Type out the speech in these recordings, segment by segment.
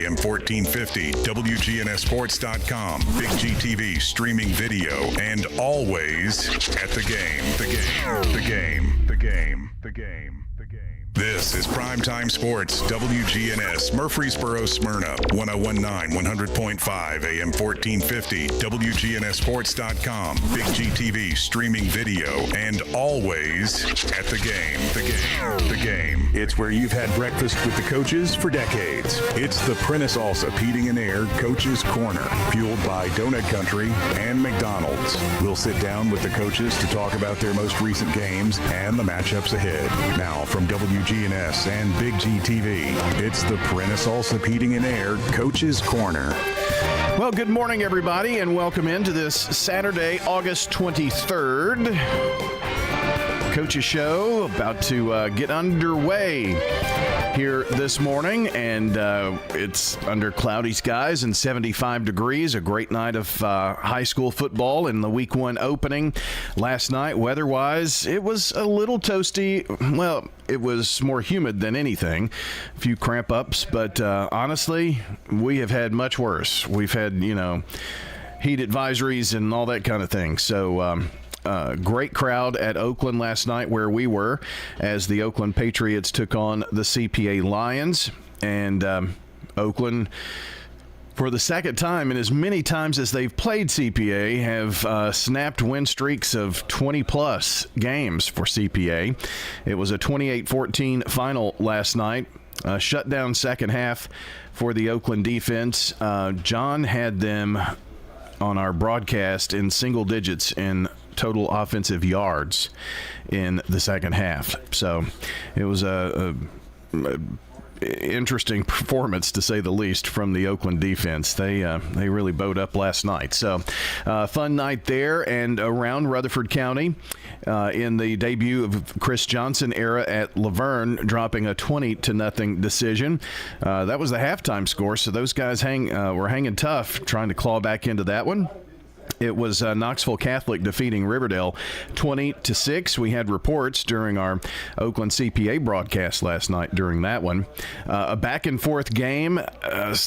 AM 1450, wgnssports.com, Big GTV streaming video, and always at the game. This is Primetime Sports, WGNS, Murfreesboro, Smyrna, 1019, 100.5, AM 1450, wgnssports.com, Big GTV streaming video, and always at the game. It's where you've had breakfast with the coaches for decades. It's the Prentice Alsop Heating and Air Coaches Corner, fueled by Donut Country and McDonald's. We'll sit down with the coaches to talk about their most recent games and the matchups ahead. Now from WGNS and Big GTV, it's the Prentice Alsop Heating and Air Coaches Corner. Well, good morning, everybody, and welcome into this Saturday, August 23rd. Coach's Show about to get underway here this morning, and it's under cloudy skies and 75 degrees. A great night of high school football in the Week 1 opening last night. Weather-wise, it was a little toasty. Well, it was more humid than anything. A few cramp ups, but honestly, we have had much worse. We've had, heat advisories and all that kind of thing. So, great crowd at Oakland last night where we were as the Oakland Patriots took on the CPA Lions. And Oakland, for the second time and as many times as they've played CPA, have snapped win streaks of 20-plus games for CPA. It was a 28-14 final last night. Shutdown second half for the Oakland defense. John had them on our broadcast in single digits in total offensive yards in the second half. So it was a interesting performance, to say the least, from the Oakland defense. They really bowed up last night. So fun night there. And around Rutherford County in the debut of Chris Johnson era at Laverne, dropping a 20-0 decision. That was the halftime score, so those guys were hanging tough trying to claw back into that one. It was Knoxville Catholic defeating Riverdale 20-6. We had reports during our Oakland CPA broadcast last night during that one. A back-and-forth game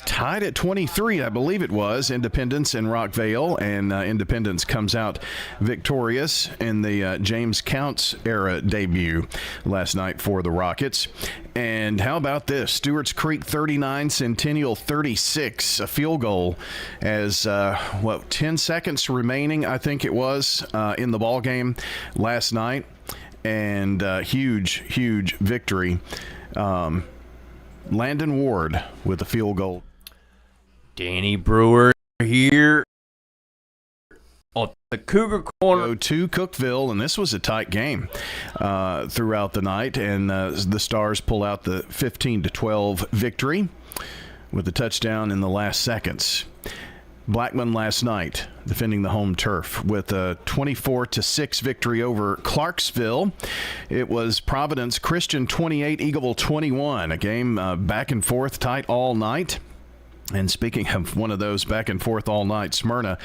tied at 23, I believe it was, Independence and Rockvale, and Independence comes out victorious in the James Counts era debut last night for the Rockets. And how about this? Stewart's Creek 39, Centennial 36, a field goal as, 10 seconds remaining, I think it was, in the ball game last night. And huge victory. Landon Ward with a field goal. Danny Brewer here on the Cougar Corner. Go to Cookeville, and this was a tight game throughout the night, and the Stars pull out the 15-12 victory with a touchdown in the last seconds. Blackman last night defending the home turf with a 24-6 victory over Clarksville. It was Providence Christian 28, Eagleville 21, a game back and forth, tight all night. And speaking of one of those back and forth all night, Smyrna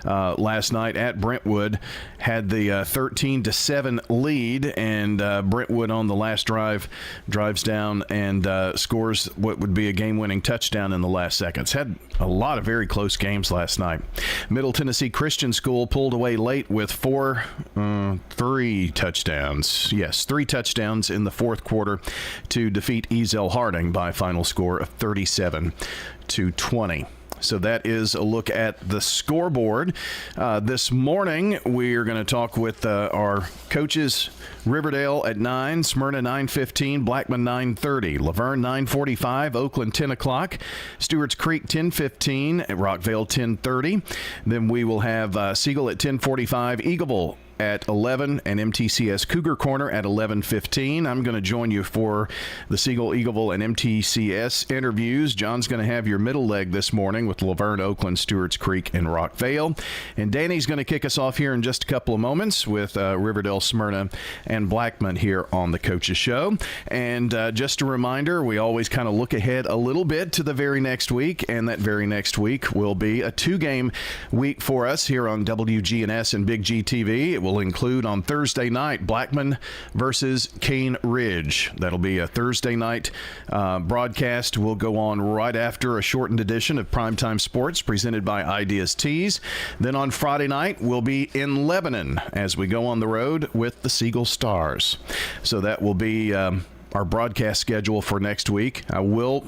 last night at Brentwood had the 13-7 lead, and Brentwood on the last drive drives down and scores what would be a game-winning touchdown in the last seconds. Had a lot of very close games last night. Middle Tennessee Christian School pulled away late with three touchdowns. Yes, 3 touchdowns in the fourth quarter to defeat Ezel Harding by a final score of 37-20. So that is a look at the scoreboard. This morning, we're going to talk with our coaches. Riverdale at 9, Smyrna 9:15, Blackman 9:30, Laverne 9:45, Oakland 10 o'clock, Stewart's Creek 10:15, Rockvale 10:30. Then we will have Siegel at 10:45, Eagleville at 11, and MTCS Cougar Corner at 11:15. I'm going to join you for the Siegel, Eagleville, and MTCS interviews. John's going to have your middle leg this morning with Laverne, Oakland, Stewart's Creek, and Rockvale. And Danny's going to kick us off here in just a couple of moments with Riverdale, Smyrna, and Blackman here on the Coach's Show. And just a reminder, we always kind of look ahead a little bit to the very next week, and that very next week will be a 2-game week for us here on WGNS and Big GTV. It will will include on Thursday night Blackman versus Cane Ridge. That'll be a Thursday night broadcast. Will go on right after a shortened edition of Primetime Sports presented by Ideas Tees. Then on Friday night, we'll be in Lebanon as we go on the road with the Siegel Stars. So that will be our broadcast schedule for next week. I will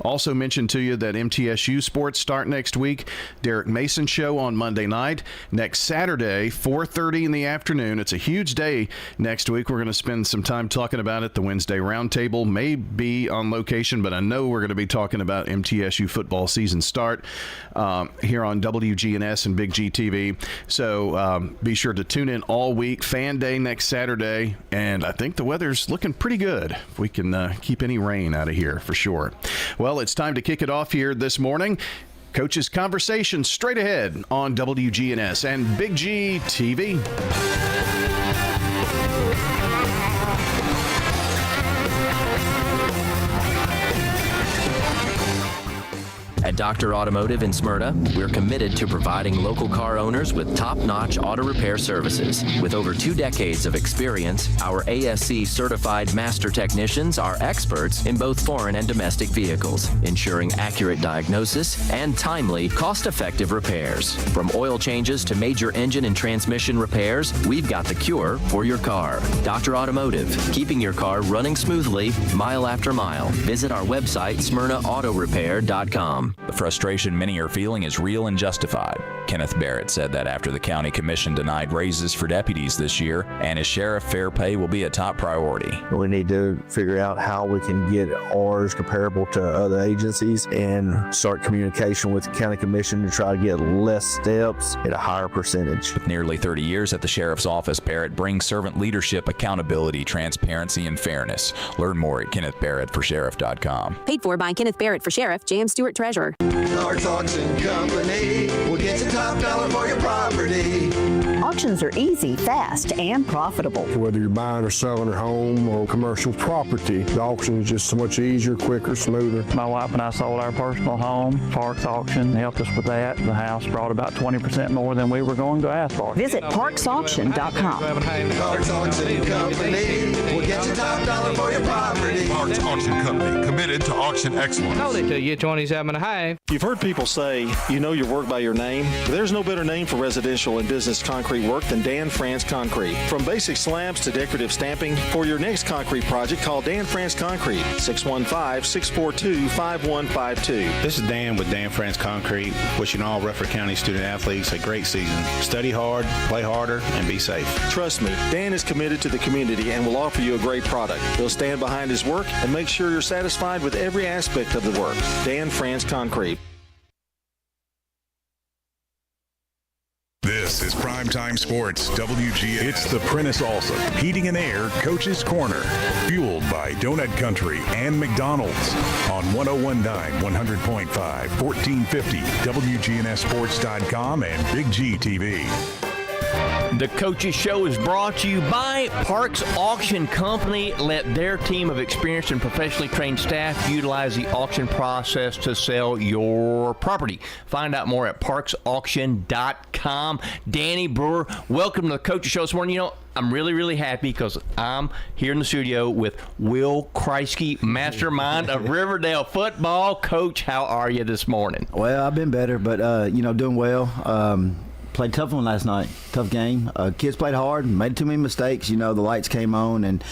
also mention to you that MTSU sports start next week. Derek Mason show on Monday night. Next Saturday, 4:30 in the afternoon. It's a huge day next week. We're going to spend some time talking about it. The Wednesday Roundtable may be on location, but I know we're going to be talking about MTSU football season start here on WGNS and Big G TV. So be sure to tune in all week. Fan Day next Saturday, and I think the weather's looking pretty good. If we can keep any rain out of here for sure. Well, it's time to kick it off here this morning. Coach's Conversation straight ahead on WGNS and Big G TV. At Dr. Automotive in Smyrna, we're committed to providing local car owners with top-notch auto repair services. With over 2 decades of experience, our ASC-certified master technicians are experts in both foreign and domestic vehicles, ensuring accurate diagnosis and timely, cost-effective repairs. From oil changes to major engine and transmission repairs, we've got the cure for your car. Dr. Automotive, keeping your car running smoothly, mile after mile. Visit our website, smyrnaautorepair.com. The frustration many are feeling is real and justified. Kenneth Barrett said that after the county commission denied raises for deputies this year, and as sheriff, fair pay will be a top priority. We need to figure out how we can get ours comparable to other agencies and start communication with the county commission to try to get less steps at a higher percentage. With nearly 30 years at the sheriff's office, Barrett brings servant leadership, accountability, transparency, and fairness. Learn more at KennethBarrettForSheriff.com. Paid for by Kenneth Barrett for Sheriff, J.M. Stewart Treasurer. Parks Auction Company will get you top dollar for your property. Auctions are easy, fast, and profitable. Whether you're buying or selling a home or commercial property, the auction is just so much easier, quicker, smoother. My wife and I sold our personal home. Parks Auction helped us with that. The house brought about 20% more than we were going to ask for. Visit parksauction.com. Parks Auction Company will get you top dollar for your property. Parks Auction Company, committed to auction excellence. Told it to you, 27.5. You've heard people say, you know your work by your name. There's no better name for residential and business concrete work than Dan France Concrete. From basic slabs to decorative stamping, for your next concrete project, call Dan France Concrete, 615-642-5152. This is Dan with Dan France Concrete, wishing all Rutherford County student athletes a great season. Study hard, play harder, and be safe. Trust me, Dan is committed to the community and will offer you a great product. He'll stand behind his work and make sure you're satisfied with every aspect of the work. Dan France Concrete. This is Primetime Sports, WGNS. It's the Prentice Allsup Heating and Air Coach's Corner, fueled by Donut Country and McDonald's on 101.9, 100.5, 1450, WGNSsports.com and Big G TV. The Coaches Show is brought to you by Parks Auction Company. Let their team of experienced and professionally trained staff utilize the auction process to sell your property. Find out more at parksauction.com. Danny Brewer, welcome to the Coaches Show this morning. You know, I'm really, really happy because I'm here in the studio with Will Kreisky, mastermind of Riverdale football. Coach, how are you this morning? Well, I've been better, but, doing well. Played tough one last night. Tough game. Kids played hard, made too many mistakes. The lights came on, and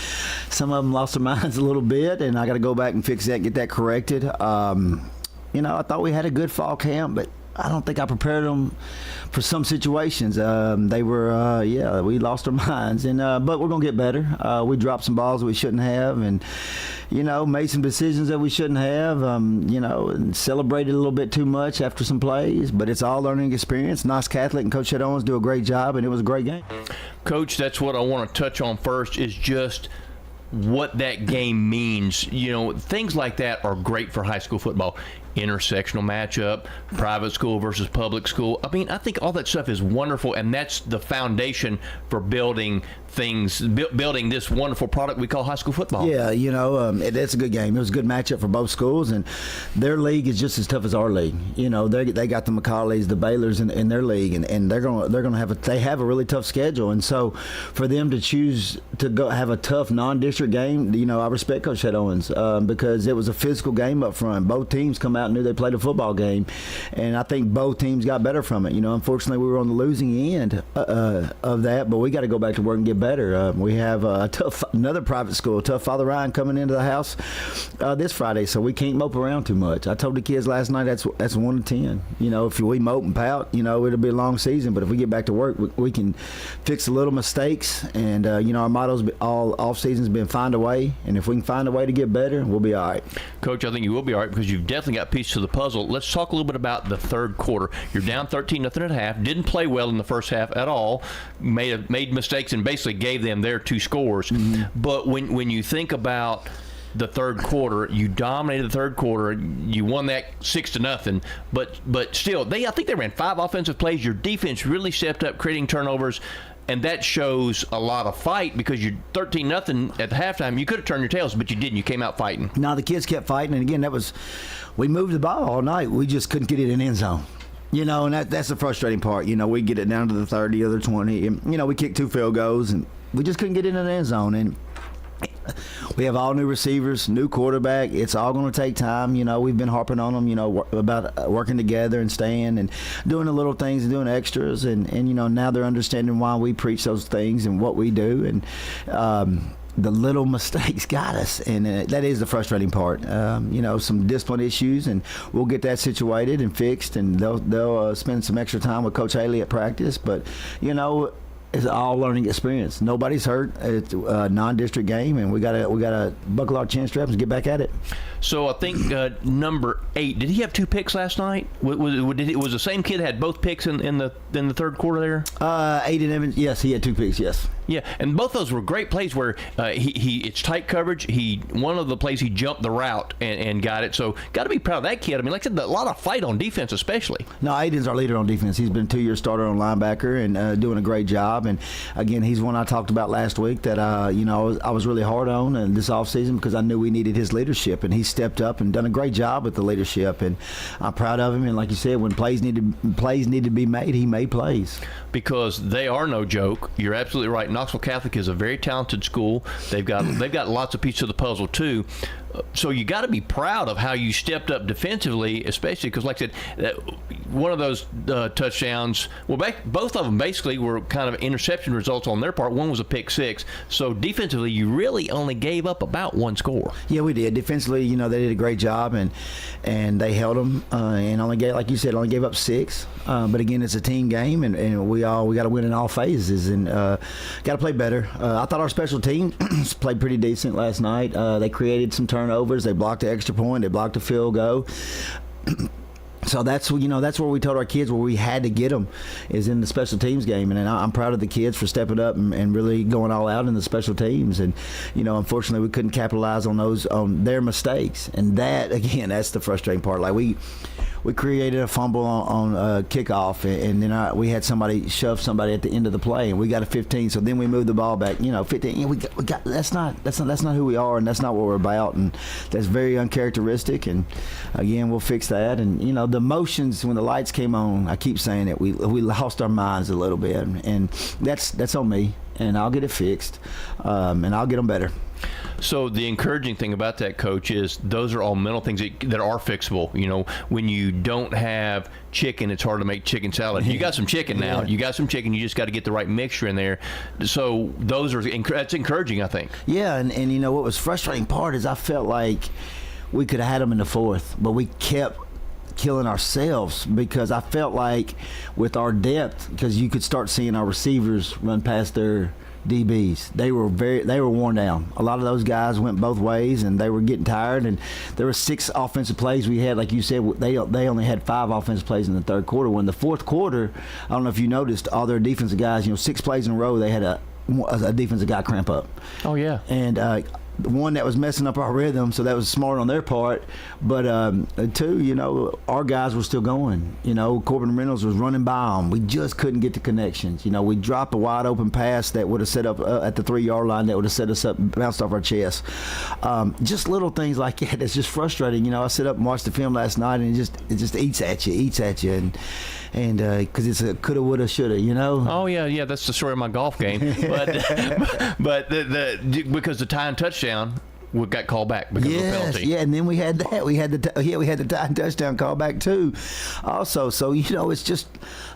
some of them lost their minds a little bit, and I got to go back and fix that, get that corrected. I thought we had a good fall camp, but I don't think I prepared them for some situations. They were, we lost our minds, and but we're going to get better. We dropped some balls that we shouldn't have, and, made some decisions that we shouldn't have, and celebrated a little bit too much after some plays, but it's all learning experience. Knox Catholic and Coach Ed Owens do a great job, and it was a great game. Coach, that's what I want to touch on first is just what that game means. Things like that are great for high school football. Intersectional matchup, private school versus public school. I think all that stuff is wonderful, and that's the foundation for building things, building this wonderful product we call high school football. Yeah, it's a good game. It was a good matchup for both schools, and their league is just as tough as our league. They got the McCallays, the Baylors in their league, and they're gonna have a really tough schedule. And so for them to choose to go have a tough non-district game, I respect Coach Chet Owens because it was a physical game up front. Both teams come out and knew they played a football game, and I think both teams got better from it. Unfortunately, we were on the losing end of that, but we got to go back to work and get better. We have another private school, Tough Father Ryan, coming into the house this Friday, so we can't mope around too much. I told the kids last night that's 1 to 10. If we mope and pout, it'll be a long season, but if we get back to work, we can fix the little mistakes. And our motto's all off season's been find a way, and if we can find a way to get better, we'll be all right. Coach, I think you will be all right because you've definitely got pieces to the puzzle. Let's talk a little bit about the third quarter. You're down 13-0 at half. Didn't play well in the first half at all. Made mistakes and basically gave them their 2 scores. Mm-hmm. But when you think about the third quarter, you dominated the third quarter. You won that 6-0. But still, I think they ran 5 offensive plays. Your defense really stepped up, creating turnovers. And that shows a lot of fight because you're 13-0 at the halftime. You could have turned your tails, but you didn't. You came out fighting. No, the kids kept fighting. And again, we moved the ball all night. We just couldn't get it in the end zone. And that's the frustrating part. We get it down to the 30 or the 20. And, we kicked 2 field goals, and we just couldn't get it in the end zone. And we have all new receivers, new quarterback. It's all going to take time. We've been harping on them, about working together and staying and doing the little things and doing extras. And now they're understanding why we preach those things and what we do. And the little mistakes got us, and that is the frustrating part. Some discipline issues, and we'll get that situated and fixed, and they'll spend some extra time with Coach Haley at practice. But it's all learning experience. Nobody's hurt. It's a non-district game, and we gotta buckle our chin straps and get back at it. So I think number 8. Did he have 2 picks last night? Was the same kid had both picks in the third quarter there? 8 and Evans. Yes, he had 2 picks. Yes. Yeah, and both those were great plays where it's tight coverage. One of the plays he jumped the route and got it. So got to be proud of that kid. I mean, like I said, a lot of fight on defense, especially. No, Aiden's our leader on defense. He's been a 2-year starter on linebacker and doing a great job. And again, he's one I talked about last week that I was really hard on in this offseason because I knew we needed his leadership, and he stepped up and done a great job with the leadership. And I'm proud of him. And like you said, when plays need to be made, he made plays. Because they are no joke. You're absolutely right. Knoxville Catholic is a very talented school. They've got lots of pieces of the puzzle too. So you got to be proud of how you stepped up defensively, especially because, like I said, one of those touchdowns, both of them basically were kind of interception results on their part. One was a pick 6. So defensively, you really only gave up about 1 score. Yeah, we did. Defensively, they did a great job, and they held them and only gave up 6. But again, it's a team game, and we got to win in all phases and got to play better. I thought our special teams played pretty decent last night. They created some turnovers. They blocked the extra point. They blocked the field goal. So that's where we told our kids where we had to get them is in the special teams game, and I'm proud of the kids for stepping up and really going all out in the special teams. And unfortunately we couldn't capitalize on their mistakes, and that again, that's the frustrating part. Like we created a fumble on kickoff, and then we had somebody shove somebody at the end of the play, and we got a 15. So then we moved the ball back. 15. We got that's not who we are, and that's not what we're about, and that's very uncharacteristic. And again, we'll fix that. And the emotions when the lights came on, I keep saying it, we lost our minds a little bit, and that's on me, and I'll get it fixed, and I'll get them better. So the encouraging thing about that, Coach, is those are all mental things that are fixable. When you don't have chicken, it's hard to make chicken salad. You got some chicken now. Yeah. You got some chicken. You just got to get the right mixture in there. So that's encouraging, I think. Yeah, and what was frustrating part is I felt like we could have had them in the 4th, but we kept killing ourselves because I felt like with our depth, because you could start seeing our receivers run past their DBs. They were worn down. A lot of those guys went both ways, and they were getting tired. And there were 6 offensive plays we had. Like you said, they only had 5 offensive plays in the third quarter. When the fourth quarter, I don't know if you noticed, all their defensive guys, 6 plays in a row, they had a defensive guy cramp up. Oh yeah. And one, that was messing up our rhythm, so that was smart on their part. But two, our guys were still going. Corbin Reynolds was running by them. We just couldn't get the connections. We dropped a wide open pass that would have set up at the 3-yard line, that would have set us up, bounced off our chest. Just little things like that. It's just frustrating. I sit up and watched the film last night, and it just eats at you, and because it's a coulda, woulda, shoulda. Oh yeah, that's the story of my golf game. But because the tying touchdown got called back because of a penalty. Yeah, and then we had that. We had the tying touchdown call back too. Also, so it's just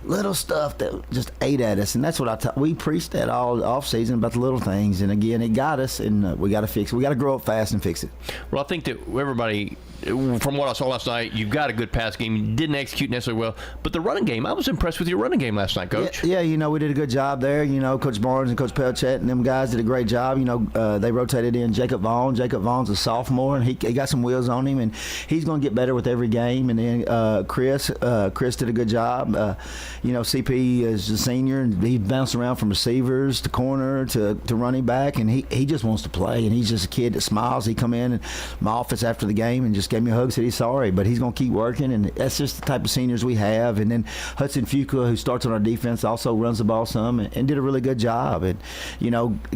little stuff that just ate at us, and that's what we preached that all off season about the little things. And again, it got us, and we got to fix it. We got to grow up fast and fix it. Well, I think that everybody, from what I saw last night, you've got a good pass game. You didn't execute necessarily well, but the running game, I was impressed with your running game last night, Coach. Yeah, we did a good job there. Coach Barnes and Coach Pelchet and them guys did a great job. They rotated in Jacob Vaughn. Jacob Vaughn's a sophomore, and he got some wheels on him, and he's going to get better with every game. And then Chris did a good job. CP is a senior, and he bounced around from receivers to corner to running back, and he just wants to play, and he's just a kid that smiles. He come in my office after the game and just gave me a hug, said he's sorry, but he's going to keep working, and that's just the type of seniors we have. And then Hudson Fuqua, who starts on our defense, also runs the ball some and did a really good job. And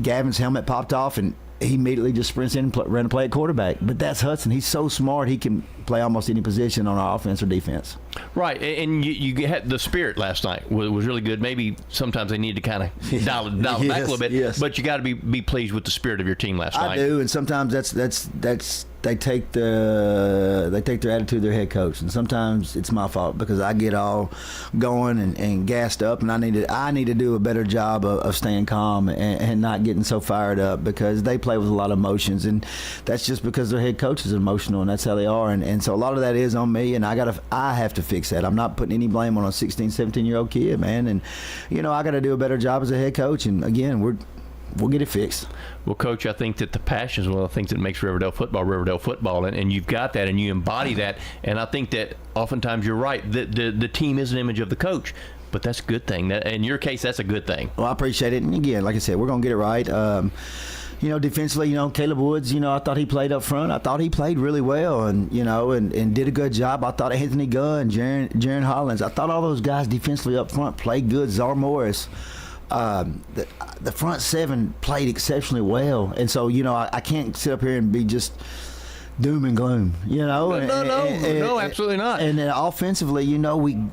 Gavin's helmet popped off, and he immediately just sprints in and ran a play at quarterback. But that's Hudson. He's so smart. He can play almost any position on our offense or defense. Right, and you had the spirit last night was really good. Maybe sometimes they need to kind of dial it back a little bit, but you got to be pleased with the spirit of your team last night. I do, and sometimes that's they take their attitude to their head coach, and sometimes it's my fault because I get all going and gassed up, and I need to do a better job of staying calm and not getting so fired up, because they play with a lot of emotions, and that's just because their head coach is emotional, and that's how they are, and so a lot of that is on me, and I have to fix that. I'm not putting any blame on a 16, 17-year-old kid, man, and I got to do a better job as a head coach, and again, we'll get it fixed. Well, Coach, I think that the passion is one of the things that makes Riverdale football, and you've got that, and you embody that, and I think that oftentimes you're right. The team is an image of the coach, but that's a good thing. In your case, that's a good thing. Well, I appreciate it, and again, like I said, we're going to get it right. Defensively, Caleb Woods, I thought he played up front. I thought he played really well and did a good job. I thought Anthony Gunn, Jaron Hollins, I thought all those guys defensively up front played good. Czar Morris. The front seven played exceptionally well. And so, I can't sit up here and be just doom and gloom, No, absolutely not. And then offensively,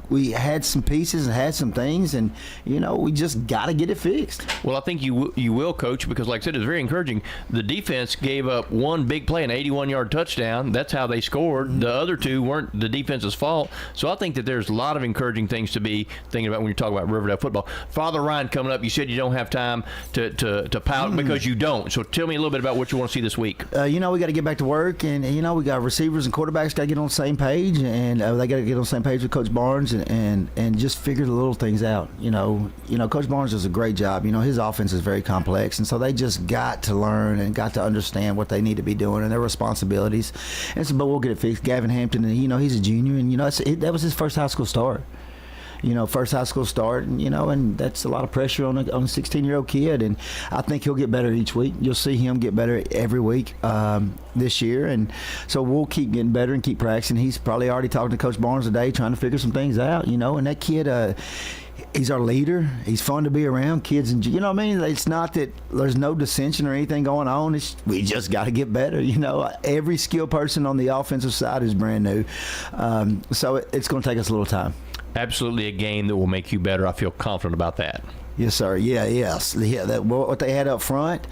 we had some pieces and had some things, and we just got to get it fixed. Well, I think you will, Coach, because like I said, it's very encouraging. The defense gave up one big play, an 81-yard touchdown. That's how they scored. Mm-hmm. The other two weren't the defense's fault. So I think that there's a lot of encouraging things to be thinking about when you're talking about Riverdale football. Father Ryan coming up, you said you don't have time to pout because you don't. So tell me a little bit about what you want to see this week. We got to get back to work. And we got receivers and quarterbacks got to get on the same page, and they got to get on the same page with Coach Barnes and just figure the little things out. Coach Barnes does a great job. His offense is very complex, and so they just got to learn and got to understand what they need to be doing and their responsibilities. And so, but we'll get it fixed. Gavin Hampton, he's a junior, and that was his first high school start. First high school start, and that's a lot of pressure on a 16-year-old kid, and I think he'll get better each week. You'll see him get better every week this year, and so we'll keep getting better and keep practicing. He's probably already talking to Coach Barnes today, trying to figure some things out, and that kid, he's our leader. He's fun to be around. Kids, and it's not that there's no dissension or anything going on. We just got to get better. Every skilled person on the offensive side is brand new, so it's going to take us a little time. Absolutely a game that will make you better. I feel confident about that. Yes, sir. Yeah. What they had up front,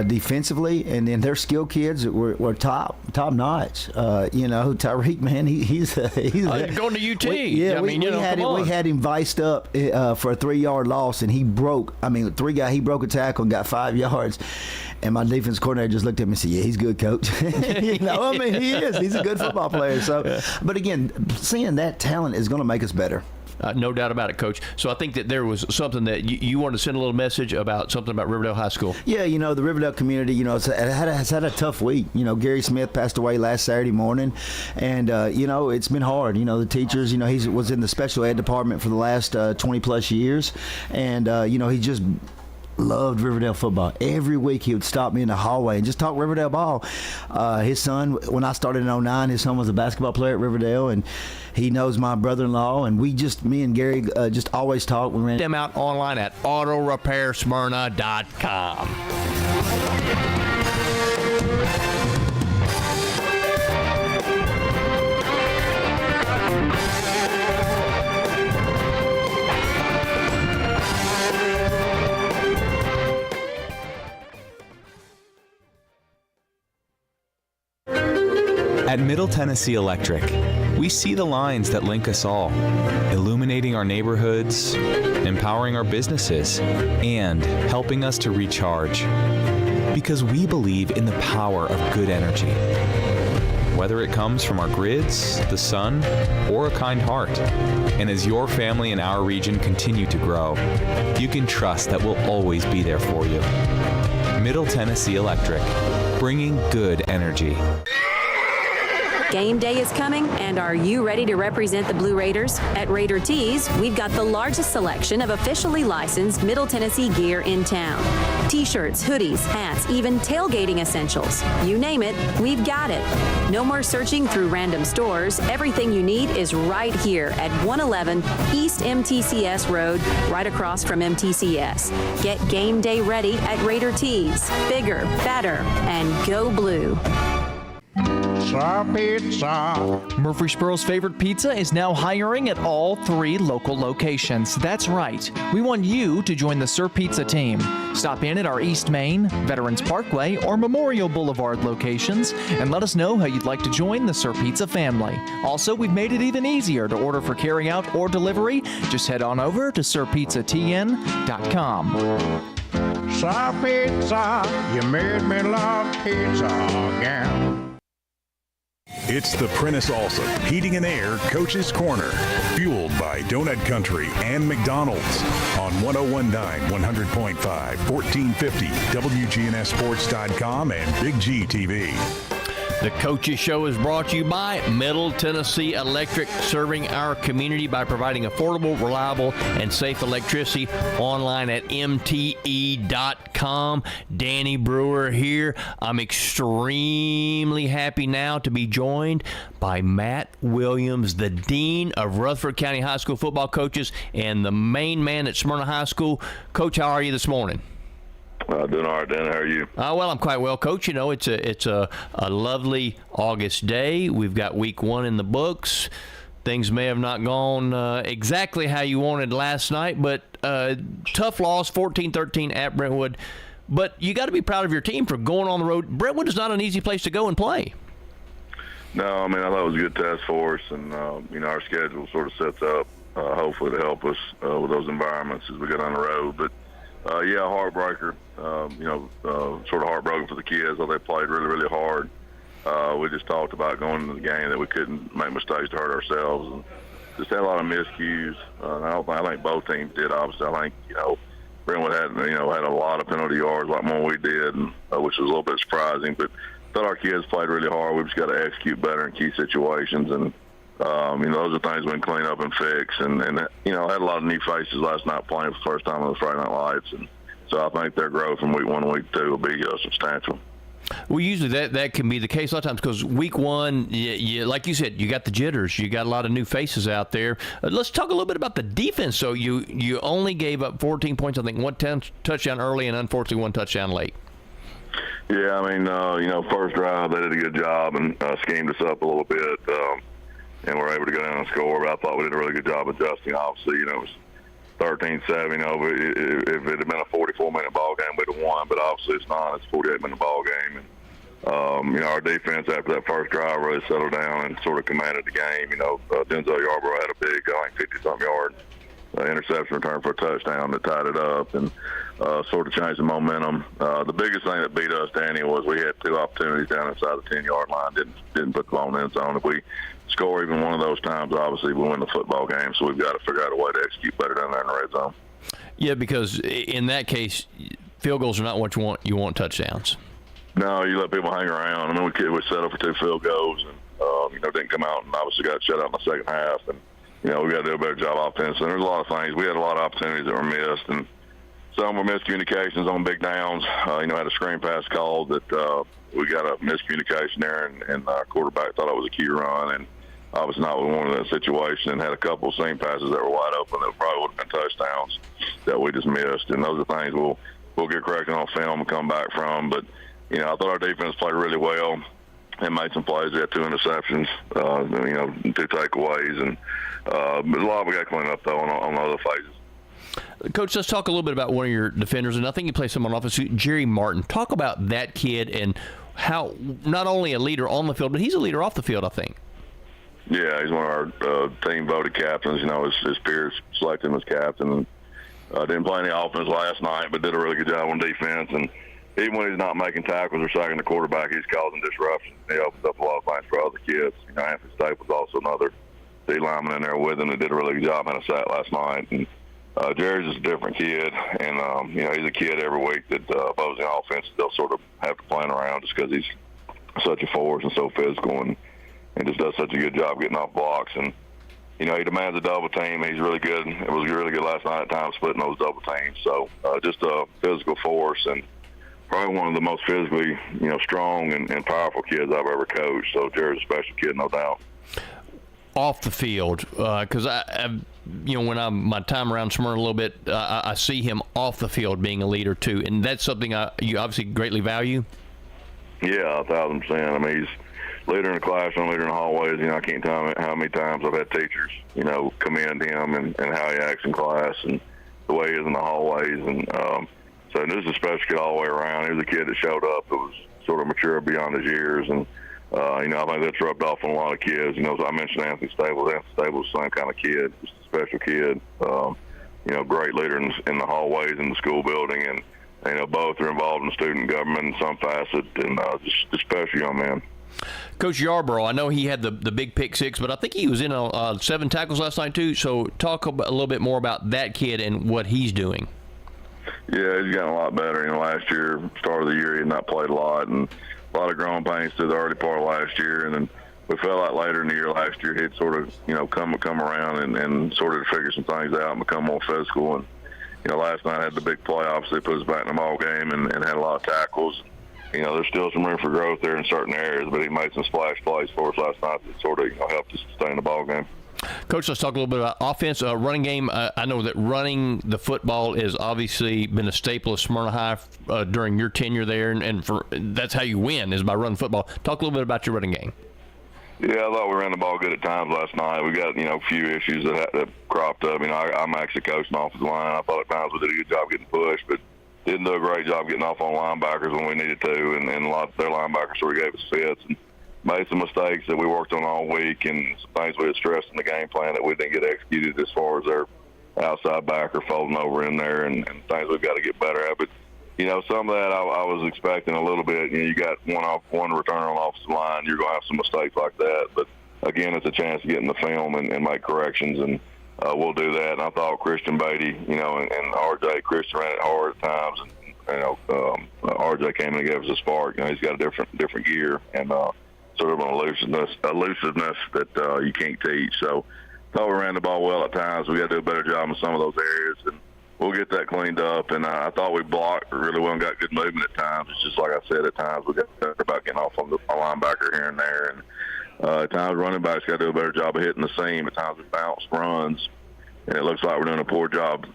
defensively, and then their skill kids were top notch. Tyreek, man, he's going to UT. We had him viced up for a 3-yard loss, and he broke. He broke a tackle and got 5 yards. And my defense coordinator just looked at me and said, "Yeah, he's good, coach." He is. He's a good football player. So, but again, seeing that talent is going to make us better. No doubt about it, Coach. So I think that there was something that you wanted to send a little message about, something about Riverdale High School. Yeah, the Riverdale community, has had a tough week. Gary Smith passed away last Saturday morning, and it's been hard. The teachers, he was in the special ed department for the last 20 plus years, and he just loved Riverdale football. Every week he would stop me in the hallway and just talk Riverdale ball. His son, when I started in 2009, his son was a basketball player at Riverdale, and he knows my brother-in-law, and me and Gary just always talk. We ran them out online at autorepairsmyrna.com. At Middle Tennessee Electric, we see the lines that link us all, illuminating our neighborhoods, empowering our businesses, and helping us to recharge. Because we believe in the power of good energy. Whether it comes from our grids, the sun, or a kind heart. And as your family and our region continue to grow, you can trust that we'll always be there for you. Middle Tennessee Electric, bringing good energy. Game day is coming, and are you ready to represent the Blue Raiders? At Raider Tees, we've got the largest selection of officially licensed Middle Tennessee gear in town. T-shirts, hoodies, hats, even tailgating essentials. You name it, we've got it. No more searching through random stores. Everything you need is right here at 111 East MTCS Road, right across from MTCS. Get game day ready at Raider Tees. Bigger, better, and go blue. Pizza. Murfreesboro's favorite pizza is now hiring at all 3 local locations. That's right. We want you to join the Sir Pizza team. Stop in at our East Main, Veterans Parkway, or Memorial Boulevard locations and let us know how you'd like to join the Sir Pizza family. Also, we've made it even easier to order for carryout or delivery. Just head on over to sirpizzatn.com. Sir Pizza, you made me love pizza again. It's the Prentice Allsup Heating and Air Coach's Corner, fueled by Donut Country and McDonald's on 101.9, 100.5, 1450, wgnssports.com and Big G TV. The Coaches Show is brought to you by Middle Tennessee Electric, serving our community by providing affordable, reliable, and safe electricity online at mte.com. Danny Brewer here. I'm extremely happy now to be joined by Matt Williams, the Dean of Rutherford County High School football coaches and the main man at Smyrna High School. Coach, how are you this morning? Doing all right, Dan. How are you? Well, I'm quite well, Coach. You know, it's a lovely August day. We've got week 1 in the books. Things may have not gone exactly how you wanted last night, but tough loss, 14-13 at Brentwood. But you got to be proud of your team for going on the road. Brentwood is not an easy place to go and play. No, I mean, I thought it was a good task for us, and, our schedule sort of sets up, hopefully, to help us with those environments as we get on the road. But, heartbreaker. Sort of heartbroken for the kids. They played really, really hard. We just talked about going into the game that we couldn't make mistakes to hurt ourselves, and just had a lot of miscues. I think both teams did. Obviously, I think Brentwood had a lot of penalty yards, like more than we did, and, which was a little bit surprising. But I thought our kids played really hard. We just got to execute better in key situations, and those are things we can clean up and fix. And I had a lot of new faces last night playing for the first time on the Friday Night Lights, and so I think their growth from week 1 to week 2 will be substantial. Well, usually that can be the case a lot of times because week 1, you, like you said, you got the jitters. You got a lot of new faces out there. Let's talk a little bit about the defense. So you only gave up 14 points, I think, 1 touchdown early and unfortunately 1 touchdown late. Yeah, I mean, first drive they did a good job and schemed us up a little bit, and we're able to go down and score. But I thought we did a really good job adjusting. Obviously, it was 13-7, if it had been a 44-minute ball game, we'd have won, but obviously it's not. It's a 48-minute ball game. And, our defense after that first drive really settled down and sort of commanded the game. Denzel Yarborough had a big, 50-something yard interception return for a touchdown that tied it up and sort of changed the momentum. The biggest thing that beat us, Danny, was we had 2 opportunities down inside the 10-yard line, didn't put the ball in the end zone. If we score even one of those times, obviously we win the football game, so we've got to figure out a way to execute better down there in the red zone. Yeah, because in that case, field goals are not what you want. You want touchdowns. No, you let people hang around. I mean, we set up for 2 field goals and, didn't come out and obviously got shut out in the second half. And, we got to do a better job offensively. And there's a lot of things. We had a lot of opportunities that were missed. And some were miscommunications on big downs. Had a screen pass called that we got a miscommunication there, and our quarterback thought it was a key run, and obviously not with one in that situation, and had a couple of seam passes that were wide open that probably would have been touchdowns that we just missed. And those are things we'll get corrected on film and come back from. But, I thought our defense played really well and made some plays. We had 2 interceptions, 2 takeaways, and a lot we got to clean up, though, on the other phases. Coach, let's talk a little bit about one of your defenders, and I think you play someone off of Jerry Martin. Talk about that kid and how not only a leader on the field, but he's a leader off the field, I think. Yeah, he's one of our team-voted captains. His peers selected him as captain. Didn't play any offense last night, but did a really good job on defense. And even when he's not making tackles or sacking the quarterback, he's causing disruption. He opens up a lot of things for other kids. Anthony Staples also another D lineman in there with him that did a really good job on a sack last night. And Jerry's just a different kid, and he's a kid every week that opposing offense they'll sort of have to plan around just because he's such a force and so physical and just does such a good job getting off blocks. And he demands a double team. He's really good. It was really good last night at times splitting those double teams. So just a physical force and probably one of the most physically strong and powerful kids I've ever coached. So Jerry's a special kid, no doubt. Off the field, because when I'm my time around Smyrna a little bit, I see him off the field being a leader too, and that's something you obviously greatly value. Yeah, 1,000%. I mean, he's leader in the classroom, leader in the hallways. I can't tell how many times I've had teachers, commend him and how he acts in class and the way he is in the hallways. And so this is a special kid all the way around. He was a kid that showed up that was sort of mature beyond his years, and I think that's rubbed off on a lot of kids. I mentioned Anthony Staples. Anthony Staples is the same kind of kid, just a special kid. Great leader in the hallways in the school building, and both are involved in student government in some facet, and just a special young man. Coach Yarborough, I know he had the big pick six, but I think he was in 7 tackles last night too. So talk a little bit more about that kid and what he's doing. Yeah, he's gotten a lot better. Last year, start of the year, he had not played a lot, and a lot of growing pains through the early part of last year. And then we felt like later in the year last year, he'd sort of, come around and sort of figure some things out and become more physical. And, last night had the big play, obviously put us back in the ball game and had a lot of tackles. There's still some room for growth there in certain areas, but he made some splash plays for us last night that sort of, helped us stay in the ball game. Coach, let's talk a little bit about offense, running game. I know that running the football has obviously been a staple of Smyrna High during your tenure there, and that's how you win is by running football. Talk a little bit about your running game. Yeah, I thought we ran the ball good at times last night. We got, a few issues that cropped up. I'm actually coaching offensive line. I thought at times we did a good job getting pushed, but didn't do a great job getting off on linebackers when we needed to, and a lot of their linebackers sort of gave us fits and made some mistakes that we worked on all week and some things we had stressed in the game plan that we didn't get executed as far as their outside backer folding over in there and things we've got to get better at. But, some of that I was expecting a little bit. You got one return on offensive line, you're going to have some mistakes like that. But, again, it's a chance to get in the film and make corrections, and we'll do that. And I thought Christian Beatty, and RJ, Christian ran it hard at times. And, RJ came in and gave us a spark. He's got a different gear and sort of an elusiveness that you can't teach. So I thought we ran the ball well at times. We got to do a better job in some of those areas, and we'll get that cleaned up. And I thought we blocked really well and got good movement at times. It's just like I said, at times we got better about getting off on the linebacker here and there. And at times running backs got to do a better job of hitting the seam. At times we bounce runs, and it looks like we're doing a poor job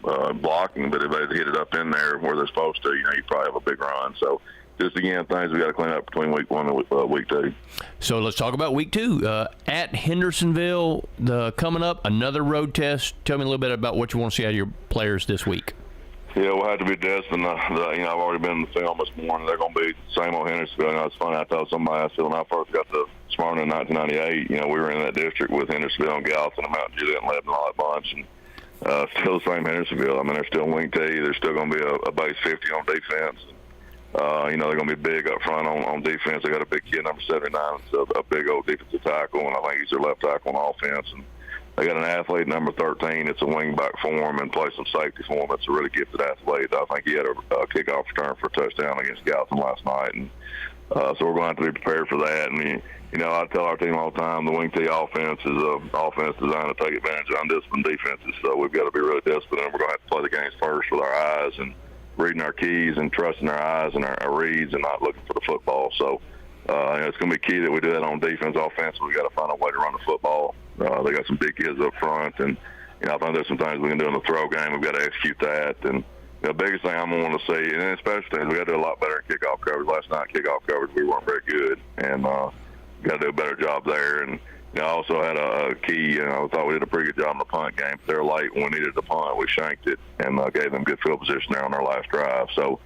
blocking, but if they hit it up in there where they're supposed to, you probably have a big run. So just, again, things we got to clean up between week 1 and week 2. So let's talk about week 2. At Hendersonville, coming up, another road test. Tell me a little bit about what you want to see out of your players this week. Yeah, we'll have to be disciplined. I've already been in the film this morning. They're going to be the same old Hendersonville. It's funny, I told somebody, I said when I first got to Smyrna in 1998, we were in that district with Hendersonville and Gallatin and Mount Juliet and Lebanon, all that bunch. And still the same Hendersonville. I mean, they're still wing T. They're still going to be a base 50 on defense. They're going to be big up front on defense. They got a big kid, number 79, so a big old defensive tackle, and I think he's their left tackle on offense. And they got an athlete, number 13. It's a wing-back form and play some safety for him. It's a really gifted athlete. I think he had a kickoff return for a touchdown against Gallatin last night. And so we're going to have to be prepared for that. And, I tell our team all the time, the wing T offense is an offense designed to take advantage of undisciplined defenses. So we've got to be really disciplined, and we're going to have to play the games first with our eyes and reading our keys and trusting our eyes and our reads and not looking for the football. So it's going to be key that we do that on defense. Offense, we got to find a way to run the football. They got some big kids up front, and I think there's some things we can do in the throw game. We've got to execute that. And the biggest thing I'm going to want to see, and especially things, we got to do a lot better in kickoff coverage. Last night, kickoff coverage, we weren't very good, and we got to do a better job there. And I also had a key. I thought we did a pretty good job in the punt game. They were late when we needed the punt. We shanked it and gave them good field position there on our last drive. So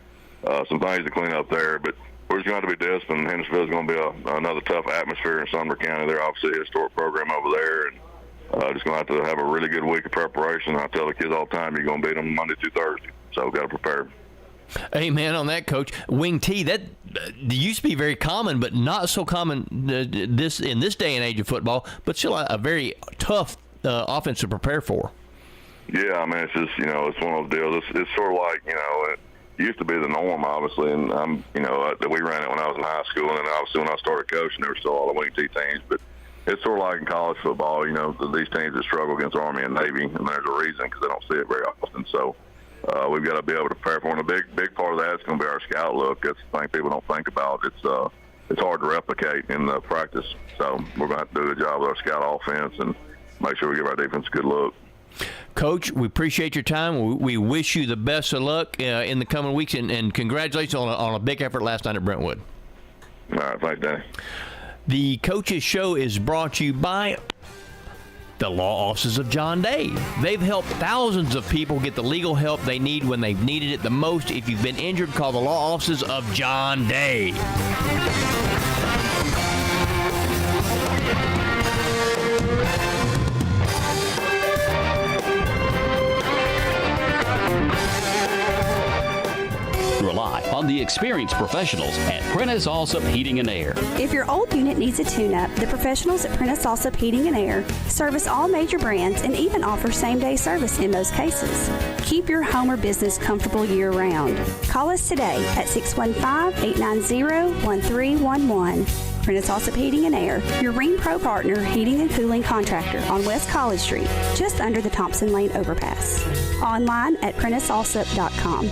some things to clean up there, but we're just going to be disciplined. Hendersonville's going to be another tough atmosphere in Sumner County. They're obviously a historic program over there, and just going to have a really good week of preparation. I tell the kids all the time, you're going to beat them Monday through Thursday, so got to prepare. Amen on that, Coach. Wing T, that used to be very common, but not so common in this day and age of football, but still a very tough offense to prepare for. Yeah, I mean, it's just, it's one of those deals. It's sort of like, it used to be the norm, obviously, and that we ran it when I was in high school, and then obviously when I started coaching, there were still all the Wing T teams, but it's sort of like in college football, these teams that struggle against Army and Navy, and there's a reason because they don't see it very often. So we've got to be able to prepare for it. And a big part of that is going to be our scout look. That's the thing people don't think about. It's hard to replicate in the practice. So we're going to have to do a good job with our scout offense and make sure we give our defense a good look. Coach, we appreciate your time. We wish you the best of luck in the coming weeks, and congratulations on a big effort last night at Brentwood. All right, thanks, Danny. The Coaches Show is brought to you by the law offices of John Day. They've helped thousands of people get the legal help they need when they've needed it the most. If you've been injured, call the law offices of John Day. Rely on the experienced professionals at Prentice Allsup Heating and Air. If your old unit needs a tune-up, the professionals at Prentice Allsup Heating and Air service all major brands and even offer same-day service in most cases. Keep your home or business comfortable year-round. Call us today at 615-890-1311. Prentice Allsup Heating and Air, your Ring Pro partner heating and cooling contractor on West College Street, just under the Thompson Lane overpass. Online at PrenticeAllsup.com.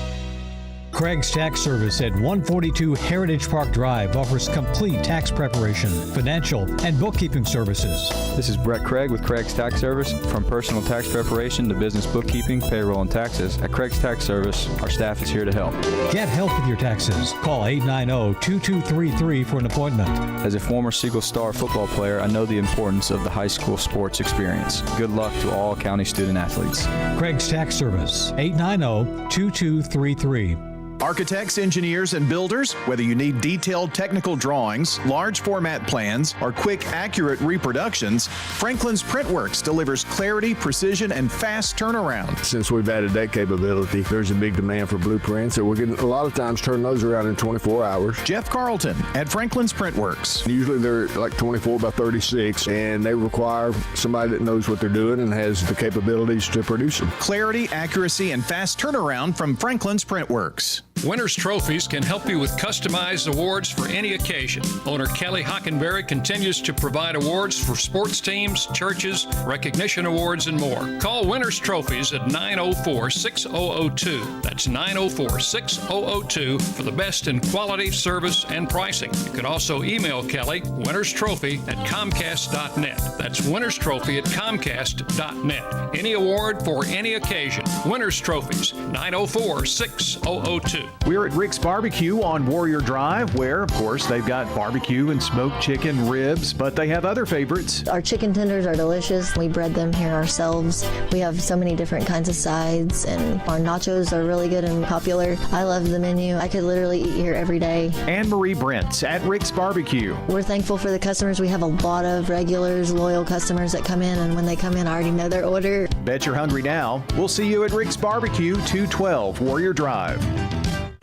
Craig's Tax Service at 142 Heritage Park Drive offers complete tax preparation, financial, and bookkeeping services. This is Brett Craig with Craig's Tax Service. From personal tax preparation to business bookkeeping, payroll, and taxes, at Craig's Tax Service, our staff is here to help. Get help with your taxes. Call 890-2233 for an appointment. As a former Siegel Star football player, I know the importance of the high school sports experience. Good luck to all county student athletes. Craig's Tax Service, 890-2233. Architects, engineers, and builders, whether you need detailed technical drawings, large format plans, or quick, accurate reproductions, Franklin's Printworks delivers clarity, precision, and fast turnaround. Since we've added that capability, there's a big demand for blueprints, so we're getting a lot of times turn those around in 24 hours. Jeff Carlton at Franklin's Printworks. Usually they're like 24 by 36, and they require somebody that knows what they're doing and has the capabilities to produce them. Clarity, accuracy, and fast turnaround from Franklin's Printworks. Winners Trophies can help you with customized awards for any occasion. Owner Kelly Hockenberry continues to provide awards for sports teams, churches, recognition awards, and more. Call Winners Trophies at 904-6002. That's 904-6002 for the best in quality, service, and pricing. You can also email Kelly, winnerstrophy@comcast.net. That's winnerstrophy@comcast.net. Any award for any occasion. Winners Trophies, 904-6002. We're at Rick's Barbecue on Warrior Drive, where, of course, they've got barbecue and smoked chicken, ribs, but they have other favorites. Our chicken tenders are delicious. We bread them here ourselves. We have so many different kinds of sides, and our nachos are really good and popular. I love the menu. I could literally eat here every day. Anne Marie Brent's at Rick's Barbecue. We're thankful for the customers. We have a lot of regulars, loyal customers that come in, and when they come in, I already know their order. Bet you're hungry now. We'll see you at Rick's Barbecue, 212 Warrior Drive.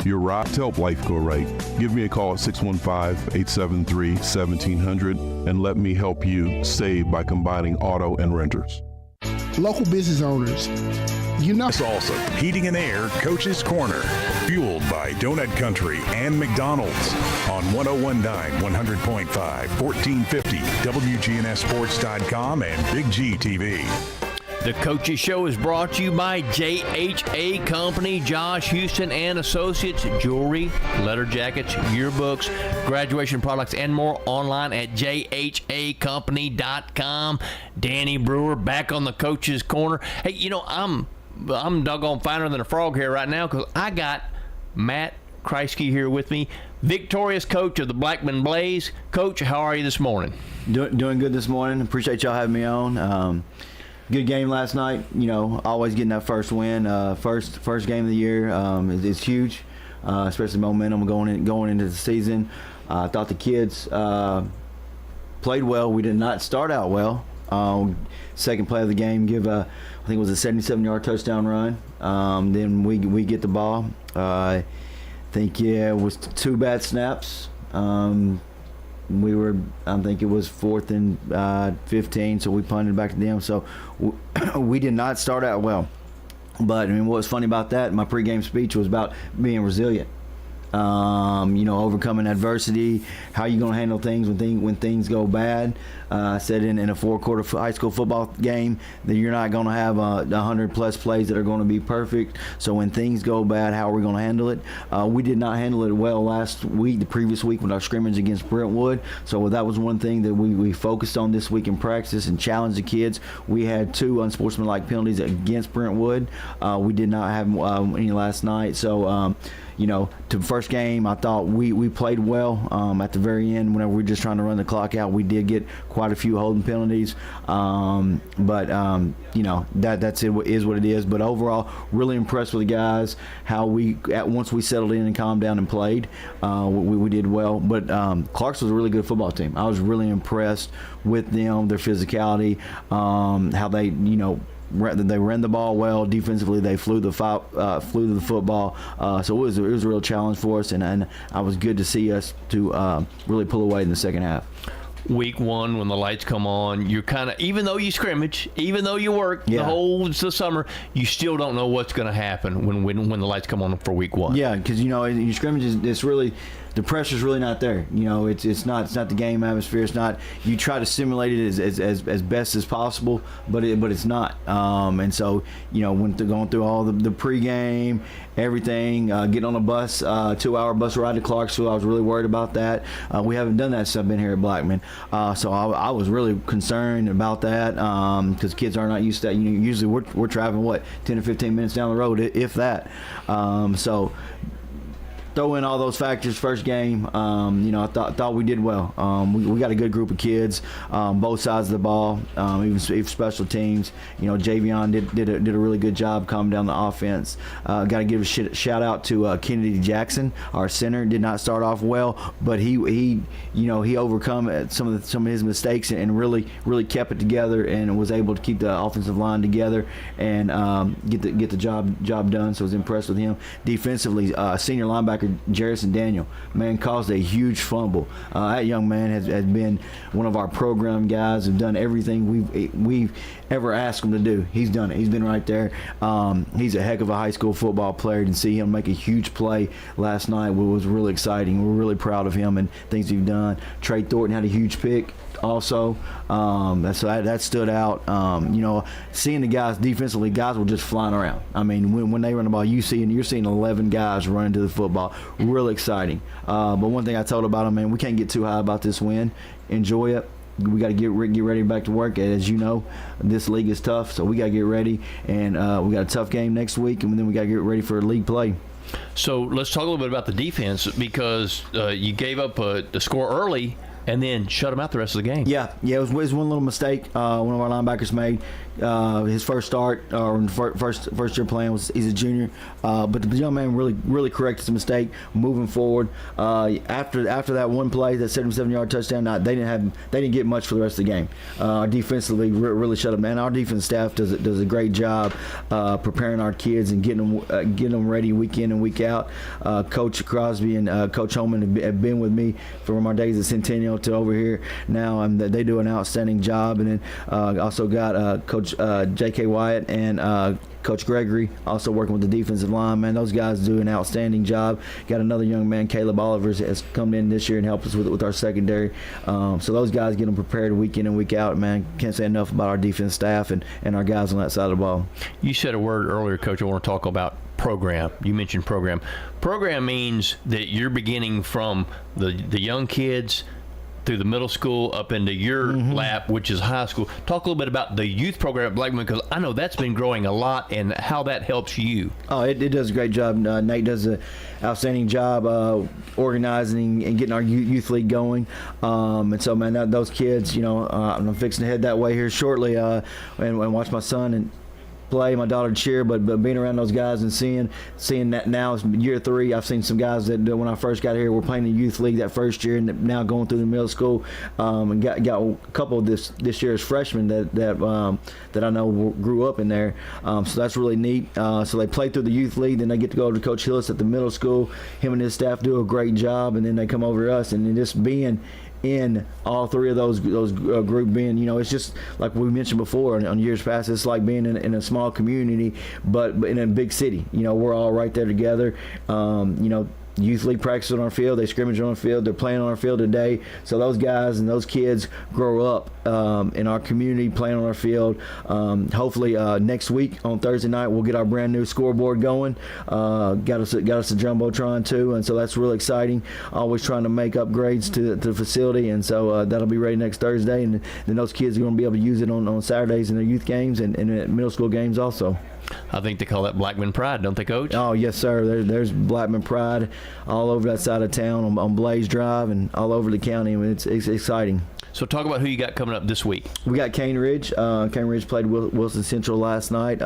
Your ride to help life go right. Give me a call at 615-873-1700 and let me help you save by combining auto and renters. Local business owners, you know. It's also Heating and Air Coach's Corner, fueled by Donut Country and McDonald's on 101.9, 100.5, 1450, WGNSsports.com, and Big G TV. The Coaches Show is brought to you by JHA Company, Josh Houston and Associates, jewelry, letter jackets, yearbooks, graduation products, and more online at jhacompany.com. Danny Brewer back on the Coach's Corner. Hey, you know, I'm doggone finer than a frog here right now because I got Matt Kreisky here with me, victorious coach of the Blackman Blaze. Coach, how are you this morning? Doing good this morning. Appreciate y'all having me on. Good game last night. You know, always getting that first win, first game of the year is huge, especially momentum going into the season. I thought the kids played well. We did not start out well. Second play of the game, I think it was a 77-yard touchdown run. Then we get the ball. I think it was 2 bad snaps. I think it was 4th and 15, so we punted back to them. So we did not start out well. But I mean, what was funny about that, my pregame speech was about being resilient. You know, overcoming adversity, how you going to handle things when things go bad. I said in a 4-quarter high school football game that you're not going to have 100-plus plays that are going to be perfect. So when things go bad, how are we going to handle it? We did not handle it well the previous week with our scrimmage against Brentwood. So that was one thing that we focused on this week in practice and challenged the kids. We had 2 unsportsmanlike penalties against Brentwood. We did not have any last night. So, you know, to the first game, I thought we played well. At the very end, whenever we were just trying to run the clock out, we did get quite a few holding penalties. But you know, that's it, is what it is. But overall, really impressed with the guys, how once we settled in and calmed down and played, we did well. But Clark's was a really good football team. I was really impressed with them, their physicality, how they, you know, they ran the ball well. Defensively, they flew to the football. So it was a real challenge for us, and I was good to see us to really pull away in the second half. Week 1, when the lights come on, you're kind of, even though you scrimmage, even though you work the summer, you still don't know what's going to happen when the lights come on for week 1. Yeah, because, you know, in your scrimmages, it's really, the pressure's really not there. You know, it's not the game atmosphere. It's not, you try to simulate it as best as possible, but it's not. And so, you know, when they're going through all the pregame, everything, getting on a bus, 2-hour bus ride to Clarksville, I was really worried about that. We haven't done that since I've been here at Blackman. So I was really concerned about that because kids are not used to that. You know, usually we're traveling 10 or 15 minutes down the road, if that. So throw in all those factors, first game, you know, I thought we did well. We got a good group of kids, both sides of the ball, even special teams. You know, Javion did a really good job calming down the offense. Got to give a shout out to Kennedy Jackson, our center. Did not start off well, but he overcome some of his mistakes and really kept it together and was able to keep the offensive line together and get the job done. So I was impressed with him. Defensively, senior linebacker Jarrison Daniel, man, caused a huge fumble. That young man has been one of our program guys, have done everything we've ever asked him to do. He's done it. He's been right there. He's a heck of a high school football player, and see him make a huge play last night was really exciting. We're really proud of him and things he's done. Trey Thornton had a huge pick also. That stood out. You know, seeing the guys defensively, guys were just flying around. I mean, when they run the ball, you're seeing 11 guys running to the football. Really exciting. But one thing I told about them, man, we can't get too high about this win. Enjoy it. We got to get ready back to work. As you know, this league is tough, so we got to get ready. And we got a tough game next week, and then we got to get ready for league play. So let's talk a little bit about the defense, because you gave up the score early and then shut him out the rest of the game. Yeah, it was one little mistake one of our linebackers made. His first start or first year playing he's a junior, but the young man really corrected the mistake moving forward. After that one play, that 77-yard touchdown, they didn't get much for the rest of the game. Defensively really shut them down. Our defense staff does a great job preparing our kids and getting them ready week in and week out. Coach Crosby and Coach Holman have been with me from our days at Centennial. Daniel to over here now, and they do an outstanding job. And then also got Coach J.K. Wyatt and Coach Gregory also working with the defensive line. Man, those guys do an outstanding job. Got another young man, Caleb Oliver, has come in this year and helped us with our secondary. So those guys get them prepared week in and week out. Man, can't say enough about our defense staff and our guys on that side of the ball. You said a word earlier, Coach. I want to talk about program. You mentioned program. Program means that you're beginning from the young kids through the middle school up into your lap, which is high school. Talk a little bit about the youth program at Blackman, because I know that's been growing a lot, and how that helps you. Oh, it does a great job. Nate does an outstanding job organizing and getting our youth league going. And so, man, those kids, I'm fixing to head that way here shortly and watch my son and play, my daughter cheer, but being around those guys and seeing that now is year 3. I've seen some guys that when I first got here were playing the youth league that first year, and now going through the middle school, and got a couple of this year's freshmen that I know grew up in there. So that's really neat. So they play through the youth league, then they get to go to Coach Hillis at the middle school. Him and his staff do a great job, and then they come over to us, and then just being in all 3 of those group being, it's just like we mentioned before on years past, it's like being in a small community, but in a big city. We're all right there together. Youth league practice on our field, they scrimmage on our field, they're playing on our field today. So those guys and those kids grow up in our community playing on our field. Hopefully next week on Thursday night we'll get our brand new scoreboard going. Got us a jumbotron too, and so that's really exciting. Always trying to make upgrades to the facility, and so that'll be ready next Thursday, and then those kids are going to be able to use it on Saturdays in their youth games and middle school games also. I think they call that Blackman Pride, don't they, Coach? Oh, yes, sir. There's Blackman Pride all over that side of town on Blaze Drive and all over the county. I mean, it's exciting. So talk about who you got coming up this week. We got Cane Ridge. Cane Ridge played Wilson Central last night.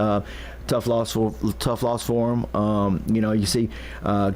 Tough loss for them. You see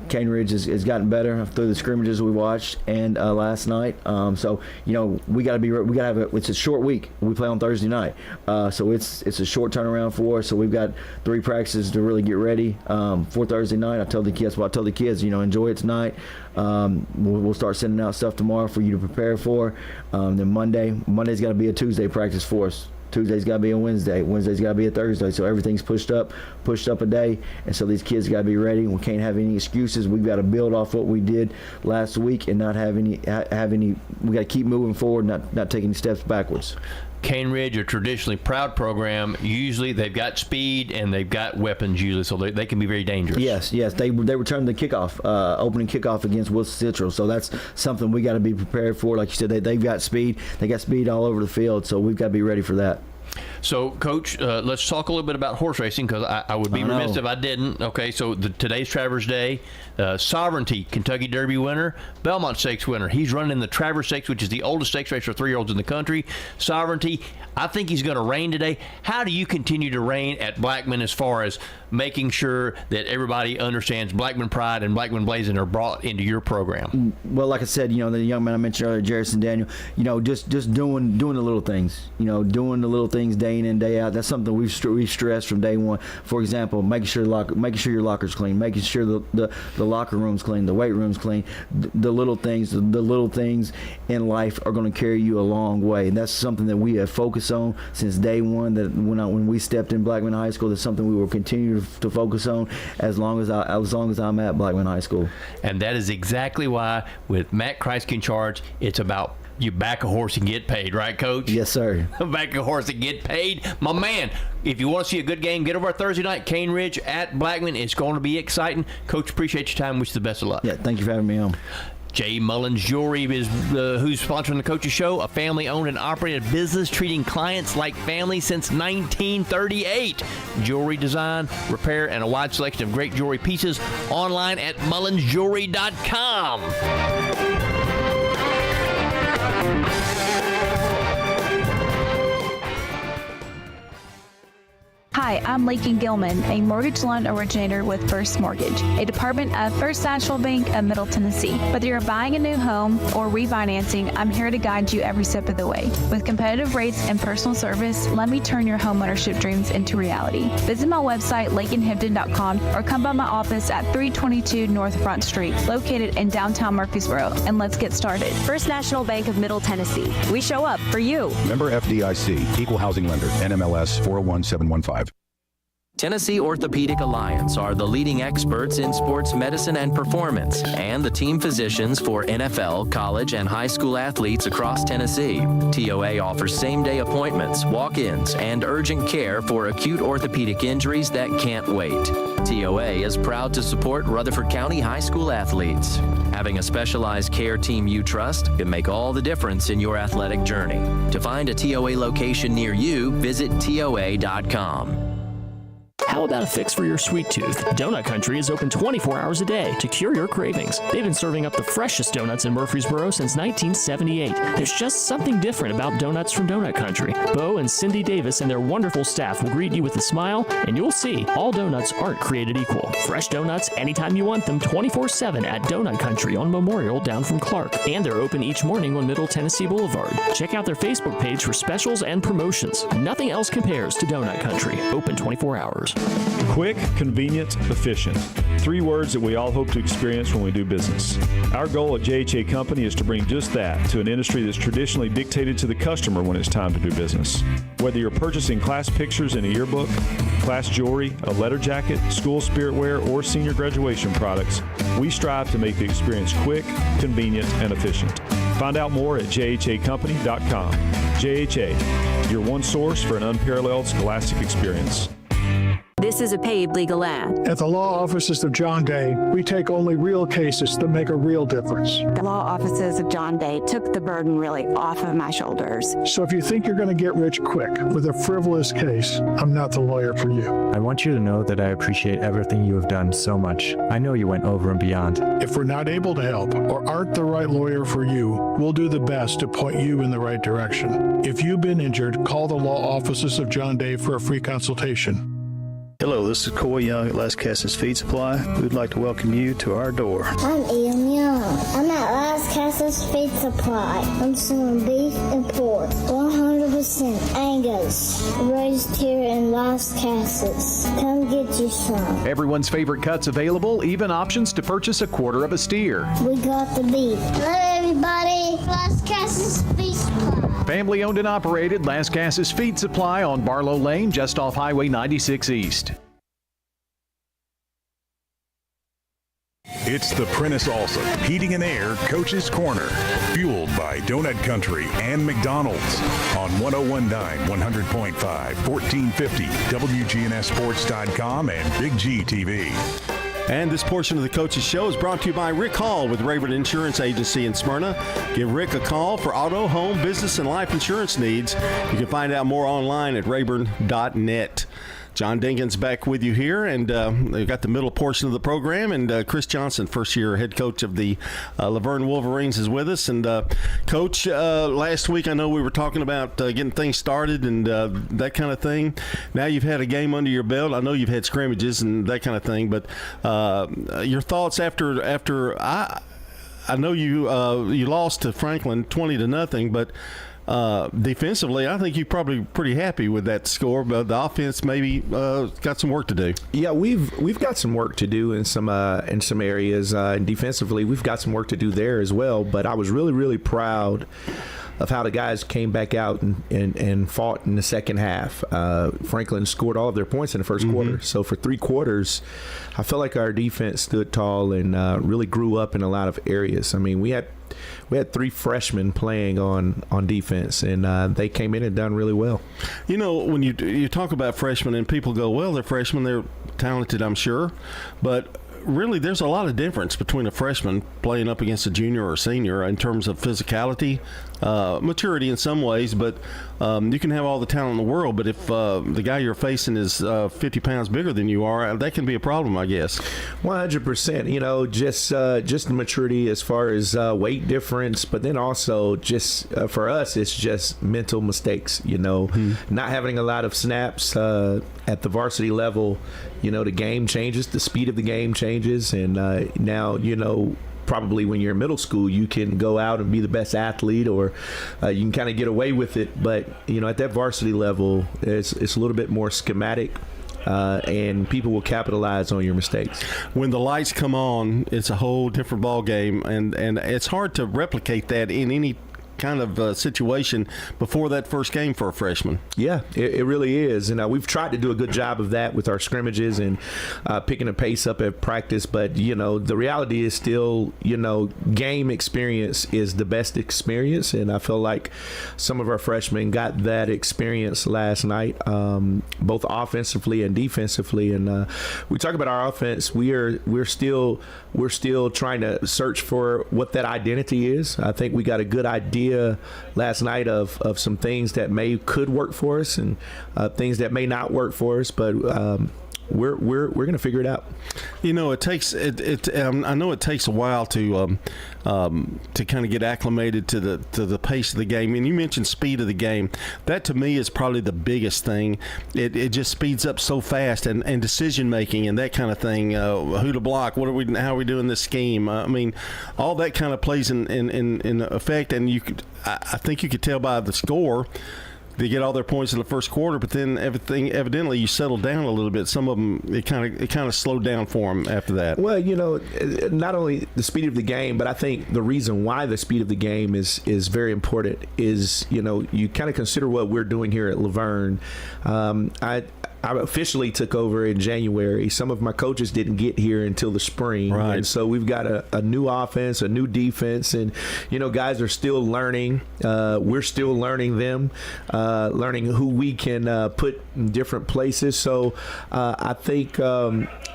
Cane Ridge has gotten better through the scrimmages we watched and last night. So we got to have it's a short week. We play on Thursday night, so it's a short turnaround for us. So we've got 3 practices to really get ready for Thursday night. I tell the kids, enjoy it tonight. We'll start sending out stuff tomorrow for you to prepare for. Then Monday's got to be a Tuesday practice for us. Tuesday's got to be a Wednesday. Wednesday's got to be a Thursday. So everything's pushed up a day. And so these kids got to be ready. We can't have any excuses. We've got to build off what we did last week and not have any. We got to keep moving forward, not taking steps backwards. Cane Ridge, a traditionally proud program. Usually they've got speed and they've got weapons usually, so they can be very dangerous. Yes. They returned the kickoff, opening kickoff against Wilson Central, so that's something we got to be prepared for. Like you said, they've got speed. They got speed all over the field, so we've got to be ready for that. So, Coach, let's talk a little bit about horse racing, because I would be remiss if I didn't. Okay, so today's Travers Day. Sovereignty, Kentucky Derby winner, Belmont Stakes winner. He's running in the Travers Stakes, which is the oldest stakes race for 3-year-olds in the country. Sovereignty, I think he's going to reign today. How do you continue to reign at Blackman as far as making sure that everybody understands Blackman Pride and Blackman Blazing are brought into your program? Well, like I said, the young man I mentioned earlier, Jarrison Daniel, just doing the little things, doing the little things day in and day out. That's something we've stressed from day one. For example, making sure your locker's clean, making sure the locker room's clean, the weight room's clean. The little things in life are going to carry you a long way, and that's something that we have focused on since day one. That when we stepped in Blackman High School, that's something we will continue to focus on as long as I'm at Blackman High School. And that is exactly why, with Matt Kreisky in charge, it's about you back a horse and get paid, right, Coach? Yes, sir. Back a horse and get paid. My man, if you want to see a good game, get over Thursday night, Cane Ridge at Blackman. It's going to be exciting. Coach, appreciate your time. Wish you the best of luck. Yeah, thank you for having me on. J. Mullins Jewelry is who's sponsoring the Coach's Show, a family-owned and operated business treating clients like family since 1938. Jewelry design, repair, and a wide selection of great jewelry pieces online at mullinsjewelry.com. Hi, I'm Lakin Gilman, a mortgage loan originator with First Mortgage, a department of First National Bank of Middle Tennessee. Whether you're buying a new home or refinancing, I'm here to guide you every step of the way. With competitive rates and personal service, let me turn your homeownership dreams into reality. Visit my website, lakenhampton.com, or come by my office at 322 North Front Street, located in downtown Murfreesboro, and let's get started. First National Bank of Middle Tennessee. We show up for you. Member FDIC, Equal Housing Lender, NMLS 401715. Tennessee Orthopedic Alliance are the leading experts in sports medicine and performance, and the team physicians for NFL, college, and high school athletes across Tennessee. TOA offers same-day appointments, walk-ins, and urgent care for acute orthopedic injuries that can't wait. TOA is proud to support Rutherford County high school athletes. Having a specialized care team you trust can make all the difference in your athletic journey. To find a TOA location near you, visit TOA.com. How about a fix for your sweet tooth? Donut Country is open 24 hours a day to cure your cravings. They've been serving up the freshest donuts in Murfreesboro since 1978. There's just something different about donuts from Donut Country. Bo and Cindy Davis and their wonderful staff will greet you with a smile, and you'll see all donuts aren't created equal. Fresh donuts anytime you want them, 24/7 at Donut Country on Memorial down from Clark. And they're open each morning on Middle Tennessee Boulevard. Check out their Facebook page for specials and promotions. Nothing else compares to Donut Country. Open 24 hours. Quick, convenient, efficient. 3 words that we all hope to experience when we do business. Our goal at JHA Company is to bring just that to an industry that's traditionally dictated to the customer when it's time to do business. Whether you're purchasing class pictures in a yearbook, class jewelry, a letter jacket, school spirit wear, or senior graduation products, we strive to make the experience quick, convenient, and efficient. Find out more at jhacompany.com. JHA, your one source for an unparalleled scholastic experience. This is a paid legal ad. At the law offices of John Day, we take only real cases that make a real difference. The law offices of John Day took the burden really off of my shoulders. So if you think you're going to get rich quick with a frivolous case, I'm not the lawyer for you. I want you to know that I appreciate everything you have done so much. I know you went over and beyond. If we're not able to help or aren't the right lawyer for you, we'll do the best to point you in the right direction. If you've been injured, call the law offices of John Day for a free consultation. Hello, this is Coy Young at Las Casas Feed Supply. We'd like to welcome you to our door. I'm Ian Young. I'm at Las Casas Feed Supply. I'm selling beef and pork, 100% Angus, raised here in Las Casas. Come get you some. Everyone's favorite cuts available, even options to purchase a quarter of a steer. We got the beef. Hello, everybody. Las Casas Feed Supply. Family owned and operated, Las Casas Feed Supply on Barlow Lane, just off Highway 96 East. It's the Prentice Allsup Heating and Air Coach's Corner, fueled by Donut Country and McDonald's on 1019, 100.5, 1450, wgnssports.com and Big G TV. And this portion of the Coach's Show is brought to you by Rick Hall with Rayburn Insurance Agency in Smyrna. Give Rick a call for auto, home, business, and life insurance needs. You can find out more online at rayburn.net. John Dinkins back with you here, and we've got the middle portion of the program, and Chris Johnson, first-year head coach of the Laverne Wolverines, is with us. And, Coach, last week I know we were talking about getting things started and that kind of thing. Now you've had a game under your belt. I know you've had scrimmages and that kind of thing, but your thoughts after I know you lost to Franklin 20-0, but defensively, I think you're probably pretty happy with that score, but the offense maybe got some work to do. Yeah, we've got some work to do in some areas. And defensively, we've got some work to do there as well. But I was really, really proud of how the guys came back out and fought in the second half. Franklin scored all of their points in the first quarter. So for 3 quarters, I felt like our defense stood tall and really grew up in a lot of areas. I mean, we had 3 freshmen playing on defense, and they came in and done really well. You know, when you talk about freshmen and people go, well, they're freshmen, they're talented, I'm sure, but really there's a lot of difference between a freshman playing up against a junior or a senior in terms of physicality, maturity in some ways, but you can have all the talent in the world, but if the guy you're facing is 50 pounds bigger than you are, that can be a problem, I guess. 100%. You know, just the maturity as far as weight difference, but then also just for us, it's just mental mistakes. You know, not having a lot of snaps at the varsity level. You know, the game changes, the speed of the game changes, and now, you know, probably when you're in middle school, you can go out and be the best athlete, or you can kind of get away with it. But, you know, at that varsity level, it's a little bit more schematic, and people will capitalize on your mistakes. When the lights come on, it's a whole different ball game, and it's hard to replicate that in any kind of situation before that first game for a freshman. Yeah, it really is. And we've tried to do a good job of that with our scrimmages and picking the pace up at practice. But, you know, the reality is still, you know, game experience is the best experience. And I feel like some of our freshmen got that experience last night, both offensively and defensively. And we talk about our offense. We're still trying to search for what that identity is. I think we got a good idea last night of some things that could work for us and things that may not work for us, but we're going to figure it out. You know, it takes I know it takes a while to kind of get acclimated to the pace of the game. And you mentioned speed of the game. That to me is probably the biggest thing. It just speeds up so fast, and decision making and that kind of thing. Who to block? How are we doing this scheme? I mean, all that kind of plays in effect. And I think you could tell by the score. They get all their points in the first quarter, but then evidently you settle down a little bit. Some of them, it kind of slowed down for them after that. Well, you know, not only the speed of the game, but I think the reason why the speed of the game is very important is, you know, you kind of consider what we're doing here at Laverne. I officially took over in January. Some of my coaches didn't get here until the spring. Right. And so we've got a new offense, a new defense, and, you know, guys are still learning. We're still learning them, learning who we can put in different places. So I think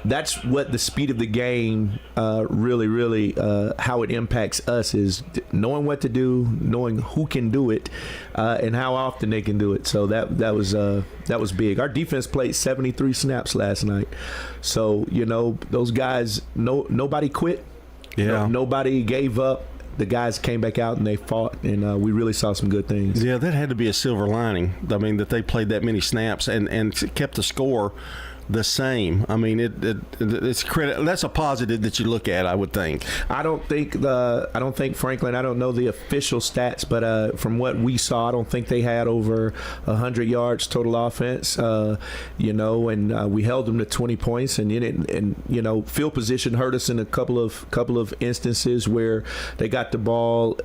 that's what the speed of the game really how it impacts us is knowing what to do, knowing who can do it, and how often they can do it. So that was big. Our defense played 73 snaps last night. So, you know, those guys, nobody quit. Yeah. Nobody gave up. The guys came back out and they fought, and we really saw some good things. Yeah, that had to be a silver lining. I mean, that they played that many snaps and kept the score the same. I mean, it's credit. That's a positive that you look at, I would think. I don't think Franklin. I don't know the official stats, but from what we saw, I don't think they had over 100 yards total offense. You know, and we held them to 20 points, and you know, field position hurt us in a couple of instances where they got the ball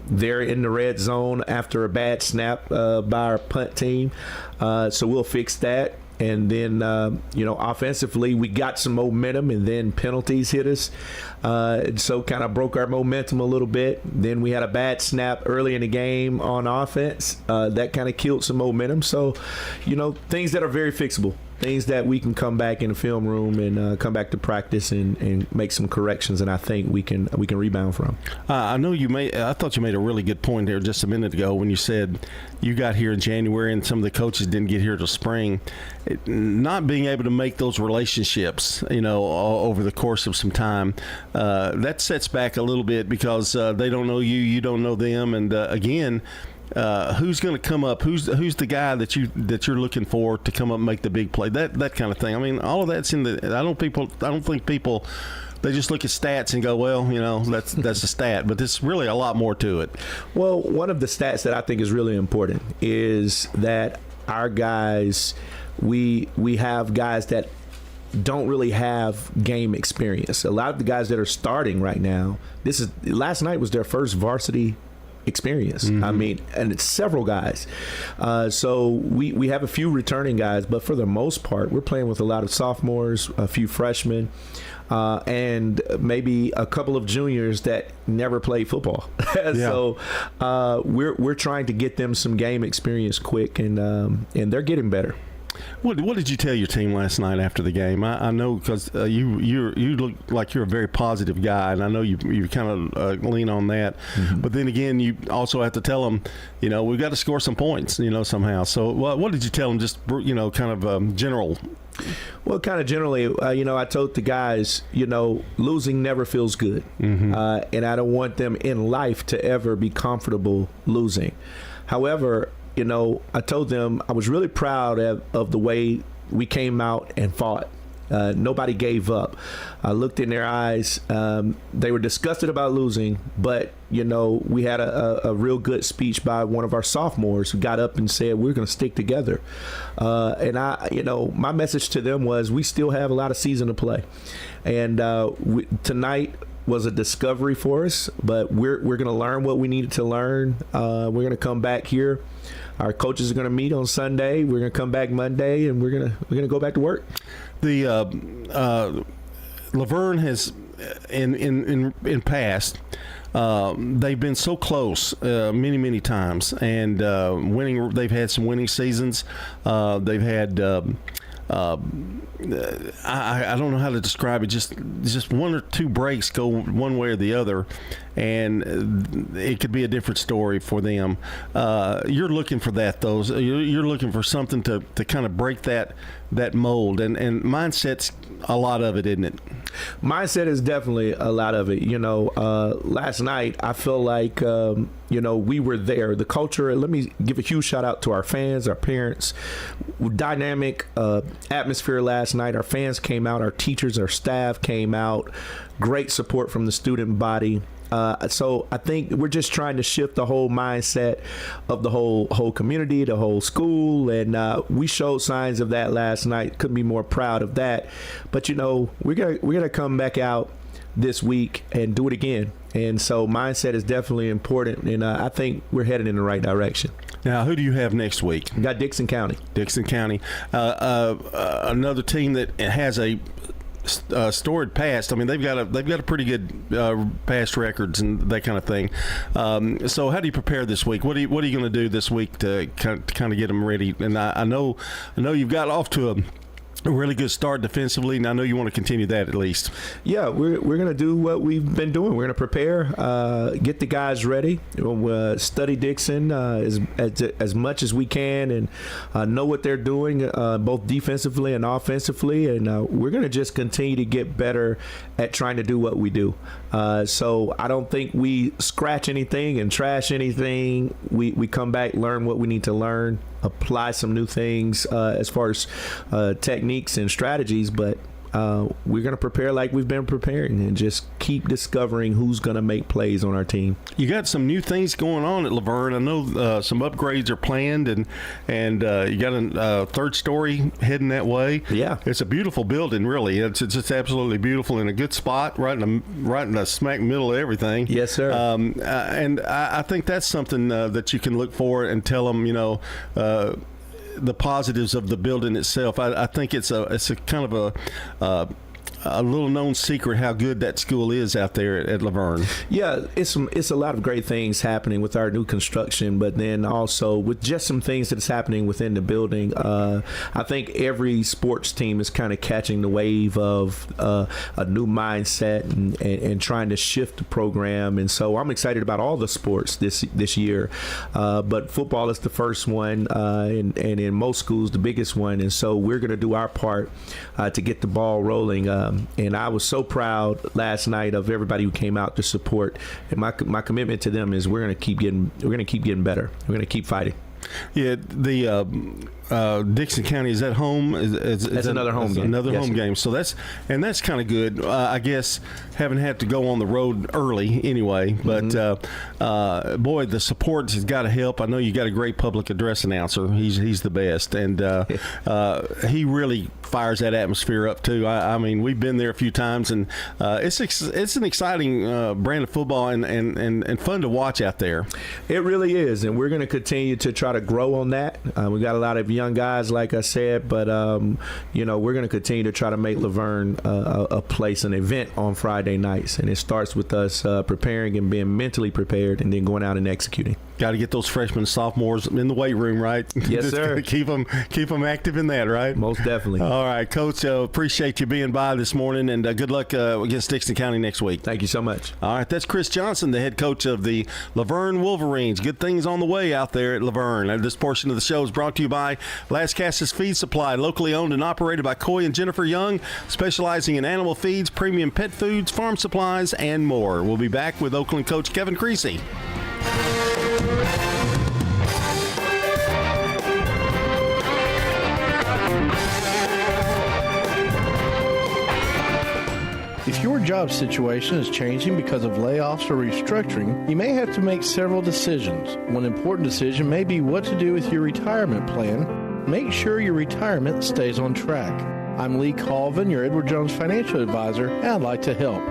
there in the red zone after a bad snap by our punt team. So we'll fix that. And then, you know, offensively, we got some momentum, and then penalties hit us. And so kind of broke our momentum a little bit. Then we had a bad snap early in the game on offense. That kind of killed some momentum. So, you know, things that are very fixable. Things that we can come back in the film room and come back to practice and make some corrections, and I think we can rebound from. I thought you made a really good point there just a minute ago when you said you got here in January and some of the coaches didn't get here till spring. Not being able to make those relationships, you know, over the course of some time, that sets back a little bit because they don't know you, you don't know them, and again. Who's going to come up? Who's the guy that you're looking for to come up and make the big play? That kind of thing. I mean, all of that's in the. I don't think people. They just look at stats and go, well, you know, that's a stat, but there's really a lot more to it. Well, one of the stats that I think is really important is that our guys, we have guys that don't really have game experience. A lot of the guys that are starting right now, last night was their first varsity experience. Mm-hmm. I mean, and it's several guys. So we have a few returning guys, but for the most part, we're playing with a lot of sophomores, a few freshmen, and maybe a couple of juniors that never played football. So we're trying to get them some game experience quick, and they're getting better. What did you tell your team last night after the game? I know because you look like you're a very positive guy, and I know you kind of lean on that. Mm-hmm. But then again, you also have to tell them, we've got to score some points, somehow. So what did you tell them? Just kind of general. Well, kind of generally, I told the guys, losing never feels good, mm-hmm. And I don't want them in life to ever be comfortable losing. However, I told them I was really proud of the way we came out and fought. Nobody gave up. I looked in their eyes. They were disgusted about losing, but, we had a real good speech by one of our sophomores who got up and said, we're going to stick together. And my message to them was we still have a lot of season to play. And tonight was a discovery for us, but we're going to learn what we needed to learn. We're going to come back here. Our coaches are going to meet on Sunday. We're going to come back Monday, and we're going to go back to work. The Laverne has in past. They've been so close many times, and winning. They've had some winning seasons. They've had. I don't know how to describe it. Just one or two breaks go one way or the other, and it could be a different story for them. You're looking for that, though. You're looking for something to kind of break that mold, and mindset's a lot of it, isn't it? Mindset is definitely a lot of it. Last night I feel like we were there. The culture. Let me give a huge shout out to our fans, our parents. Dynamic atmosphere last night. Our fans came out. Our teachers, our staff came out. Great support from the student body. So I think we're just trying to shift the whole mindset of the whole community, the whole school, and we showed signs of that last night. Couldn't be more proud of that. But we're gonna come back out this week and do it again. And so mindset is definitely important, and I think we're headed in the right direction. Now, who do you have next week? We got Dixon County. Dixon County, another team that has a storied past. I mean, they've got a pretty good past records and that kind of thing. So, how do you prepare this week? What are you going to do this week to kind of get them ready? And I know you've got off to a really good start defensively, and I know you want to continue that at least. Yeah, we're going to do what we've been doing. We're going to prepare, get the guys ready, study Dixon as much as we can, and know what they're doing, both defensively and offensively. And we're going to just continue to get better at trying to do what we do. So I don't think we scratch anything and trash anything. We come back, learn what we need to learn, apply some new things as far as techniques and strategies, but we're going to prepare like we've been preparing and just keep discovering who's going to make plays on our team. You got some new things going on at Laverne. I know some upgrades are planned, and you got a third story heading that way. Yeah, it's a beautiful building, really. It's just absolutely beautiful in a good spot, right in the smack middle of everything. Yes, sir. And I think that's something that you can look for and tell them, the positives of the building itself. I think it's a kind of a little known secret how good that school is out there at Laverne. Yeah, it's a lot of great things happening with our new construction, but then also with just some things that's happening within the building. I think every sports team is kind of catching the wave of a new mindset and trying to shift the program, and so I'm excited about all the sports this year. But football is the first one, and in most schools the biggest one, and so we're going to do our part to get the ball rolling. And I was so proud last night of everybody who came out to support. And my commitment to them is we're going to keep getting better. We're going to keep fighting. Yeah, the Dixon County is at home. That's another home game. Another home game. So that's kind of good. I guess haven't had to go on the road early anyway. But boy, the support has got to help. I know you got a great public address announcer. He's the best, and he really fires that atmosphere up too. I mean, we've been there a few times, and it's an exciting brand of football and fun to watch out there. It really is, and we're going to continue to try to grow on that. We got a lot of young guys, like I said, but we're going to continue to try to make Laverne a place, an event on Friday nights, and it starts with us preparing and being mentally prepared, and then going out and executing. Got to get those freshmen and sophomores in the weight room, right? Yes, Just sir. Keep them active in that, right? Most definitely. All right, Coach, appreciate you being by this morning, and good luck against Dixon County next week. Thank you so much. All right, that's Chris Johnson, the head coach of the Laverne Wolverines. Good things on the way out there at Laverne. And this portion of the show is brought to you by Las Casas Feed Supply, locally owned and operated by Coy and Jennifer Young, specializing in animal feeds, premium pet foods, farm supplies, and more. We'll be back with Oakland coach Kevin Creasy. If your job situation is changing because of layoffs or restructuring, you may have to make several decisions. One important decision may be what to do with your retirement plan. Make sure your retirement stays on track. I'm Lee Colvin, your Edward Jones financial advisor, and I'd like to help.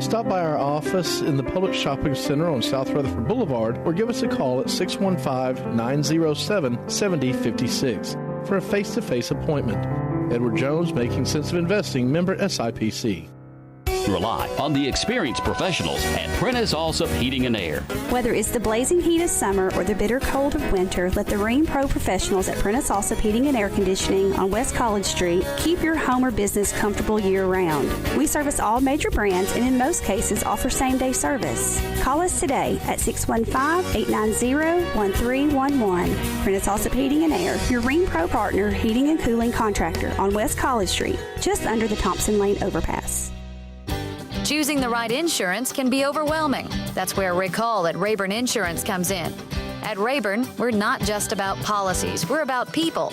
Stop by our office in the Public Shopping Center on South Rutherford Boulevard or give us a call at 615-907-7056 for a face-to-face appointment. Edward Jones, Making Sense of Investing, member SIPC. Rely on the experienced professionals at Prentice Allsup Heating and Air. Whether it's the blazing heat of summer or the bitter cold of winter, let the Rheem Pro professionals at Prentice Allsup Heating and Air Conditioning on West College Street keep your home or business comfortable year-round. We service all major brands and in most cases offer same-day service. Call us today at 615-890-1311. Prentice Allsup Heating and Air, your Rheem Pro partner heating and cooling contractor on West College Street, just under the Thompson Lane overpass. Choosing the right insurance can be overwhelming. That's where Rick Hall at Rayburn Insurance comes in. At Rayburn, we're not just about policies, we're about people.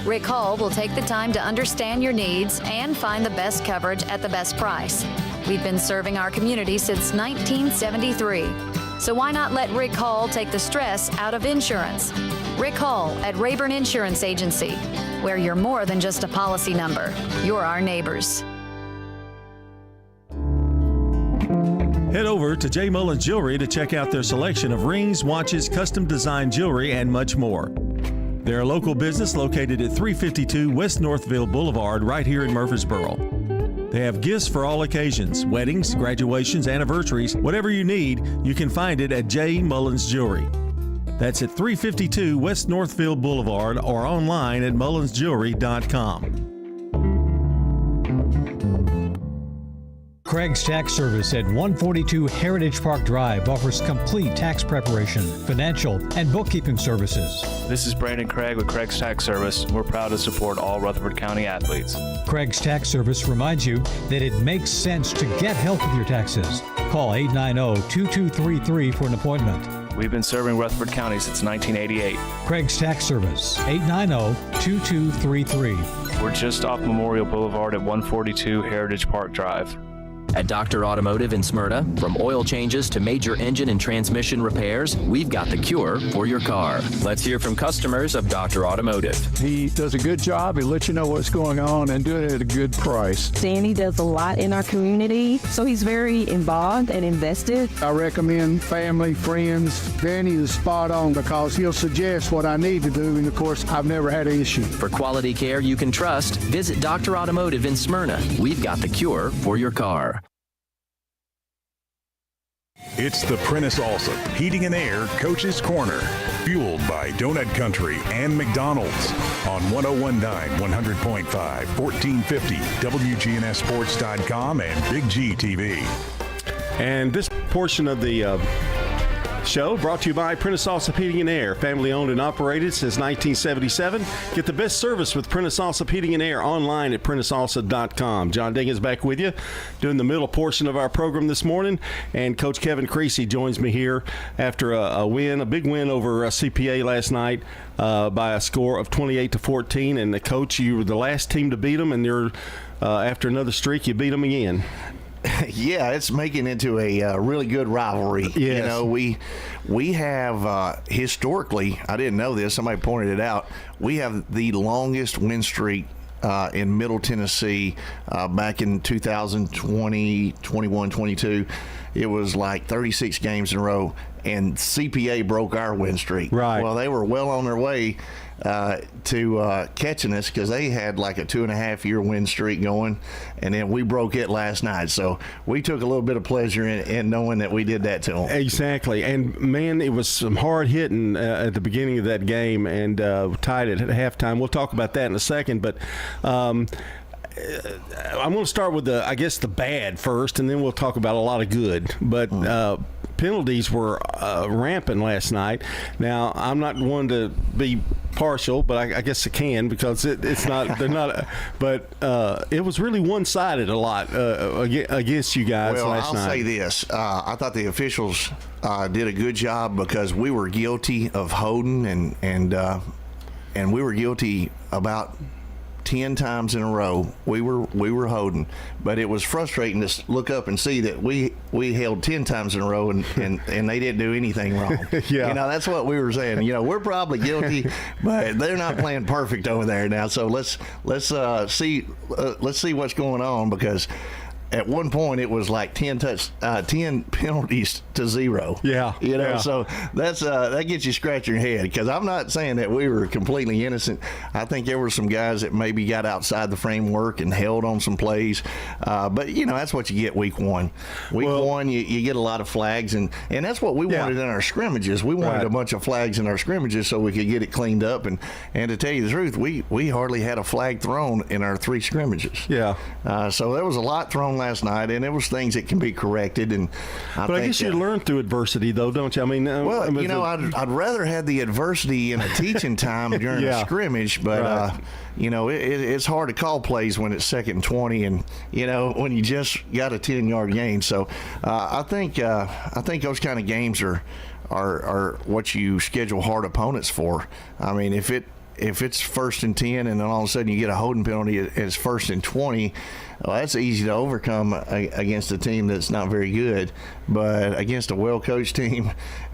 Rick Hall will take the time to understand your needs and find the best coverage at the best price. We've been serving our community since 1973. So why not let Rick Hall take the stress out of insurance? Rick Hall at Rayburn Insurance Agency, where you're more than just a policy number. You're our neighbors. Head over to J. Mullins Jewelry to check out their selection of rings, watches, custom design jewelry, and much more. They're a local business located at 352 West Northville Boulevard right here in Murfreesboro. They have gifts for all occasions, weddings, graduations, anniversaries, whatever you need, you can find it at J. Mullins Jewelry. That's at 352 West Northville Boulevard or online at mullinsjewelry.com. Craig's Tax Service at 142 Heritage Park Drive offers complete tax preparation, financial, and bookkeeping services. This is Brandon Craig with Craig's Tax Service. We're proud to support all Rutherford County athletes. Craig's Tax Service reminds you that it makes sense to get help with your taxes. Call 890-2233 for an appointment. We've been serving Rutherford County since 1988. Craig's Tax Service, 890-2233. We're just off Memorial Boulevard at 142 Heritage Park Drive. At Dr. Automotive in Smyrna, from oil changes to major engine and transmission repairs, we've got the cure for your car. Let's hear from customers of Dr. Automotive. He does a good job. He lets you know what's going on and do it at a good price. Danny does a lot in our community, so he's very involved and invested. I recommend family, friends. Danny is spot on because he'll suggest what I need to do, and of course, I've never had an issue. For quality care you can trust, visit Dr. Automotive in Smyrna. We've got the cure for your car. It's the Prentice Allsup Heating and Air Coach's Corner, fueled by Donut Country and McDonald's on 101.9, 100.5, 1450, wgnssports.com and Big G TV. And this portion of the show brought to you by Prentice Allsup Heating and Air, family owned and operated since 1977. Get the best service with Prentice Allsup Heating and Air online at PrenticeAllsup.com. John Diggins back with you, doing the middle portion of our program this morning, and Coach Kevin Creasy joins me here after a big win over CPA last night by a score of 28-14. And the coach, you were the last team to beat them, and they're after another streak, you beat them again. Yeah, it's making into a really good rivalry. Yes. You know, we have historically, I didn't know this, somebody pointed it out, we have the longest win streak in Middle Tennessee back in 2020, 21, 22. It was like 36 games in a row, and CPA broke our win streak. Right. Well, they were well on their way to catching us, because they had like a 2.5-year win streak going, and then we broke it last night. So we took a little bit of pleasure in knowing that we did that to them. Exactly. And, man, it was some hard hitting at the beginning of that game, and tied it at halftime. We'll talk about that in a second, but I'm going to start with the bad first, and then we'll talk about a lot of good. But penalties were rampant last night. Now, I'm not one to be partial, but I guess I can, because it's not. They're not. But it was really one-sided a lot against you guys last night. I'll say this: I thought the officials did a good job, because we were guilty of holding, and we were guilty about 10 times in a row. We were holding, but it was frustrating to look up and see that we held 10 times in a row, and they didn't do anything wrong. Yeah. That's what we were saying. We're probably guilty, but they're not playing perfect over there now. So let's see what's going on, because at one point it was like 10 penalties to 0. Yeah. So that's that gets you scratching your head, because I'm not saying that we were completely innocent. I think there were some guys that maybe got outside the framework and held on some plays, but that's what you get week one. Week one, you get a lot of flags, and that's what we wanted in our scrimmages. We wanted a bunch of flags in our scrimmages so we could get it cleaned up, and to tell you the truth, we hardly had a flag thrown in our 3 scrimmages. So there was a lot thrown last night, and it was things that can be corrected. And I guess you learn through adversity, though, don't you? I mean, I'd rather have the adversity in a teaching time during a scrimmage, but it's hard to call plays when it's 2nd and 20, and when you just got a 10-yard gain. So I think those kind of games are what you schedule hard opponents for. I mean, if it's 1st and 10, and then all of a sudden you get a holding penalty, it's 1st and 20. Well, that's easy to overcome against a team that's not very good. But against a well-coached team,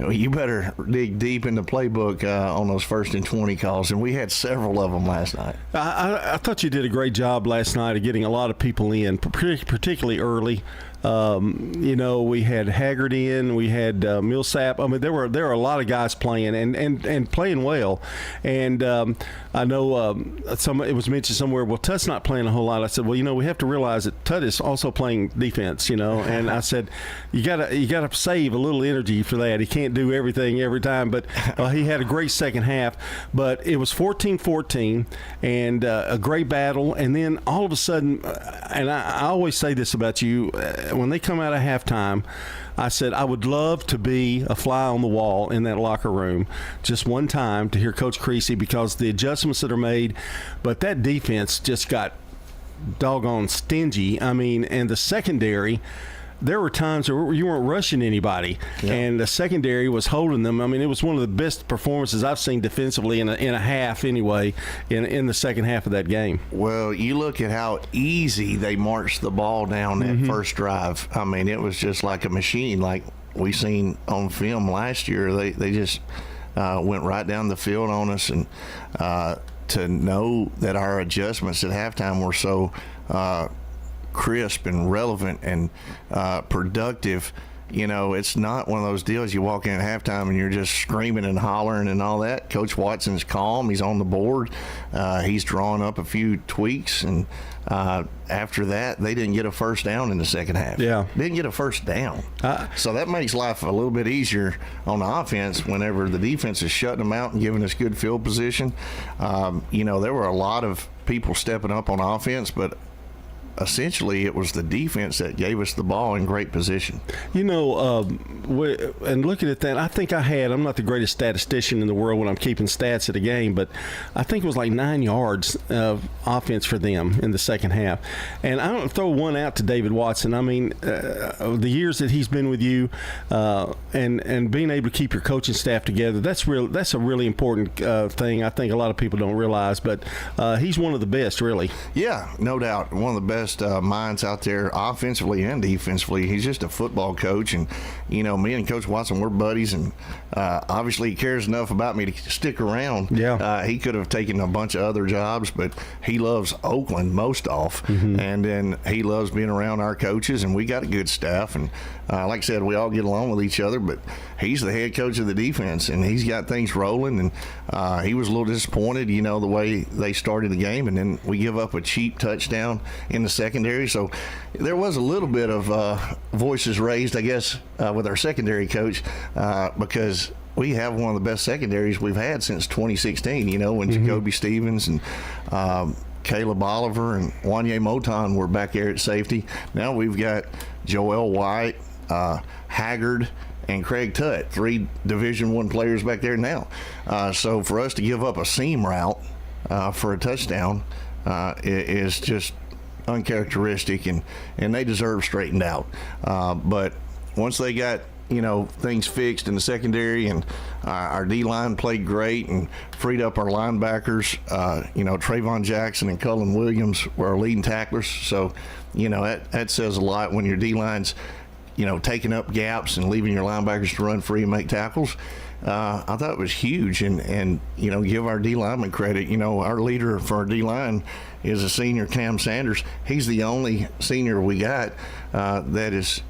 you better dig deep in the playbook on those 1st and 20 calls, and we had several of them last night. I thought you did a great job last night of getting a lot of people in, particularly early. We had Haggard in, we had Millsap. I mean, there were a lot of guys playing and playing well. And I know it was mentioned somewhere, well, Tut's not playing a whole lot. I said, well, we have to realize that Tut is also playing defense, And I said, you gotta save a little energy for that. He can't do everything every time, but he had a great second half. But it was 14-14 and a great battle. And then all of a sudden, and I always say this about you, when they come out of halftime, I said I would love to be a fly on the wall in that locker room just one time to hear Coach Creasy, because the adjustments that are made, but that defense just got doggone stingy. I mean, and the secondary, there were times where you weren't rushing anybody, and the secondary was holding them. I mean, it was one of the best performances I've seen defensively in a half anyway, in the second half of that game. Well, you look at how easy they marched the ball down that first drive. I mean, it was just like a machine, like we seen on film last year. They just went right down the field on us, and to know that our adjustments at halftime were so crisp and relevant and productive. It's not one of those deals you walk in at halftime and you're just screaming and hollering and all that. Coach Watson's calm. He's on the board. He's drawn up a few tweaks, and after that, they didn't get a first down in the second half. Didn't get a first down. So that makes life a little bit easier on the offense whenever the defense is shutting them out and giving us good field position. There were a lot of people stepping up on offense, but essentially it was the defense that gave us the ball in great position. And looking at that, I think I'm not the greatest statistician in the world when I'm keeping stats at a game, but I think it was like 9 yards of offense for them in the second half. And I don't throw one out to David Watson. I mean, the years that he's been with you, and being able to keep your coaching staff together, that's a really important thing. I think a lot of people don't realize, but he's one of the best, really. Yeah, no doubt. One of the best best minds out there, offensively and defensively. He's just a football coach, and me and Coach Watson, we're buddies, and obviously he cares enough about me to stick around. Yeah. He could have taken a bunch of other jobs, but he loves Oakland most off, and then he loves being around our coaches, and we got a good staff, and like I said, we all get along with each other, but he's the head coach of the defense, and he's got things rolling, and he was a little disappointed, the way they started the game, and then we give up a cheap touchdown in the secondary. So there was a little bit of voices raised, I guess, with our secondary coach, because we have one of the best secondaries we've had since 2016, when Jacoby Stevens and Caleb Oliver and Wanye Moton were back there at safety. Now we've got Joel White, Haggard, and Craig Tutt, 3 Division I players back there now. So for us to give up a seam route for a touchdown is just uncharacteristic, and they deserve straightened out. But once they got things fixed in the secondary, and our D-line played great and freed up our linebackers, Trayvon Jackson and Cullen Williams were our leading tacklers. So that says a lot when your D-line's taking up gaps and leaving your linebackers to run free and make tackles. I thought it was huge, and give our D lineman credit. Our leader for our D line is a senior, Cam Sanders. He's the only senior we got that is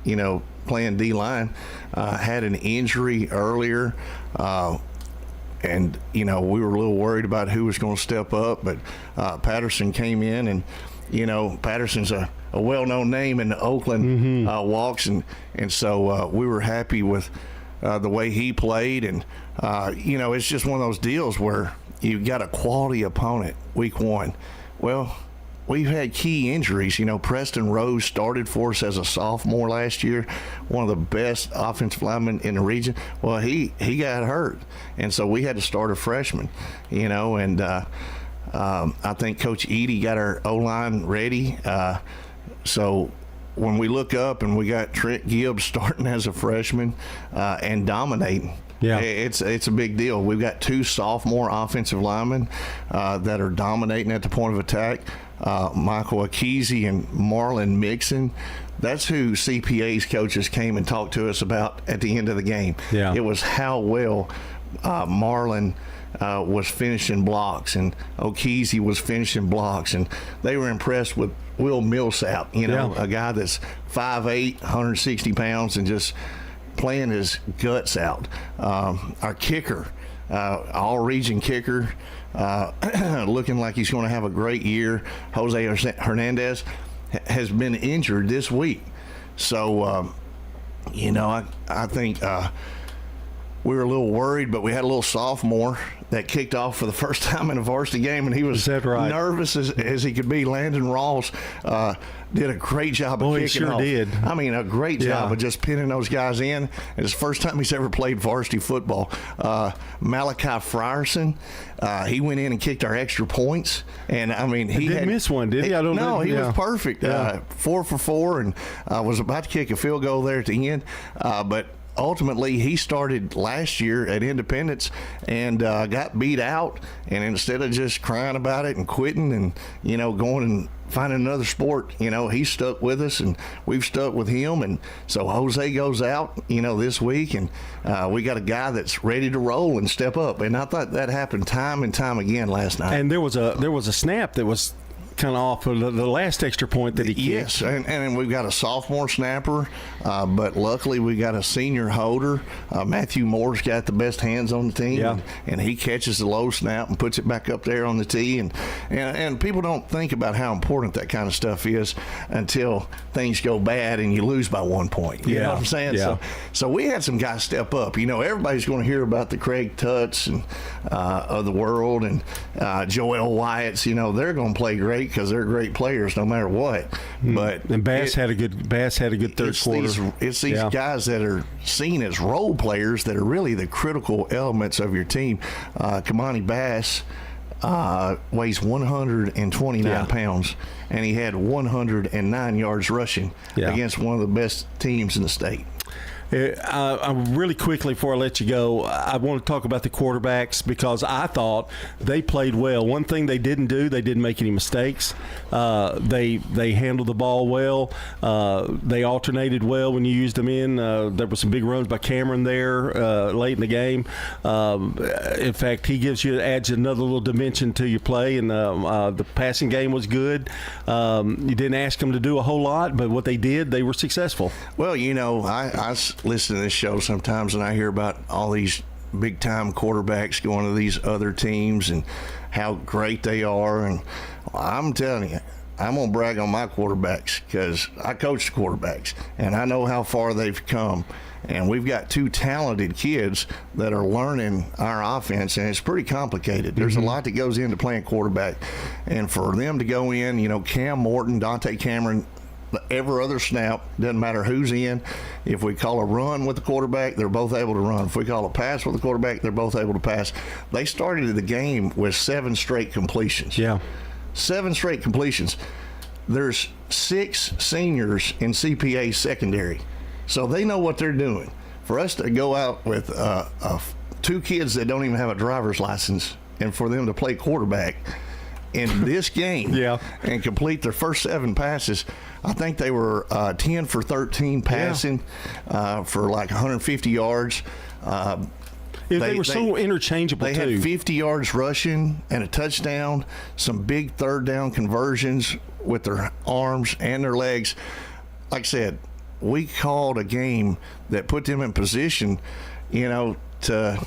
playing D line. Had an injury earlier, and we were a little worried about who was going to step up, but Patterson came in, and Patterson's a well-known name in the Oakland walks, and so we were happy with the way he played, and it's just one of those deals where you got a quality opponent week 1. Well, we've had key injuries. Preston Rose started for us as a sophomore last year, one of the best offensive linemen in the region. Well, he got hurt, and so we had to start a freshman, and I think Coach Edie got our O-line ready. So when we look up and we got Trent Gibbs starting as a freshman and dominating, it's a big deal. We've got 2 sophomore offensive linemen that are dominating at the point of attack. Michael Akese and Marlon Mixon. That's who CPA's coaches came and talked to us about at the end of the game. It was how well Marlon was finishing blocks, and Okese was finishing blocks, and they were impressed with Will Millsap, a guy that's 5'8", 160 pounds, and just playing his guts out. Our kicker, all-region kicker, looking like he's going to have a great year. Jose Hernandez has been injured this week. So, I think we were a little worried, but we had a little sophomore that kicked off for the first time in a varsity game, and he was nervous as he could be. Landon Ross did a great job of kicking off. He sure did. I mean, a great job of just pinning those guys in. It's the first time he's ever played varsity football. Malachi Frierson, he went in and kicked our extra points, and I mean, he didn't miss one, did he? I don't know. No, he was perfect. 4 for 4, and was about to kick a field goal there at the end, but ultimately he started last year at Independence and got beat out, and instead of just crying about it and quitting and going and finding another sport, he stuck with us, and we've stuck with him. And so Jose goes out this week, and we got a guy that's ready to roll and step up, and I thought that happened time and time again last night. And there was a snap that was kind of off of the last extra point that he kicked. Yes, and we've got a sophomore snapper, but luckily we got a senior holder. Matthew Moore's got the best hands on the team, and he catches the low snap and puts it back up there on the tee. And people don't think about how important that kind of stuff is until things go bad and you lose by 1 point. You know what I'm saying? Yeah. So we had some guys step up. Everybody's going to hear about the Craig Tutts and of the world, and Joel Wyatt's. They're going to play great because they're great players no matter what. But Bass had a good third quarter. It's these guys that are seen as role players that are really the critical elements of your team. Kamani Bass weighs 129 pounds, and he had 109 yards rushing against one of the best teams in the state. Really quickly before I let you go, I want to talk about the quarterbacks because I thought they played well. One thing they didn't do, they didn't make any mistakes. They handled the ball well. They alternated well when you used them in. There were some big runs by Cameron there late in the game. In fact, he adds another little dimension to your play, and the passing game was good. You didn't ask them to do a whole lot, but what they did, they were successful. Well, I listen to this show sometimes, and I hear about all these big-time quarterbacks going to these other teams and how great they are. And I'm telling you, I'm going to brag on my quarterbacks because I coach the quarterbacks, and I know how far they've come. And we've got two talented kids that are learning our offense, and it's pretty complicated. There's a lot that goes into playing quarterback. And for them to go in, Cam Morton, Dante Cameron, every other snap, doesn't matter who's in. If we call a run with the quarterback, they're both able to run. If we call a pass with the quarterback, they're both able to pass. They started the game with 7 straight completions. Yeah. 7 straight completions. There's 6 seniors in CPA secondary. So they know what they're doing. For us to go out with 2 kids that don't even have a driver's license and for them to play quarterback in this game and complete their first 7 passes, I think they were 10 for 13 passing for like 150 yards. They were so interchangeable, They too. had 50 yards rushing and a touchdown, some big third down conversions with their arms and their legs. Like I said, we called a game that put them in position, to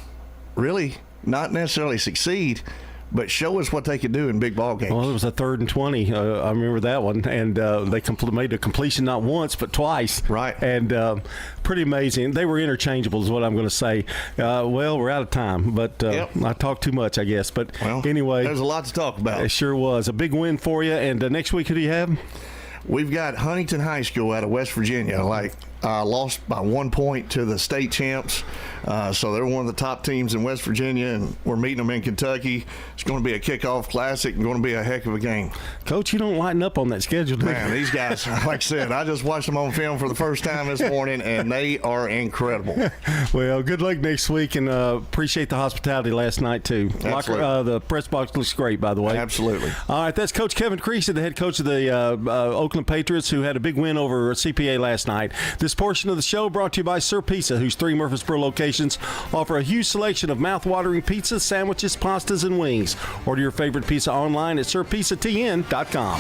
really not necessarily succeed, but show us what they could do in big ball games. Well, it was a 3rd and 20. I remember that one. And they made a completion not once, but twice. Right. And pretty amazing. They were interchangeable is what I'm going to say. Well, we're out of time, but I talked too much, I guess. But anyway. There's a lot to talk about. It sure was. A big win for you. And next week, who do you have? We've got Huntington High School out of West Virginia, lost by 1 point to the state champs. So they're one of the top teams in West Virginia, and we're meeting them in Kentucky. It's going to be a kickoff classic and going to be a heck of a game. Coach, you don't lighten up on that schedule, do you? Man, these guys, like I said, I just watched them on film for the first time this morning, and they are incredible. Well, good luck next week, and appreciate the hospitality last night, too. The press box looks great, by the way. Absolutely. All right, that's Coach Kevin Creasy, the head coach of the Oakland Patriots, who had a big win over CPA last night. This portion of the show brought to you by Sir Pizza, whose 3 Murfreesboro locations offer a huge selection of mouth-watering pizzas, sandwiches, pastas, and wings. Order your favorite pizza online at sirpizzatn.com.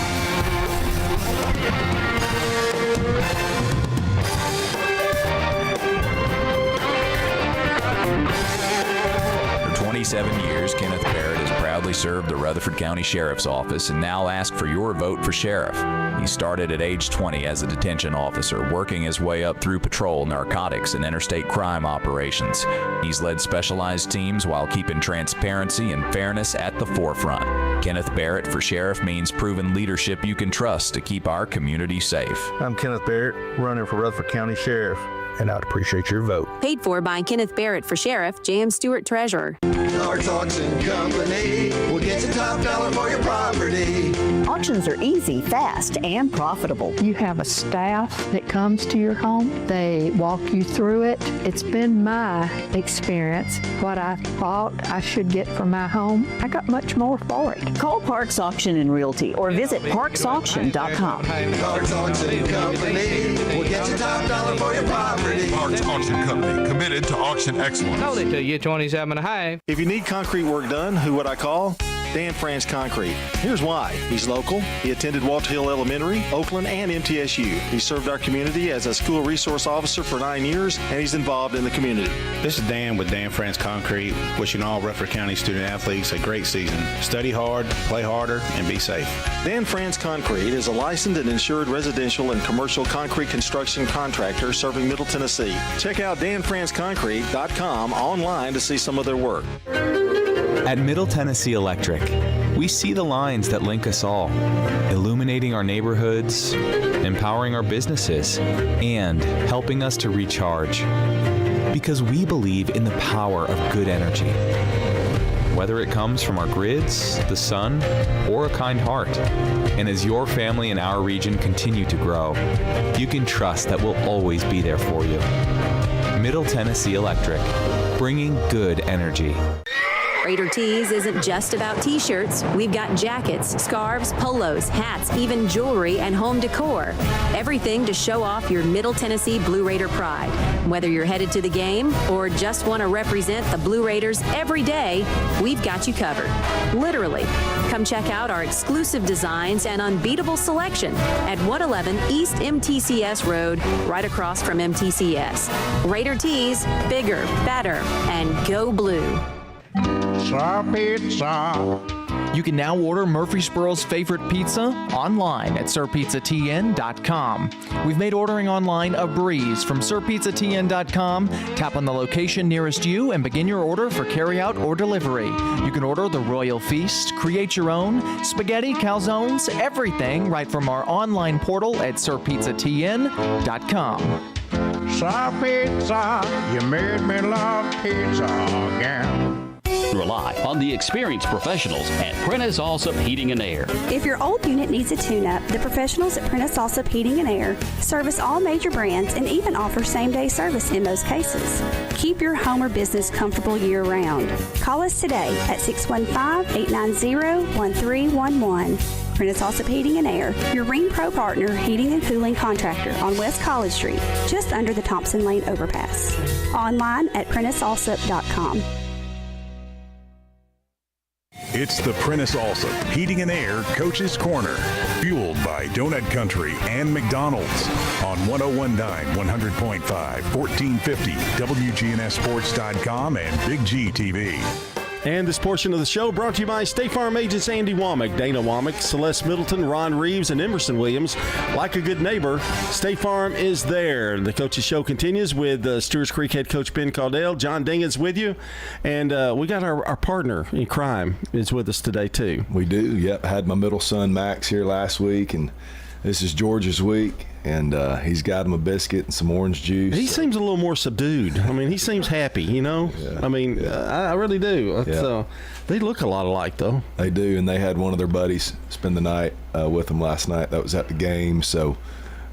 27 years, Kenneth Barrett has proudly served the Rutherford County Sheriff's Office and now asks for your vote for sheriff. He started at age 20 as a detention officer, working his way up through patrol, narcotics, and interstate crime operations. He's led specialized teams while keeping transparency and fairness at the forefront. Kenneth Barrett for sheriff means proven leadership you can trust to keep our community safe. I'm Kenneth Barrett, running for Rutherford County Sheriff, and I'd appreciate your vote. Paid for by Kenneth Barrett for sheriff, J.M. Stewart treasurer. Clark's Auction Company will get you top dollar for your property. Auctions are easy, fast, and profitable. You have a staff that comes to your home. They walk you through it. It's been my experience. What I thought I should get for my home, I got much more for it. Call Parks Auction and Realty or visit parksauction.com. Clark's Auction Company will get you top dollar for your property. Parks Auction Company, committed to auction excellence. Sold it to you, 27.5. If you need concrete work done, who would I call? Dan France Concrete. Here's why. He's local. He attended Walter Hill Elementary, Oakland, and MTSU. He served our community as a school resource officer for 9 years, and he's involved in the community. This is Dan with Dan France Concrete, wishing all Rutherford County student athletes a great season. Study hard, play harder, and be safe. Dan France Concrete is a licensed and insured residential and commercial concrete construction contractor serving Middle Tennessee. Check out danfranceconcrete.com online to see some of their work. At Middle Tennessee Electric, we see the lines that link us all, illuminating our neighborhoods, empowering our businesses, and helping us to recharge. Because we believe in the power of good energy. Whether it comes from our grids, the sun, or a kind heart. And as your family and our region continue to grow, you can trust that we'll always be there for you. Middle Tennessee Electric, bringing good energy. Raider Tees isn't just about t-shirts. We've got jackets, scarves, polos, hats, even jewelry and home decor. Everything to show off your Middle Tennessee Blue Raider pride. Whether you're headed to the game or just want to represent the Blue Raiders every day, we've got you covered. Literally. Come check out our exclusive designs and unbeatable selection at 111 East MTCS Road, right across from MTCS. Raider Tees, bigger, better, and go blue. You can now order Murfreesboro's favorite pizza online at sirpizzatn.com. We've made ordering online a breeze. From sirpizzatn.com, tap on the location nearest you and begin your order for carryout or delivery. You can order the Royal Feast, create your own, spaghetti, calzones, everything right from our online portal at sirpizzatn.com. Sir Pizza, you made me love pizza again. Rely on the experienced professionals at Prentice Allsup Heating and Air. If your old unit needs a tune-up, the professionals at Prentice Allsup Heating and Air service all major brands and even offer same-day service in most cases. Keep your home or business comfortable year-round. Call us today at 615-890-1311. Prentice Allsup Heating and Air, your Ring Pro partner heating and cooling contractor on West College Street, just under the Thompson Lane overpass. Online at PrenticeAllsup.com. It's the Prentice Allsup Heating and Air Coach's Corner, fueled by Donut Country and McDonald's on 101.9, 100.5, 1450, wgnssports.com and Big G TV. And this portion of the show brought to you by State Farm agents Andy Womack, Dana Womack, Celeste Middleton, Ron Reeves, and Emerson Williams. Like a good neighbor, State Farm is there. The Coach's Show continues with Stewart's Creek head coach Ben Caudell. John Dingan's with you. And we got our partner in crime is with us today, too. We do, yep. Had my middle son, Max, here last week, and this is George's week. And he's got him a biscuit and some orange juice. He seems a little more subdued. I mean, he seems happy, you know? Yeah. I mean, I really do. Yeah. They look a lot alike, though. They do, and they had one of their buddies spend the night with them last night. That was at the game, so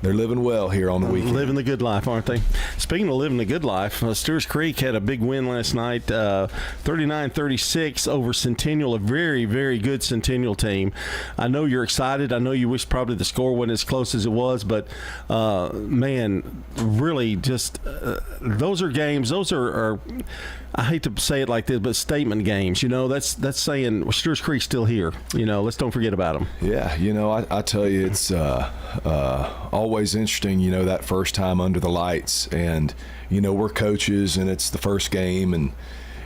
they're living well here on the weekend. Living the good life, aren't they? Speaking of living the good life, Stewart's Creek had a big win last night, 39-36 over Centennial, a very, very good Centennial team. I know you're excited. I know you wish probably the score wasn't as close as it was, but, man, really just those are games. Those are I hate to say it like this, but statement games. You know, that's saying Stewart's Creek's still here. You know, let's don't forget about them. Yeah, you know, I tell you, it's always interesting, you know, that first time under the lights. And, you know, we're coaches, and it's the first game. And,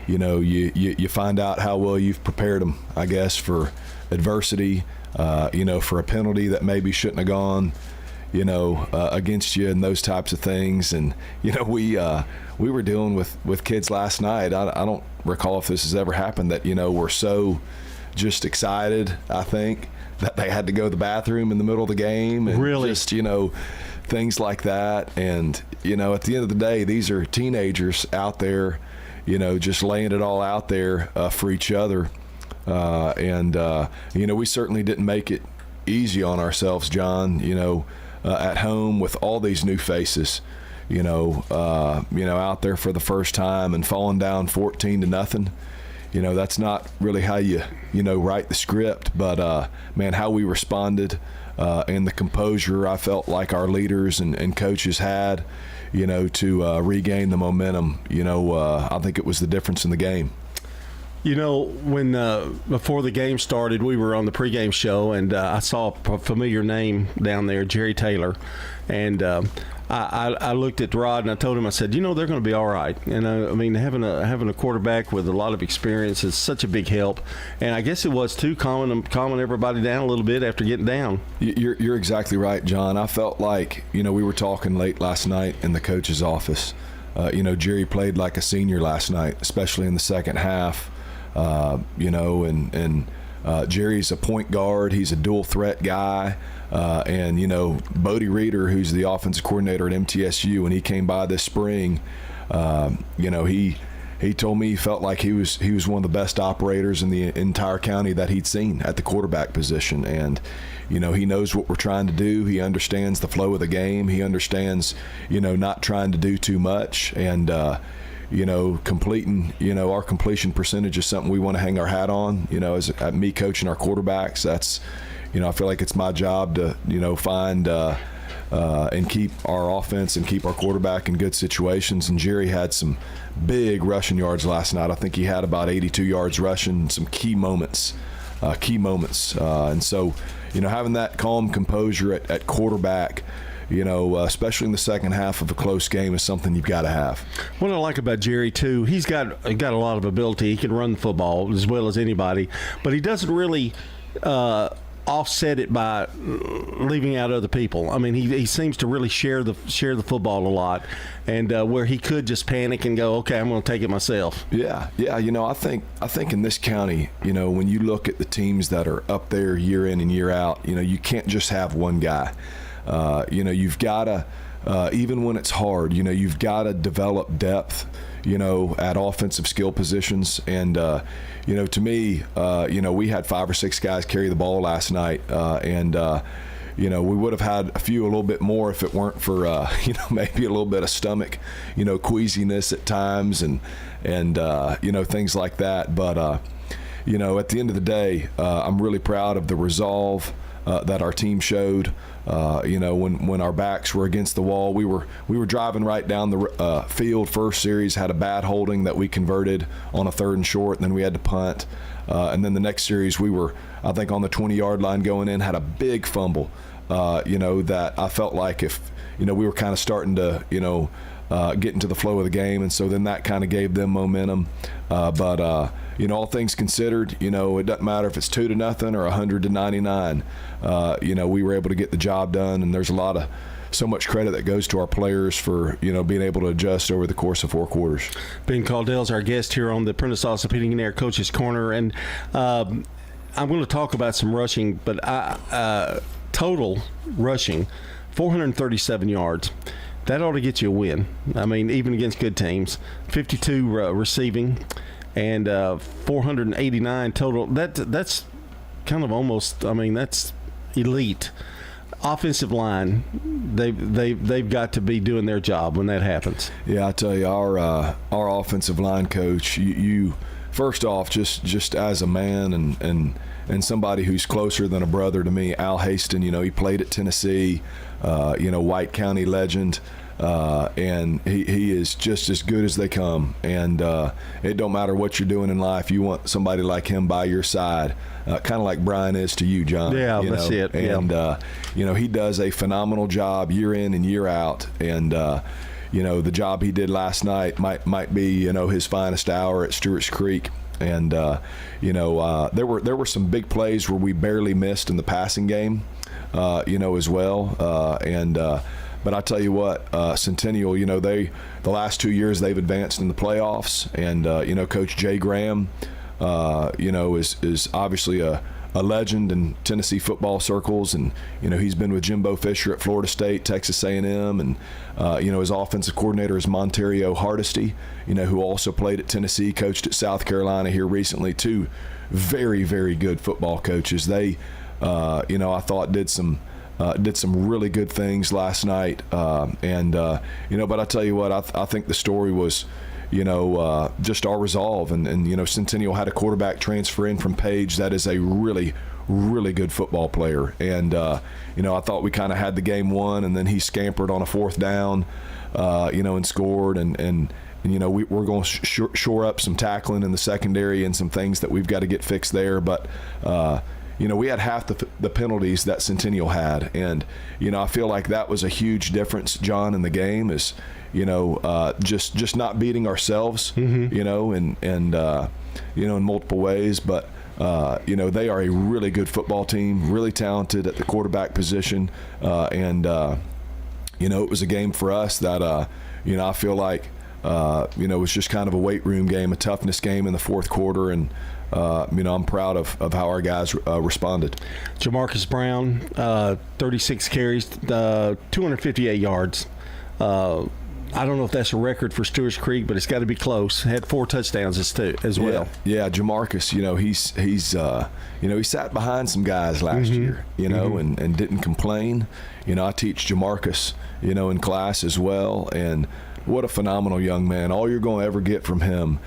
you know, you find out how well you've prepared them, I guess, for adversity, you know, for a penalty that maybe shouldn't have gone, you know, against you and those types of things. And, you know, we were dealing with kids last night. I don't recall if this has ever happened that, you know, we're so just excited, I think, that they had to go to the bathroom in the middle of the game. And really? Just, you know, things like that. And, you know, at the end of the day, these are teenagers out there, you know, just laying it all out there for each other. And you know, we certainly didn't make it easy on ourselves, John, you know, at home with all these new faces, you know, out there for the first time and falling down 14-0. You know, that's not really how you know, write the script, but man, how we responded and the composure I felt like our leaders and coaches had, you know, to regain the momentum, you know, I think it was the difference in the game. You know, when before the game started, we were on the pregame show, and I saw a familiar name down there, Jerry Taylor, and I looked at Rod and I told him, I said, you know, they're going to be all right. And I mean, having a quarterback with a lot of experience is such a big help. And I guess it was too, calming everybody down a little bit after getting down. You're exactly right, John. I felt like, you know, we were talking late last night in the coach's office. You know, Jerry played like a senior last night, especially in the second half. You know, and Jerry's a point guard. He's a dual threat guy. And, you know, Bodie Reeder, who's the offensive coordinator at MTSU, when he came by this spring, you know, he he told me he felt like he was one of the best operators in the entire county that he'd seen at the quarterback position. And he knows what we're trying to do. He understands the flow of the game. He understands, not trying to do too much. And, completing, our completion percentage is something we want to hang our hat on. As me coaching our quarterbacks, that's, I feel like it's my job to, find and keep our offense and keep our quarterback in good situations. And Jerry had some big rushing yards last night. I think he had about 82 yards rushing, some key moments. And so, having that calm composure at quarterback, especially in the second half of a close game, is something you've got to have. What I like about Jerry, too, he's got a lot of ability. He can run the football as well as anybody, but he doesn't really offset it by leaving out other people. I mean, he seems to really share the football a lot, and where he could just panic and go, okay, I'm going to take it myself. Yeah. I think in this county, when you look at the teams that are up there year in and year out, you can't just have one guy. You've got to, even when it's hard, you've got to develop depth, at offensive skill positions. And, to me, we had 5 or 6 guys carry the ball last night. And we would have had a little bit more if it weren't for, maybe a little bit of stomach, queasiness at times and things like that. But, at the end of the day, I'm really proud of the resolve that our team showed. When our backs were against the wall, we were driving right down the field. First series had a bad holding that we converted on a 3rd and short, and then we had to punt. And then the next series, we were, I think, on the 20-yard line going in, had a big fumble. That I felt like if we were kind of starting to get into the flow of the game, and so then that kind of gave them momentum. But all things considered, it doesn't matter if it's 2-0 or 100-99. We were able to get the job done, and there's so much credit that goes to our players for being able to adjust over the course of 4 quarters. Ben Cauldell's our guest here on the Prentice Allsup Heating and Air Coach's Corner, and I'm going to talk about some rushing, but total rushing, 437 yards. That ought to get you a win. I mean, even against good teams. 52 receiving and 489 total. That's kind of almost, that's elite. Offensive line, they've got to be doing their job when that happens. Yeah, I tell you, our offensive line coach, you first off, just as a man and somebody who's closer than a brother to me, Al Haston, he played at Tennessee, White County legend, and he is just as good as they come. And it don't matter what you're doing in life, you want somebody like him by your side, kind of like Brian is to you, John. Yeah, that's it. And, he does a phenomenal job year in and year out. And, the job he did last night might be, his finest hour at Stewart's Creek. And, there were some big plays where we barely missed in the passing game, as well. But I tell you what, Centennial, the last 2 years they've advanced in the playoffs. And, Coach Jay Graham, is obviously a legend in Tennessee football circles. And, he's been with Jimbo Fisher at Florida State, Texas A&M. And, his offensive coordinator is Monterio Hardesty, who also played at Tennessee, coached at South Carolina here recently. 2 very, very good football coaches. They, I thought did some really good things last night. But I tell you what, I think the story was, just our resolve. And Centennial had a quarterback transfer in from Page that is a really, really good football player. And, I thought we kind of had the game won, and then he scampered on a 4th down, and scored. And we're going to shore up some tackling in the secondary and some things that we've got to get fixed there. But, we had half the penalties that Centennial had. And, I feel like that was a huge difference, John, in the game is, just not beating ourselves, in multiple ways. But, they are a really good football team, really talented at the quarterback position. It was a game for us that, I feel like, it was just kind of a weight room game, a toughness game in the 4th quarter. And, I'm proud of how our guys responded. Jamarcus Brown, 36 carries, 258 yards. I don't know if that's a record for Stewart's Creek, but it's got to be close. Had 4 touchdowns as well. Yeah, Jamarcus, he's he sat behind some guys last year, and didn't complain. I teach Jamarcus, in class as well, and what a phenomenal young man. All you're going to ever get from him,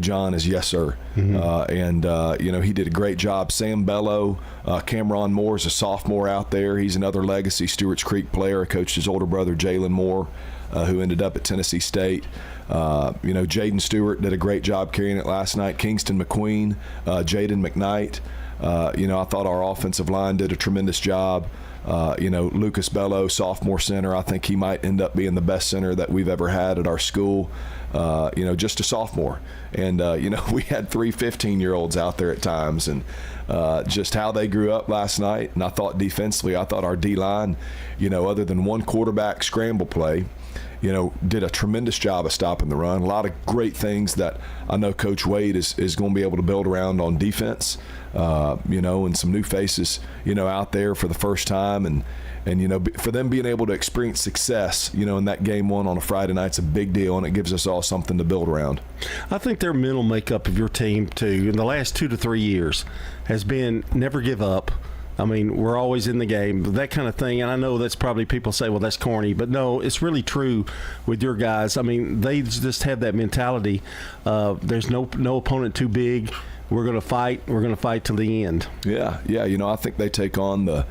John, is yes, sir. He did a great job. Sam Bello, Cameron Moore is a sophomore out there. He's another legacy Stewart's Creek player. I coached his older brother, Jalen Moore, who ended up at Tennessee State. Jaden Stewart did a great job carrying it last night. Kingston McQueen, Jaden McKnight. I thought our offensive line did a tremendous job. Lucas Bello, sophomore center, I think he might end up being the best center that we've ever had at our school, just a sophomore. And, we had 3 15-year-olds out there at times, and just how they grew up last night. And I thought defensively, I thought our D-line, other than one quarterback scramble play, did a tremendous job of stopping the run. A lot of great things that I know Coach Wade is going to be able to build around on defense, and some new faces, out there for the first time. And for them being able to experience success, in that game 1 on a Friday night's a big deal, and it gives us all something to build around. I think their mental makeup of your team, too, in the last 2 to 3 years has been never give up. I mean, we're always in the game, that kind of thing. And I know that's probably people say, well, that's corny. But, no, it's really true with your guys. I mean, they just have that mentality. There's no opponent too big. We're going to fight. We're going to fight till the end. Yeah. I think they take on the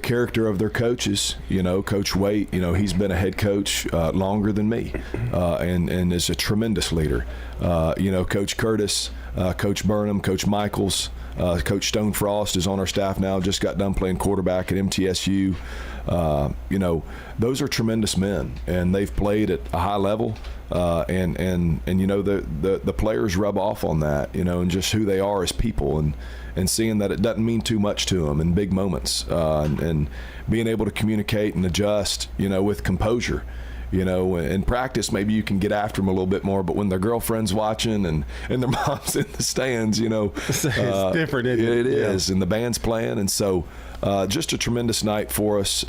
character of their coaches. Coach Waite, he's been a head coach longer than me and is a tremendous leader. Coach Curtis, Coach Burnham, Coach Michaels, Coach Stone Frost is on our staff now, just got done playing quarterback at MTSU. Those are tremendous men, and they've played at a high level, and the players rub off on that, and just who they are as people, and seeing that it doesn't mean too much to them in big moments, and being able to communicate and adjust, with composure. In practice, maybe you can get after them a little bit more, but when their girlfriend's watching and their mom's in the stands, it's different, isn't it? It is, and the band's playing, and so just a tremendous night for us.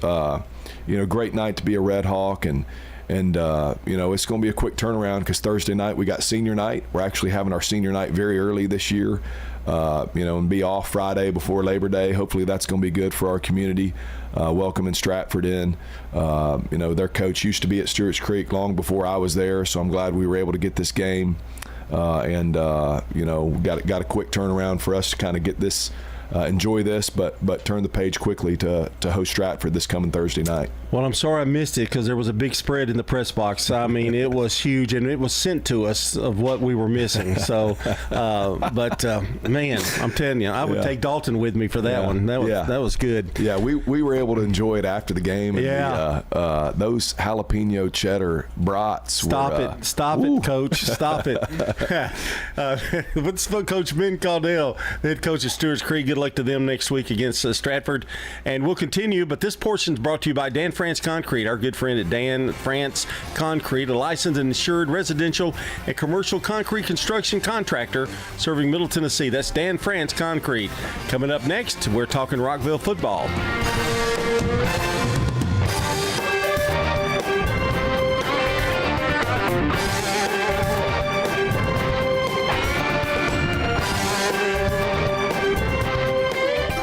Great night to be a Red Hawk, and it's going to be a quick turnaround because Thursday night we got senior night. We're actually having our senior night very early this year, and be off Friday before Labor Day. Hopefully that's going to be good for our community. Welcoming Stratford in. Their coach used to be at Stewart's Creek long before I was there, so I'm glad we were able to get this game. Got a quick turnaround for us to kind of get this, enjoy this, but turn the page quickly to host Stratford this coming Thursday night. Well, I'm sorry I missed it because there was a big spread in the press box. I mean, it was huge, and it was sent to us of what we were missing. So, man, I'm telling you, I would take Dalton with me for that one. That was good. Yeah, we were able to enjoy it after the game. And those jalapeno cheddar brats. Stop it, Coach. Stop it. Let's put Coach Ben Caudill, the head coach of Stewart's Creek. Good luck to them next week against Stratford. And we'll continue, but this portion is brought to you by Dan France Concrete, our good friend at Dan France Concrete, a licensed and insured residential and commercial concrete construction contractor serving Middle Tennessee. That's Dan France Concrete. Coming up next, we're talking Rockville football.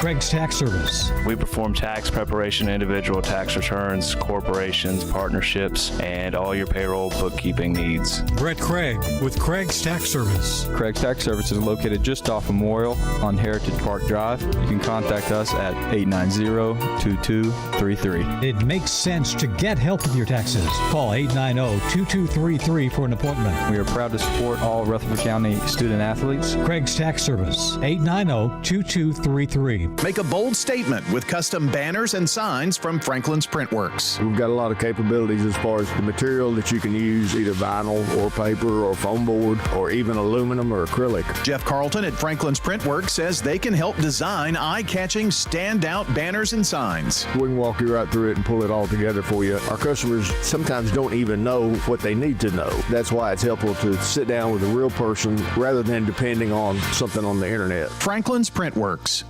Craig's Tax Service. We perform tax preparation, individual tax returns, corporations, partnerships, and all your payroll bookkeeping needs. Brett Craig with Craig's Tax Service. Craig's Tax Service is located just off Memorial on Heritage Park Drive. You can contact us at 890-2233. It makes sense to get help with your taxes. Call 890-2233 for an appointment. We are proud to support all Rutherford County student athletes. Craig's Tax Service, 890-2233. Make a bold statement with custom banners and signs from Franklin's Printworks. We've got a lot of capabilities as far as the material that you can use, either vinyl or paper or foam board or even aluminum or acrylic. Jeff Carlton at Franklin's Printworks says they can help design eye-catching, standout banners and signs. We can walk you right through it and pull it all together for you. Our customers sometimes don't even know what they need to know. That's why it's helpful to sit down with a real person rather than depending on something on the internet. Franklin's Printworks.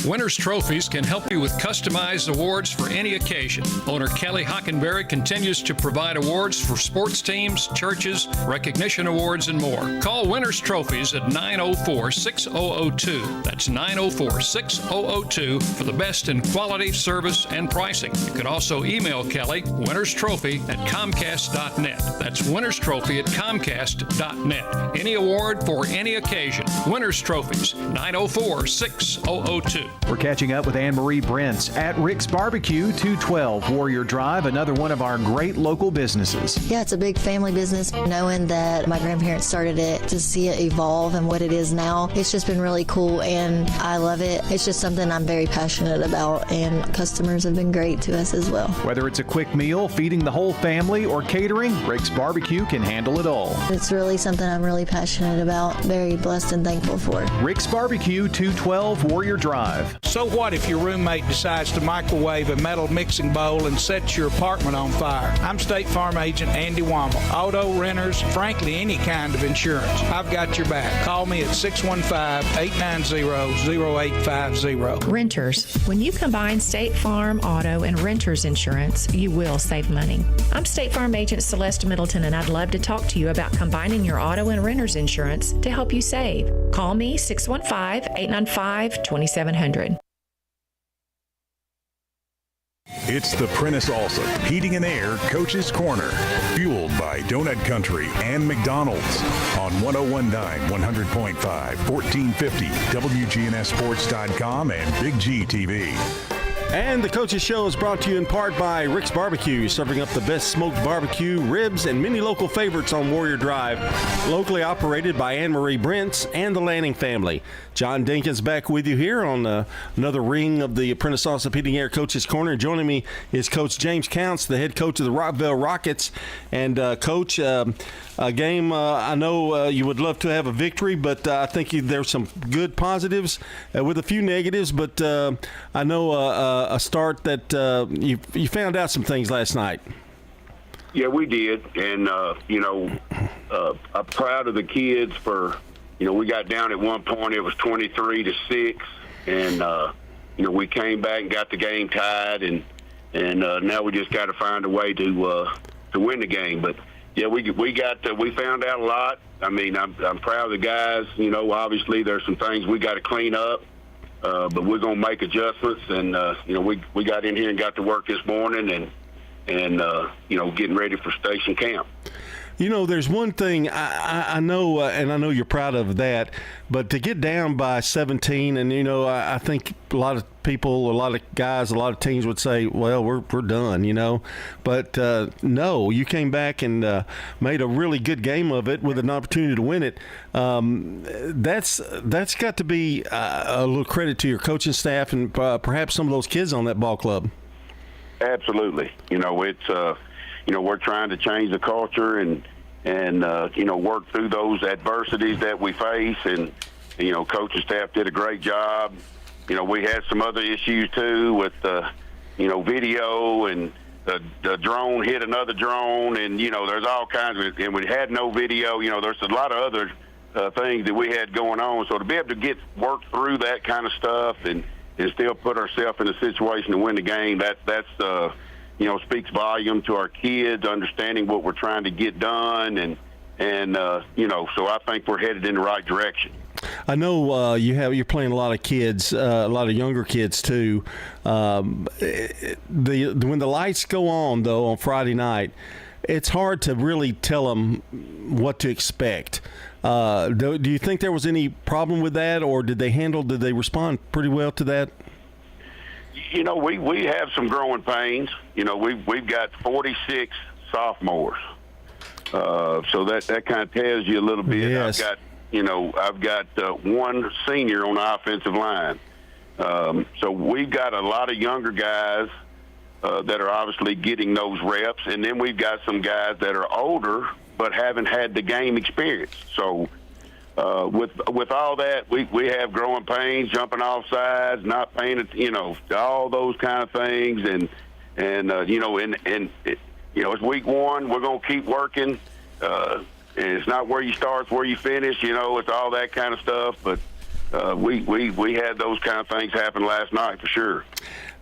Winners Trophies can help you with customized awards for any occasion. Owner Kelly Hockenberry continues to provide awards for sports teams, churches, recognition awards, and more. Call Winners Trophies at 904-6002. That's 904-6002 for the best in quality, service, and pricing. You can also email Kelly, winnerstrophy@comcast.net. That's winnerstrophy@comcast.net. Any award for any occasion. Winners Trophies, 904-6002. We're catching up with Anne-Marie Brents at Rick's Barbecue, 212 Warrior Drive, another one of our great local businesses. Yeah, it's a big family business. Knowing that my grandparents started it, to see it evolve and what it is now, it's just been really cool, and I love it. It's just something I'm very passionate about, and customers have been great to us as well. Whether it's a quick meal, feeding the whole family, or catering, Rick's Barbecue can handle it all. It's really something I'm really passionate about, very blessed and thankful for. Rick's Barbecue, 212 Warrior Drive. So what if your roommate decides to microwave a metal mixing bowl and sets your apartment on fire? I'm State Farm Agent Andy Womble. Auto, renters, frankly, any kind of insurance. I've got your back. Call me at 615-890-0850. Renters. When you combine State Farm, auto, and renters insurance, you will save money. I'm State Farm Agent Celeste Middleton, and I'd love to talk to you about combining your auto and renters insurance to help you save. Call me 615-895-2700. It's the Prentice Allsup Heating and Air Coach's Corner, fueled by Donut Country and McDonald's on 1019 100.5, 1450 WGNSsports.com and Big G TV. And the Coach's Show is brought to you in part by Rick's Barbecue, serving up the best smoked barbecue, ribs, and many local favorites on Warrior Drive. Locally operated by Anne-Marie Brents and the Lanning family. John Dinkins back with you here on another ring of the Prentice Allsup Heating Air Coach's Corner. Joining me is Coach James Counts, the head coach of the Rockville Rockets. And, Coach, a game I know you would love to have a victory, but I think there's some good positives with a few negatives. But I know a start that you found out some things last night. Yeah, we did. And, I'm proud of the kids for – we got down at one point, it was 23-6, and, we came back and got the game tied, and now we just got to find a way to win the game. But, yeah, we found out a lot. I mean, I'm proud of the guys. Obviously there's some things we got to clean up, but we're going to make adjustments. And, we got in here and got to work this morning and getting ready for station camp. There's one thing I know, and I know you're proud of that, but to get down by 17, and, I think a lot of people, a lot of guys, a lot of teams would say, well, we're done, But, no, you came back and made a really good game of it with an opportunity to win it. That's got to be a little credit to your coaching staff and perhaps some of those kids on that ball club. Absolutely. It's we're trying to change the culture and work through those adversities that we face. And, coaching staff did a great job. We had some other issues, too, with, video and the drone hit another drone. And, there's all kinds of – and we had no video. There's a lot of other things that we had going on. So to be able to work through that kind of stuff and still put ourselves in a situation to win the game, that's speaks volume to our kids, understanding what we're trying to get done, and so I think we're headed in the right direction. I know you're playing a lot of kids, a lot of younger kids too. When the lights go on though on Friday night, it's hard to really tell them what to expect. Do you think there was any problem with that, or did they respond pretty well to that? We have some growing pains. We've got 46 sophomores. So that kind of tells you a little bit. Yes. I've got one senior on the offensive line. So we've got a lot of younger guys that are obviously getting those reps. And then we've got some guys that are older but haven't had the game experience. So with all that, we have growing pains, jumping off sides, not paying it, all those kind of things, and it's week one. We're gonna keep working. And it's not where you start, it's where you finish. It's all that kind of stuff. But we had those kind of things happen last night for sure.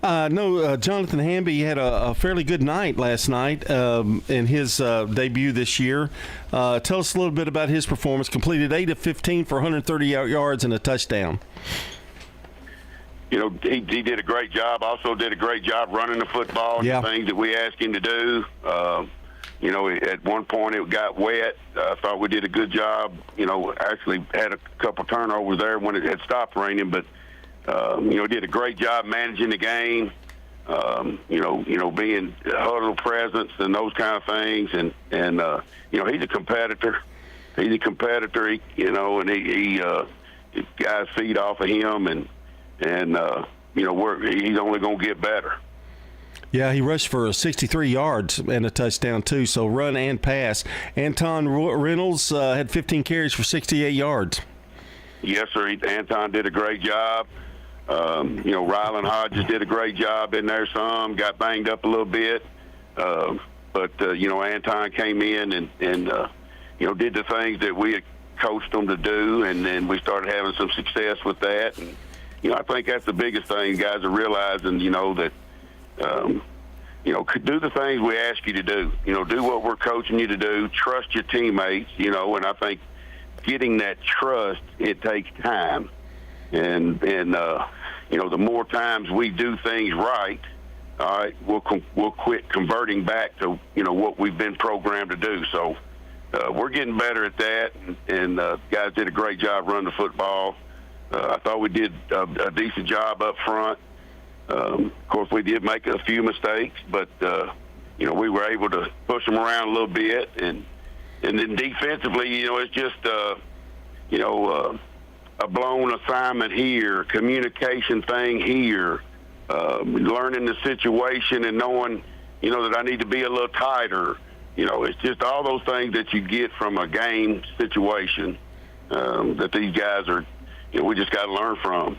No, Jonathan Hamby had a fairly good night last night in his debut this year. Tell us a little bit about his performance. Completed 8 of 15 for 130 yards and a touchdown. You know, he did a great job. Also did a great job running the football, the things that we asked him to do. You know, at one point it got wet. I thought we did a good job. You know, actually had a couple turnovers there when it had stopped raining, but you know, did a great job managing the game. You know, being huddle presence and those kind of things, and you know, he's a competitor. He's a competitor. He, you know, and he guys feed off of him, and you know, he's only going to get better. Yeah, he rushed for 63 yards and a touchdown, too, so run and pass. Anton Reynolds had 15 carries for 68 yards. Yes, sir. Anton did a great job. You know, Rylan Hodges did a great job in there some, got banged up a little bit. But you know, Anton came in and you know, did the things that we had coached them to do, and then we started having some success with that. And, you know, I think that's the biggest thing. Guys are realizing, you know, that you know, do the things we ask you to do. You know, do what we're coaching you to do. Trust your teammates. You know, and I think getting that trust, it takes time. And you know, the more times we do things right, all right, we'll quit converting back to, you know, what we've been programmed to do. So we're getting better at that, and guys did a great job running the football. I thought we did a decent job up front. Of course, we did make a few mistakes, but you know, we were able to push them around a little bit, and then defensively, you know, it's just you know, a blown assignment here, communication thing here, learning the situation and knowing, you know, that I need to be a little tighter. You know, it's just all those things that you get from a game situation that these guys are, you know, we just got to learn from.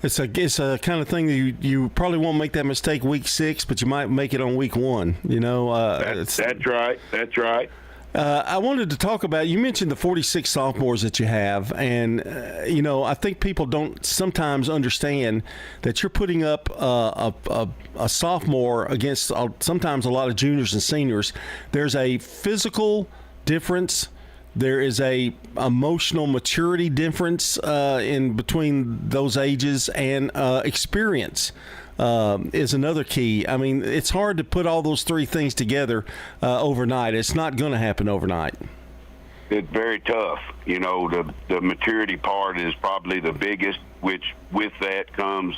It's a kind of thing that you probably won't make that mistake week 6, but you might make it on week 1. You know, that's right. That's right. I wanted to talk about, you mentioned the 46 sophomores that you have, and you know, I think people don't sometimes understand that you're putting up a sophomore against sometimes a lot of juniors and seniors. There's a physical difference. There is a emotional maturity difference in between those ages, and experience is another key. I mean, it's hard to put all those three things together overnight. It's not going to happen overnight. It's very tough. You know, the maturity part is probably the biggest, which with that comes,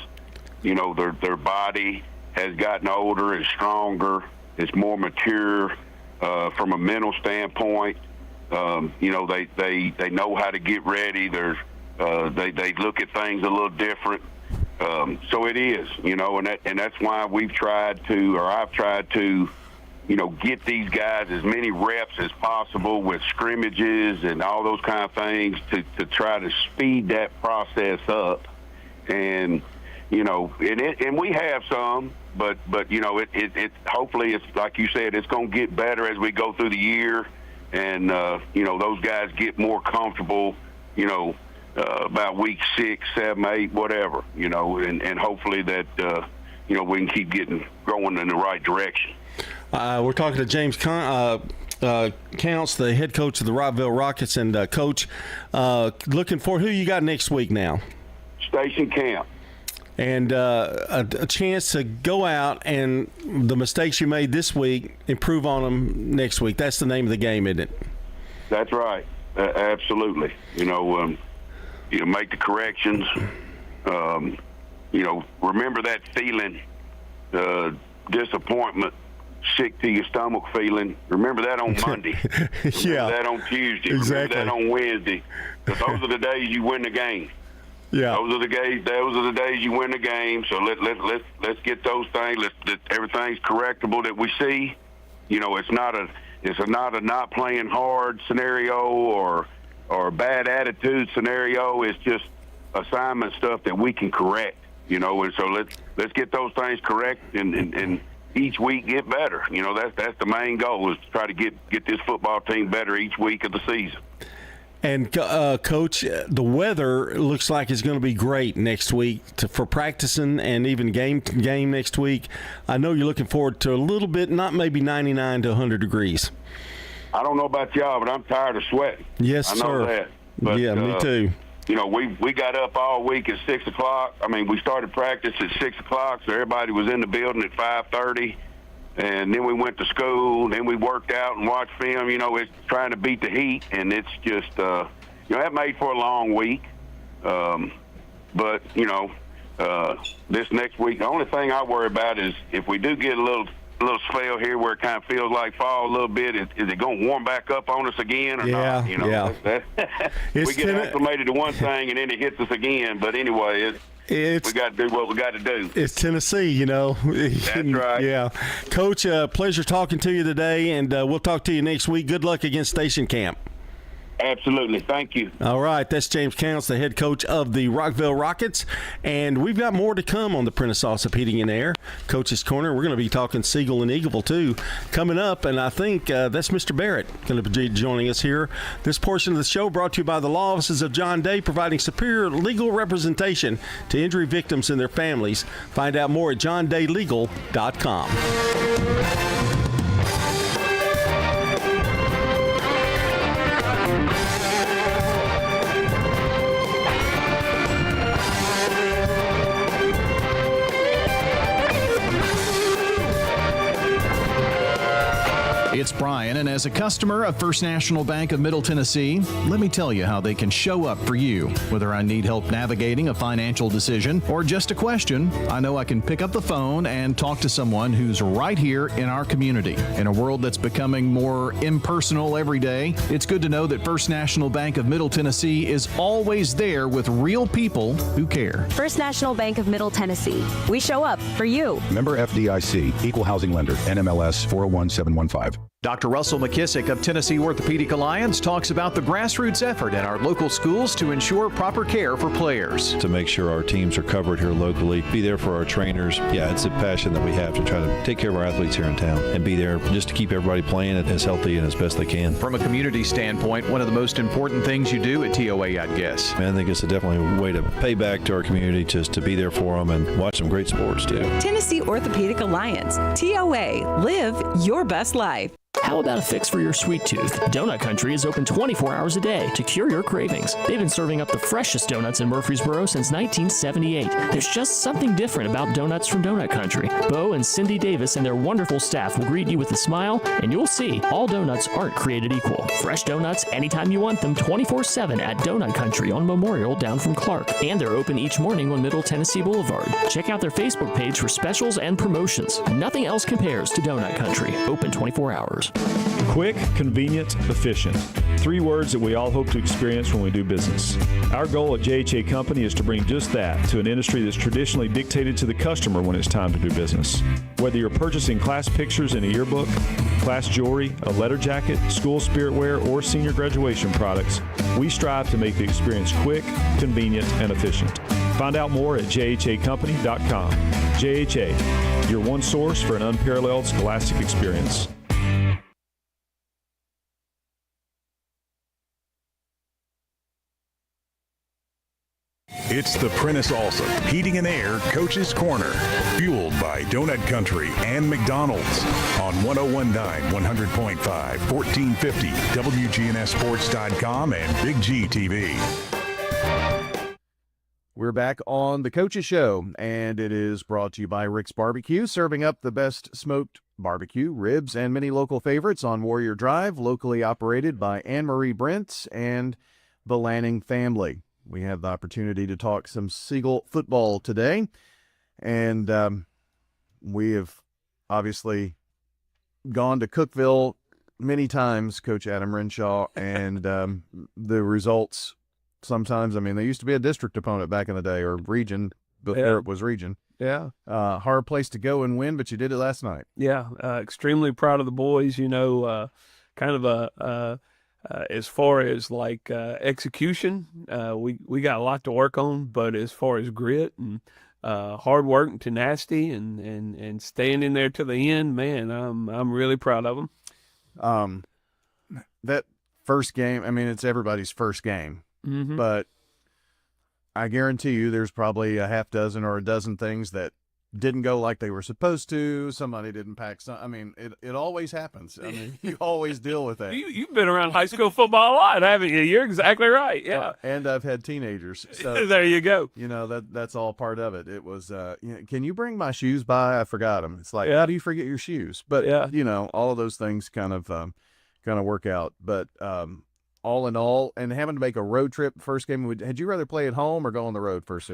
you know, their body has gotten older, is stronger, it's more mature from a mental standpoint. You know, they know how to get ready. They look at things a little different. So it is, you know, and that's why I've tried to, you know, get these guys as many reps as possible with scrimmages and all those kind of things to try to speed that process up. And, you know, and we have some, but you know, it hopefully it's like you said, it's going to get better as we go through the year. And, you know, those guys get more comfortable, you know, about week 6, 7, 8, whatever, you know, and hopefully that, you know, we can keep growing in the right direction. We're talking to James Counts, the head coach of the Rockville Rockets, and Coach, looking for who you got next week now? Station Camp. And a chance to go out and the mistakes you made this week, improve on them next week. That's the name of the game, isn't it? That's right. Absolutely. You know, make the corrections. You know, remember that feeling, disappointment, sick to your stomach feeling. Remember that on Monday. Remember that on Tuesday. Exactly. Remember that on Wednesday. Because those are the days you win the game. Yeah. Those are the days you win the game. So let's get those things. Everything's correctable that we see. You know, it's not a not playing hard scenario or a bad attitude scenario. It's just assignment stuff that we can correct. You know, and so let's get those things correct and each week get better. You know, that's the main goal, is to try to get this football team better each week of the season. And, Coach, the weather looks like it's going to be great next week for practicing and even game next week. I know you're looking forward to a little bit, not maybe 99 to 100 degrees. I don't know about y'all, but I'm tired of sweating. Yes, sir. I know that. But, yeah, me too. You know, we got up all week at 6 o'clock. I mean, we started practice at 6 o'clock, so everybody was in the building at 5:30. And then we went to school. Then we worked out and watched film. You know, it's trying to beat the heat, and it's just, that made for a long week. But, this next week, the only thing I worry about is if we do get a little spell here where it kind of feels like fall a little bit, is it going to warm back up on us again or not? We get acclimated to one thing, and then it hits us again. But anyway, we got to do what we got to do. It's Tennessee, That's right. Yeah. Coach, pleasure talking to you today, and we'll talk to you next week. Good luck against Station Camp. Absolutely. Thank you. All right. That's James Counts, the head coach of the Rockville Rockets. And we've got more to come on the Prentice Allsup Heating and Air Coach's Corner. We're going to be talking Siegel and Eagleville, too, coming up. And I think that's Mr. Barrett going to be joining us here. This portion of the show brought to you by the law offices of John Day, providing superior legal representation to injury victims and their families. Find out more at johndaylegal.com. It's Brian, and as a customer of First National Bank of Middle Tennessee, let me tell you how they can show up for you. Whether I need help navigating a financial decision or just a question, I know I can pick up the phone and talk to someone who's right here in our community. In a world that's becoming more impersonal every day, it's good to know that First National Bank of Middle Tennessee is always there with real people who care. First National Bank of Middle Tennessee. We show up for you. Member FDIC, Equal Housing Lender, NMLS 401715. Dr. Russell McKissick of Tennessee Orthopedic Alliance talks about the grassroots effort in our local schools to ensure proper care for players. To make sure our teams are covered here locally, be there for our trainers. Yeah, it's a passion that we have to try to take care of our athletes here in town and be there just to keep everybody playing as healthy and as best they can. From a community standpoint, one of the most important things you do at TOA, I'd guess. I think it's definitely a way to pay back to our community, just to be there for them and watch some great sports too. Tennessee Orthopedic Alliance, TOA, live your best life. How about a fix for your sweet tooth? Donut Country is open 24 hours a day to cure your cravings. They've been serving up the freshest donuts in Murfreesboro since 1978. There's just something different about donuts from Donut Country. Bo and Cindy Davis and their wonderful staff will greet you with a smile, and you'll see all donuts aren't created equal. Fresh donuts anytime you want them, 24/7 at Donut Country on Memorial down from Clark. And they're open each morning on Middle Tennessee Boulevard. Check out their Facebook page for specials and promotions. Nothing else compares to Donut Country. Open 24 hours. Quick, convenient, efficient. 3 words that we all hope to experience when we do business. Our goal at JHA Company is to bring just that to an industry that's traditionally dictated to the customer when it's time to do business. Whether you're purchasing class pictures in a yearbook, class jewelry, a letter jacket, school spirit wear, or senior graduation products, we strive to make the experience quick, convenient, and efficient. Find out more at jhacompany.com. JHA, your one source for an unparalleled scholastic experience. It's the Prentice Allsup Heating and Air Coach's Corner, fueled by Donut Country and McDonald's on 101.9, 100.5, 1450, wgnssports.com, and Big G TV. We're back on the Coach's Show, and it is brought to you by Rick's Barbecue, serving up the best smoked barbecue, ribs, and many local favorites on Warrior Drive, locally operated by Anne-Marie Brent and the Lanning family. We have the opportunity to talk some Siegel football today, and we have obviously gone to Cookeville many times, Coach Adam Renshaw, and the results sometimes, I mean, they used to be a district opponent back in the day, or region, but it was region. Yeah. Hard place to go and win, but you did it last night. Yeah, extremely proud of the boys, kind of as far as like execution, we got a lot to work on, but as far as grit and hard work and tenacity and staying in there to the end, man, I'm really proud of them. That first game. I mean, it's everybody's first game, but I guarantee you there's probably a half dozen or a dozen things that didn't go like they were supposed to. Somebody didn't pack some. I mean, it always happens. I mean, you always deal with that. You've been around high school football a lot, haven't you? You're exactly right. Yeah. And I've had teenagers. So there you go. You know, that's all part of it. It was, can you bring my shoes by? I forgot them. It's like, how do you forget your shoes? But you know, all of those things kind of work out. But all in all, and having to make a road trip first game, had you rather play at home or go on the road first?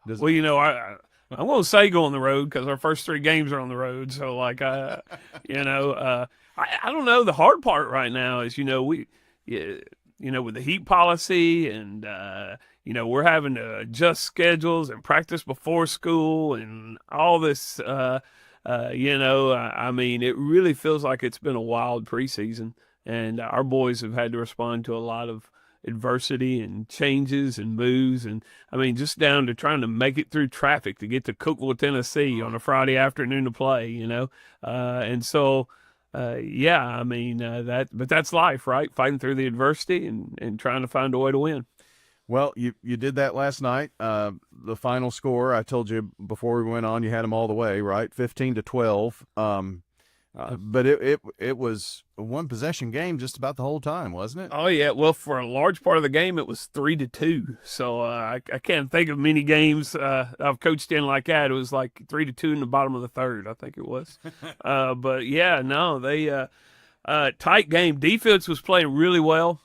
Well, you know, I'm going to say go on the road because our first 3 games are on the road. So, like, I don't know. The hard part right now is, with the heat policy and, we're having to adjust schedules and practice before school and all this, I mean, it really feels like it's been a wild preseason. And our boys have had to respond to a lot of adversity and changes and moves, and I mean, just down to trying to make it through traffic to get to Cookeville, Tennessee on a Friday afternoon to play, and so I mean, but that's life, right? Fighting through the adversity and trying to find a way to win. Well, you did that last night. The final score, I told you before we went on, you had them all the way, right? 15-12. But it was a one possession game just about the whole time, wasn't it? Oh yeah. Well, for a large part of the game, it was 3-2. So I can't think of many games I've coached in like that. It was like 3-2 in the bottom of the third, I think it was. But yeah, no, they tight game. Defense was playing really well.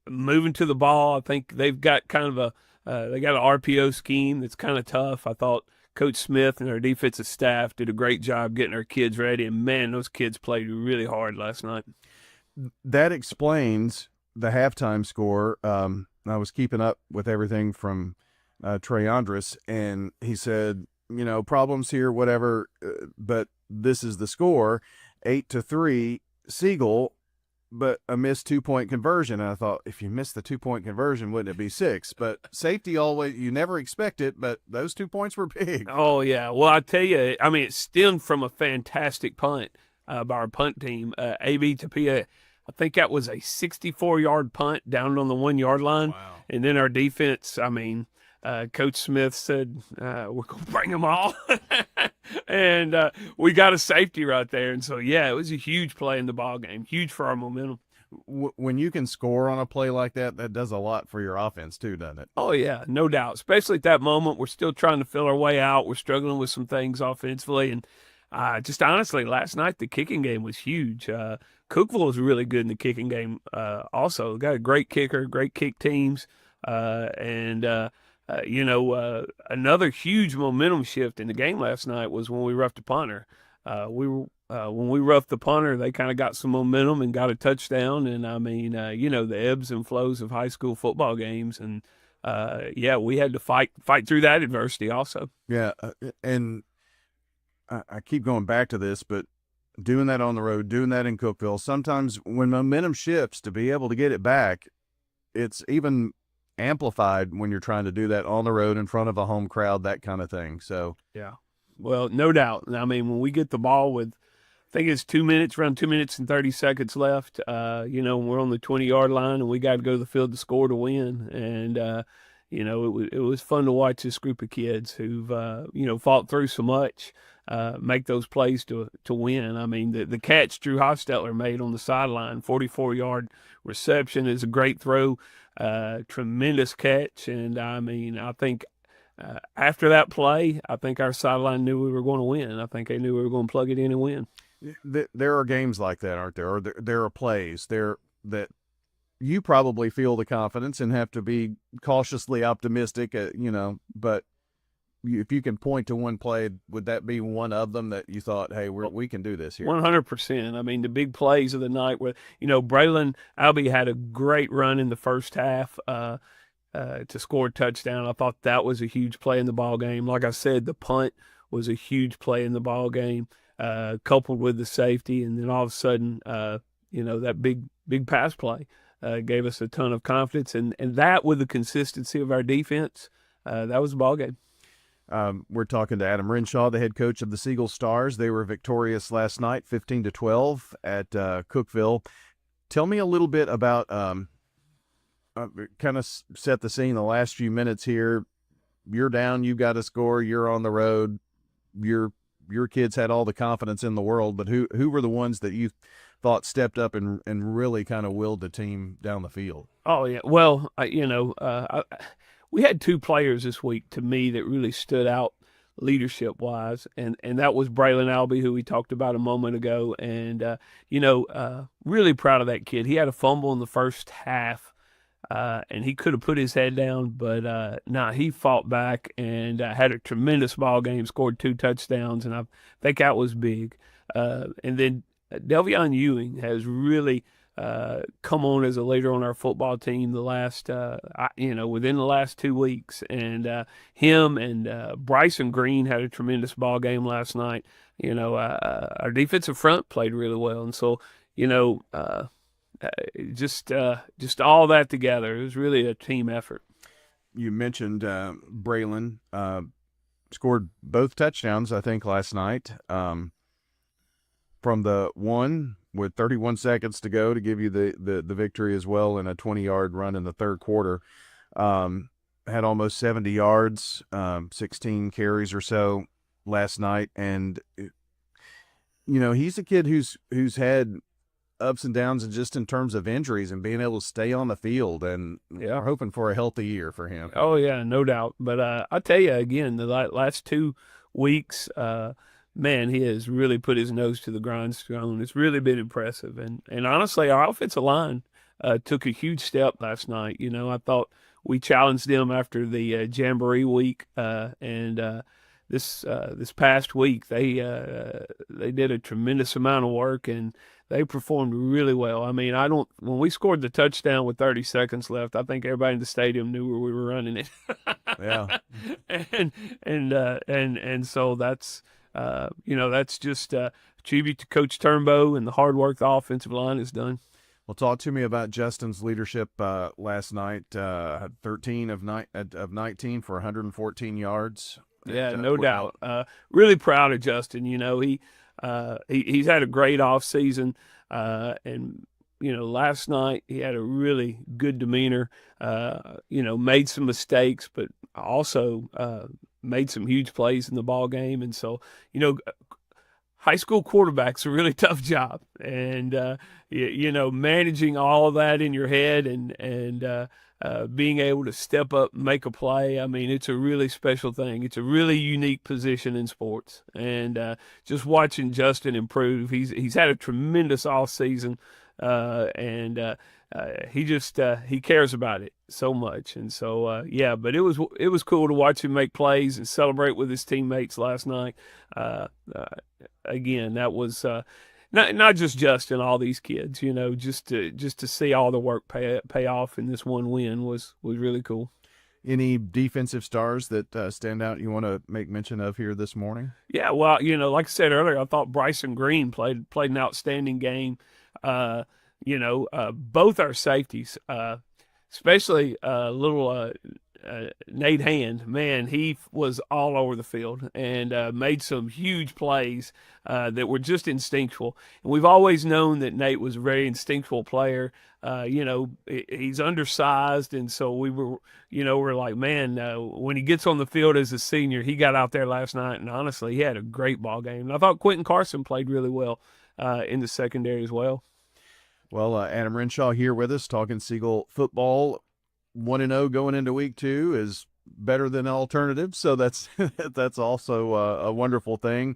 Moving to the ball, I think they've got kind of they got an RPO scheme that's kind of tough. I thought Coach Smith and our defensive staff did a great job getting our kids ready, and, man, those kids played really hard last night. That explains the halftime score. I was keeping up with everything from Trey Andrus, and he said, problems here, whatever, but this is the score, 8-3, Siegel, but a missed 2-point conversion. And I thought, if you missed the 2-point conversion, wouldn't it be 6? But safety always, you never expect it, but those 2 points were big. Oh, yeah. Well, I tell you, I mean, it stemmed from a fantastic punt by our punt team. A.B. Tapia, I think that was a 64-yard punt down on the 1-yard line. Wow. And then our defense, I mean, Coach Smith said, we're going to bring them all. And we got a safety right there. And so, yeah, it was a huge play in the ball game, huge for our momentum. When you can score on a play like that, that does a lot for your offense too, doesn't it? Oh, yeah, no doubt. Especially at that moment, we're still trying to feel our way out. We're struggling with some things offensively. And just honestly, last night the kicking game was huge. Cookeville was really good in the kicking game also. Got a great kicker, great kick teams. Another huge momentum shift in the game last night was when we roughed the punter. When we roughed the punter, they kind of got some momentum and got a touchdown. And I mean, the ebbs and flows of high school football games. And we had to fight through that adversity also. Yeah, and I keep going back to this, but doing that on the road, doing that in Cookeville, sometimes when momentum shifts, to be able to get it back, it's even amplified when you're trying to do that on the road in front of a home crowd, that kind of thing. So yeah, well, no doubt. I mean, when we get the ball with, I think it's 2 minutes, around 2 minutes and 30 seconds left, when we're on the 20-yard line and we got to go to the field to score to win. And it was fun to watch this group of kids who've fought through so much, make those plays to win. I mean, the catch Drew Hostetler made on the sideline, 44-yard reception, is a great throw. Tremendous catch, and I mean, I think after that play, I think our sideline knew we were going to win. I think they knew we were going to plug it in and win. There are games like that, aren't there? Or there are plays there that you probably feel the confidence and have to be cautiously optimistic, but if you can point to one play, would that be one of them that you thought, hey, we can do this here? 100%. I mean, the big plays of the night where, Braylon Albee had a great run in the first half to score a touchdown. I thought that was a huge play in the ball game. Like I said, the punt was a huge play in the ball game, coupled with the safety. And then all of a sudden, that big pass play gave us a ton of confidence. And that, with the consistency of our defense, that was the ball game. We're talking to Adam Renshaw, the head coach of the Siegel Stars. They were victorious last night, 15-12 at Cookeville. Tell me a little bit about kind of set the scene the last few minutes here. You're down, you've got to score, you're on the road. Your kids had all the confidence in the world, but who were the ones that you thought stepped up and really kind of willed the team down the field? Oh, yeah. Well, we had two players this week to me that really stood out leadership-wise, and that was Braylon Albee, who we talked about a moment ago, and, really proud of that kid. He had a fumble in the first half, and he could have put his head down, but he fought back and had a tremendous ball game, scored 2 touchdowns, and I think that was big. And then Delvion Ewing has really come on as a leader on our football team the last, within the last 2 weeks. And him and Bryson Green had a tremendous ball game last night. Our defensive front played really well. And so, just all that together, it was really a team effort. You mentioned Braylon scored both touchdowns, I think, last night. From the one with 31 seconds to go to give you the victory as well, in a 20-yard run in the third quarter. Had almost 70 yards, 16 carries or so last night. And, he's a kid who's had ups and downs, and just in terms of injuries and being able to stay on the field, and we're hoping for a healthy year for him. Oh, yeah, no doubt. But I'll tell you, again, the last 2 weeks, man, he has really put his nose to the grindstone. It's really been impressive. And honestly, our offensive line took a huge step last night. I thought we challenged them after the Jamboree week, and this past week they did a tremendous amount of work, and they performed really well. I mean, when we scored the touchdown with 30 seconds left, I think everybody in the stadium knew where we were running it. Yeah. And so that's just a tribute to Coach Turnbow and the hard work the offensive line has done. Well, talk to me about Justin's leadership last night. 13 of 19 for 114 yards. Yeah, no doubt. Really proud of Justin. He's had a great off season, and last night he had a really good demeanor. Made some mistakes, but also made some huge plays in the ball game. And so, high school quarterback's a really tough job, and managing all of that in your head and being able to step up and make a play. I mean, it's a really special thing. It's a really unique position in sports, and just watching Justin improve. He's had a tremendous off season, and he cares about it so much. And so, but it was cool to watch him make plays and celebrate with his teammates last night. Again, that was not just Justin, all these kids, just to see all the work pay off in this one win was really cool. Any defensive stars that stand out you want to make mention of here this morning? Yeah, well, like I said earlier, I thought Bryson Green played an outstanding game. Both our safeties, especially little Nate Hand, man, he was all over the field and made some huge plays that were just instinctual. And we've always known that Nate was a very instinctual player. He's undersized, and so we're like, man, when he gets on the field as a senior, he got out there last night, and honestly, he had a great ball game. And I thought Quentin Carson played really well in the secondary as well. Well, Adam Renshaw here with us talking Siegel football. 1-0 going into week 2 is better than alternative, so that's also a wonderful thing.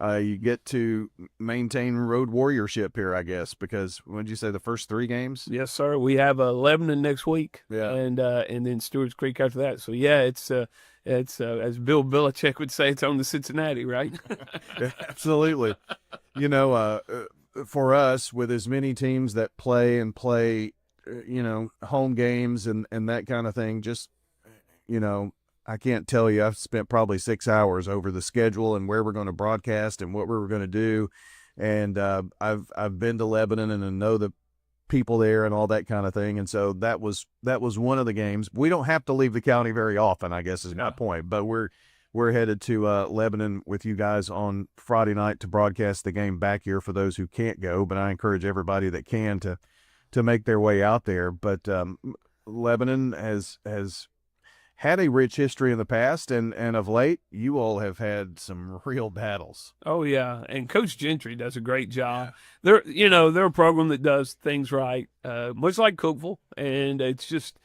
You get to maintain road warriorship here, I guess, because what did you say, the first 3 games? Yes, sir. We have Lebanon next week, yeah, and then Stewart's Creek after that. So yeah, it's as Bill Belichick would say, it's on to Cincinnati, right? Absolutely. For us, with as many teams that play home games and that kind of thing, just, I can't tell you, I've spent probably 6 hours over the schedule and where we're going to broadcast and what we're going to do. And I've been to Lebanon and I know the people there and all that kind of thing. And so that was one of the games. We don't have to leave the county very often, I guess is my point, but we're headed to Lebanon with you guys on Friday night to broadcast the game back here for those who can't go. But I encourage everybody that can to to make their way out there. But Lebanon has had a rich history in the past, and of late, you all have had some real battles. Oh yeah, and Coach Gentry does a great job. They're a program that does things right, much like Cookeville, and it's just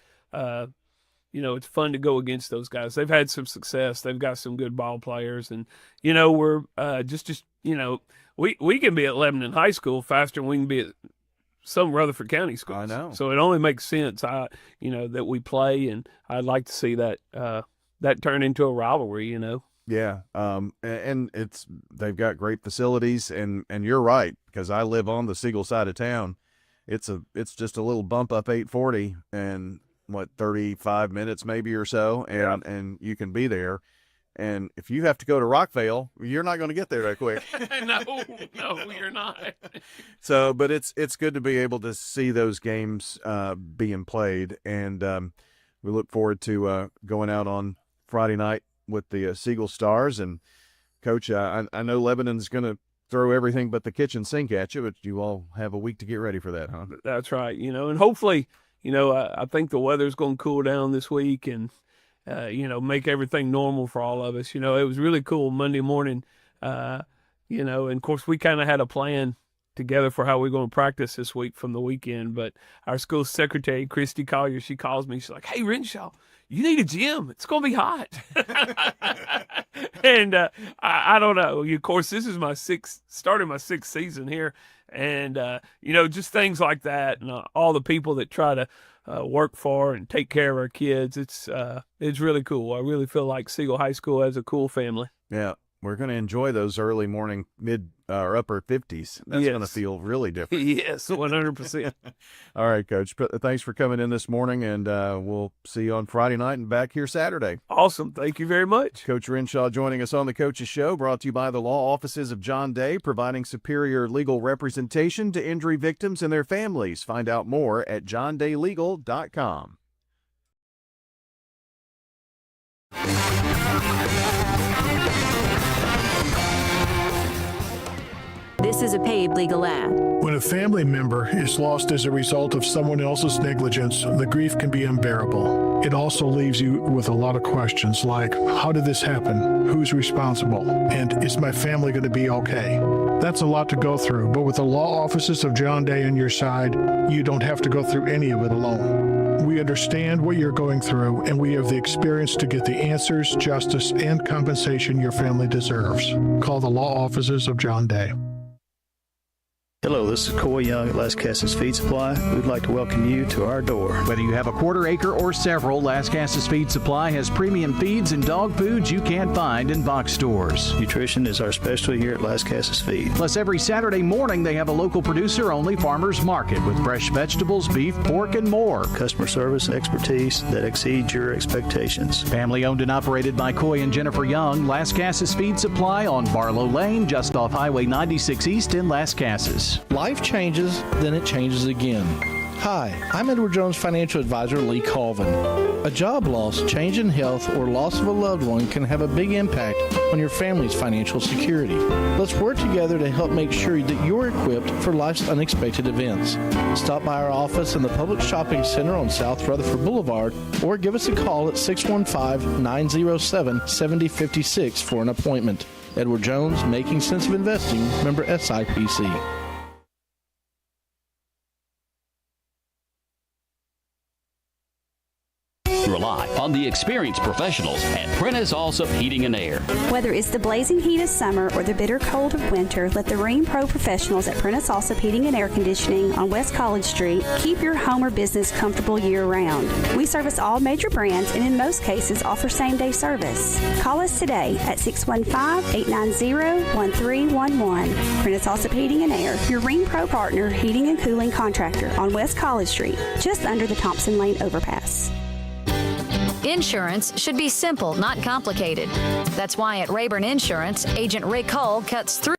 it's fun to go against those guys. They've had some success. They've got some good ball players, and we're we can be at Lebanon High School faster than we can be at some Rutherford County schools. I know. So it only makes sense, that we play, and I'd like to see that turn into a rivalry. Yeah, and they've got great facilities, and you're right, because I live on the Siegel side of town. It's just a little bump up 840, and 35 minutes maybe or so, and you can be there. And if you have to go to Rockvale, you're not going to get there that quick. No, you're not. So, but it's good to be able to see those games being played, and we look forward to going out on Friday night with the Siegel Stars. And Coach, I know Lebanon's going to throw everything but the kitchen sink at you, but you all have a week to get ready for that, huh? That's right. And hopefully, I think the weather's going to cool down this week, and make everything normal for all of us. It was really cool Monday morning, and of course we kind of had a plan together for how we're going to practice this week from the weekend. But our school secretary, Christy Collier, she calls me. She's like, "Hey, Renshaw, you need a gym. It's going to be hot." And I don't know. Of course, this is starting my sixth season here. And, just things like that, and all the people that try to work for and take care of our kids. It's really cool. I really feel like Siegel High School has a cool family. Yeah, we're going to enjoy those early morning mid or upper 50s. That's going to feel really different. Yes, 100%. All right, Coach. Thanks for coming in this morning, and we'll see you on Friday night and back here Saturday. Awesome. Thank you very much. Coach Renshaw joining us on the Coach's Show, brought to you by the law offices of John Day, providing superior legal representation to injury victims and their families. Find out more at johndaylegal.com. This is a paid legal ad. When a family member is lost as a result of someone else's negligence, the grief can be unbearable. It also leaves you with a lot of questions like, how did this happen? Who's responsible? And is my family going to be okay? That's a lot to go through, but with the law offices of John Day on your side, you don't have to go through any of it alone. We understand what you're going through, and we have the experience to get the answers, justice, and compensation your family deserves. Call the law offices of John Day. Hello, this is Coy Young at Las Casas Feed Supply. We'd like to welcome you to our door. Whether you have a quarter acre or several, Las Casas Feed Supply has premium feeds and dog foods you can't find in box stores. Nutrition is our specialty here at Las Casas Feed. Plus, every Saturday morning, they have a local producer-only farmer's market with fresh vegetables, beef, pork, and more. Customer service expertise that exceeds your expectations. Family owned and operated by Coy and Jennifer Young, Las Casas Feed Supply on Barlow Lane, just off Highway 96 East in Las Casas. Life changes, then it changes again. Hi, I'm Edward Jones Financial Advisor Lee Colvin. A job loss, change in health, or loss of a loved one can have a big impact on your family's financial security. Let's work together to help make sure that you're equipped for life's unexpected events. Stop by our office in the Public Shopping Center on South Rutherford Boulevard, or give us a call at 615-907-7056 for an appointment. Edward Jones, Making Sense of Investing, member SIPC. Rely on the experienced professionals at Prentice Alsop Heating and Air. Whether it's the blazing heat of summer or the bitter cold of winter, let the Rheem Pro professionals at Prentice Alsop Heating and Air Conditioning on West College Street keep your home or business comfortable year-round. We service all major brands and in most cases offer same-day service. Call us today at 615-890-1311. Prentice Alsop Heating and Air, your Rheem Pro partner heating and cooling contractor on West College Street, just under the Thompson Lane overpass. Insurance should be simple, not complicated. That's why at Rayburn Insurance, Agent Rick Hull cuts through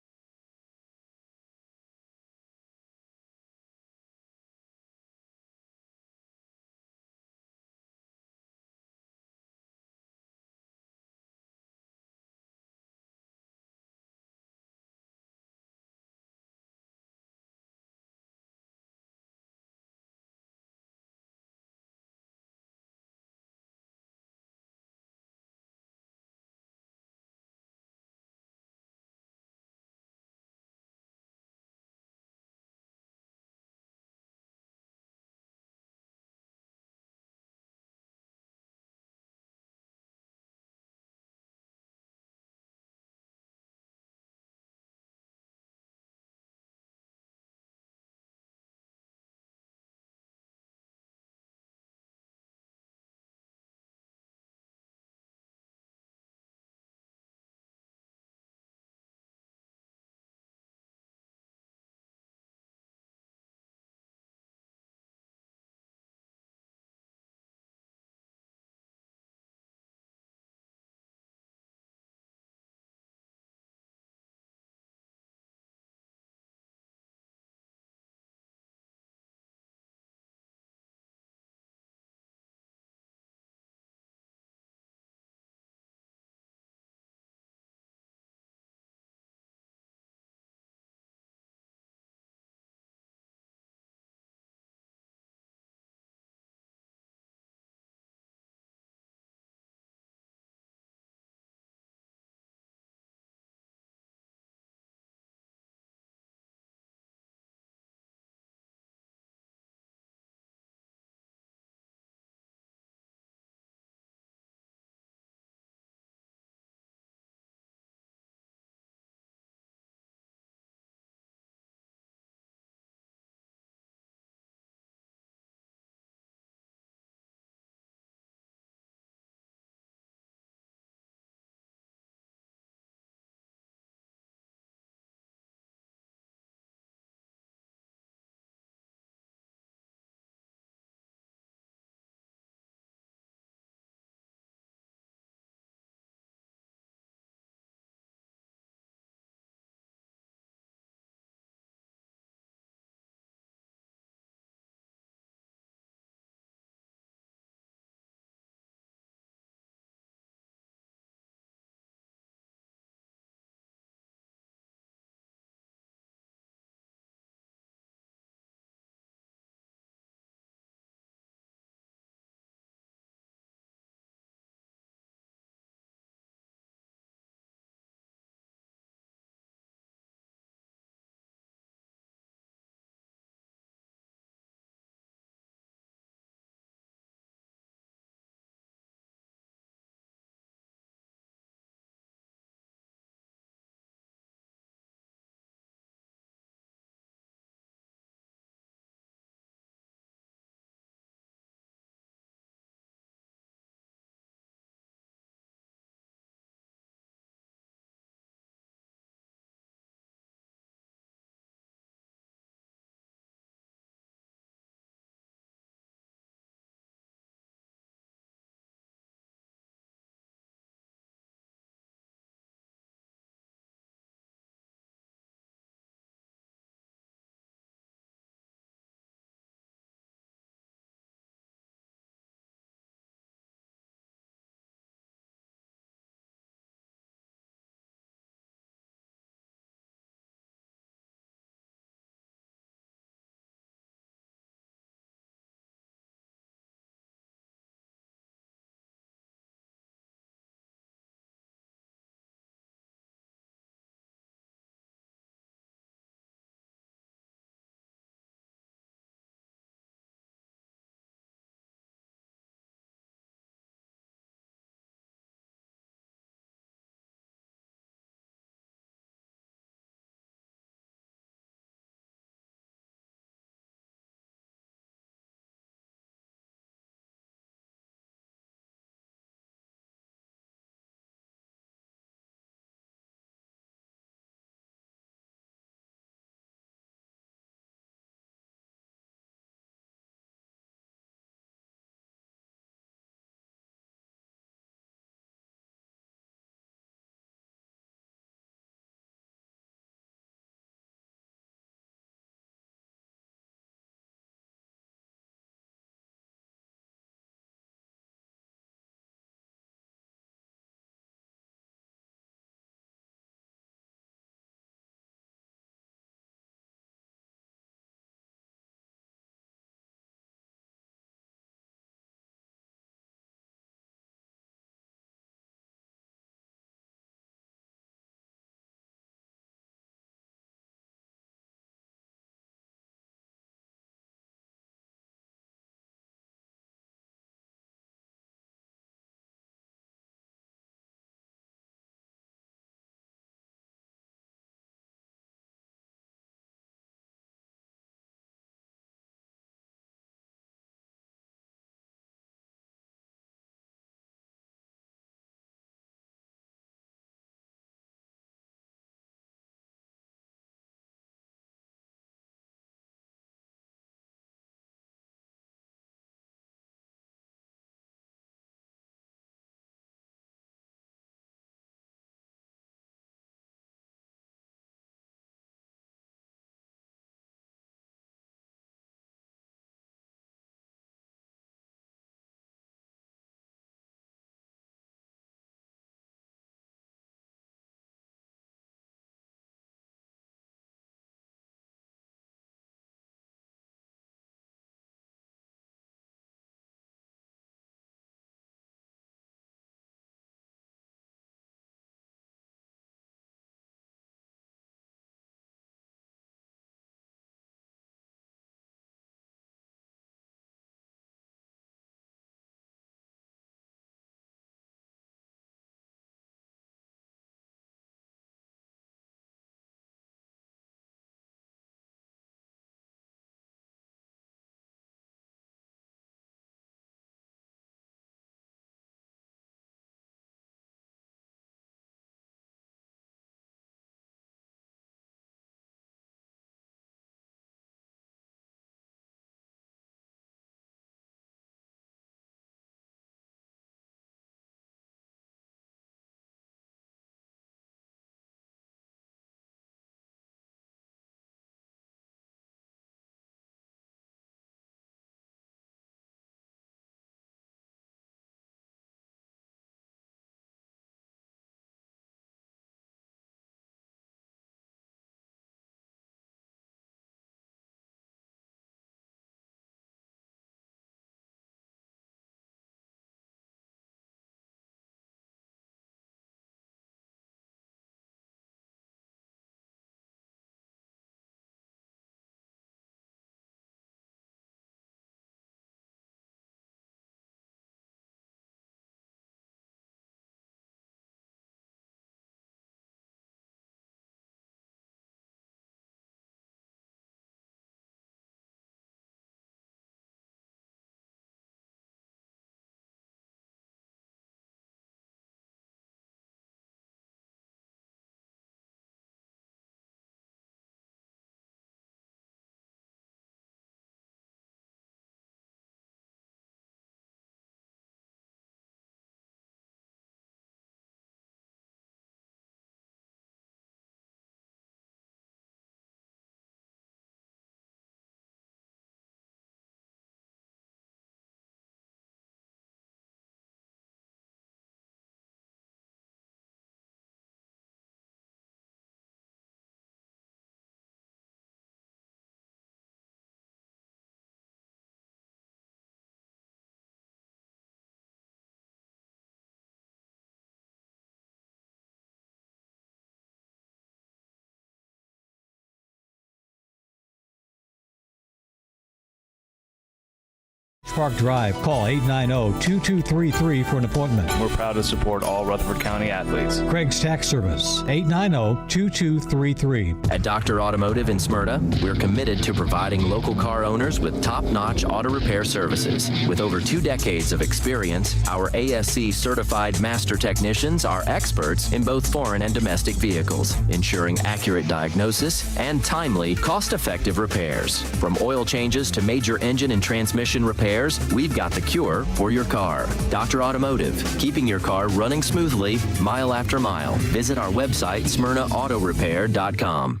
Park Drive. Call 890-2233 for an appointment. We're proud to support all Rutherford County athletes. Craig's Tax Service, 890-2233. At Dr. Automotive in Smyrna, we're committed to providing local car owners with top-notch auto repair services. With over 2 decades of experience, our ASC certified master technicians are experts in both foreign and domestic vehicles, ensuring accurate diagnosis and timely, cost-effective repairs. From oil changes to major engine and transmission repairs, we've got the cure for your car. Dr. Automotive, keeping your car running smoothly mile after mile. Visit our website, smyrnaautorepair.com.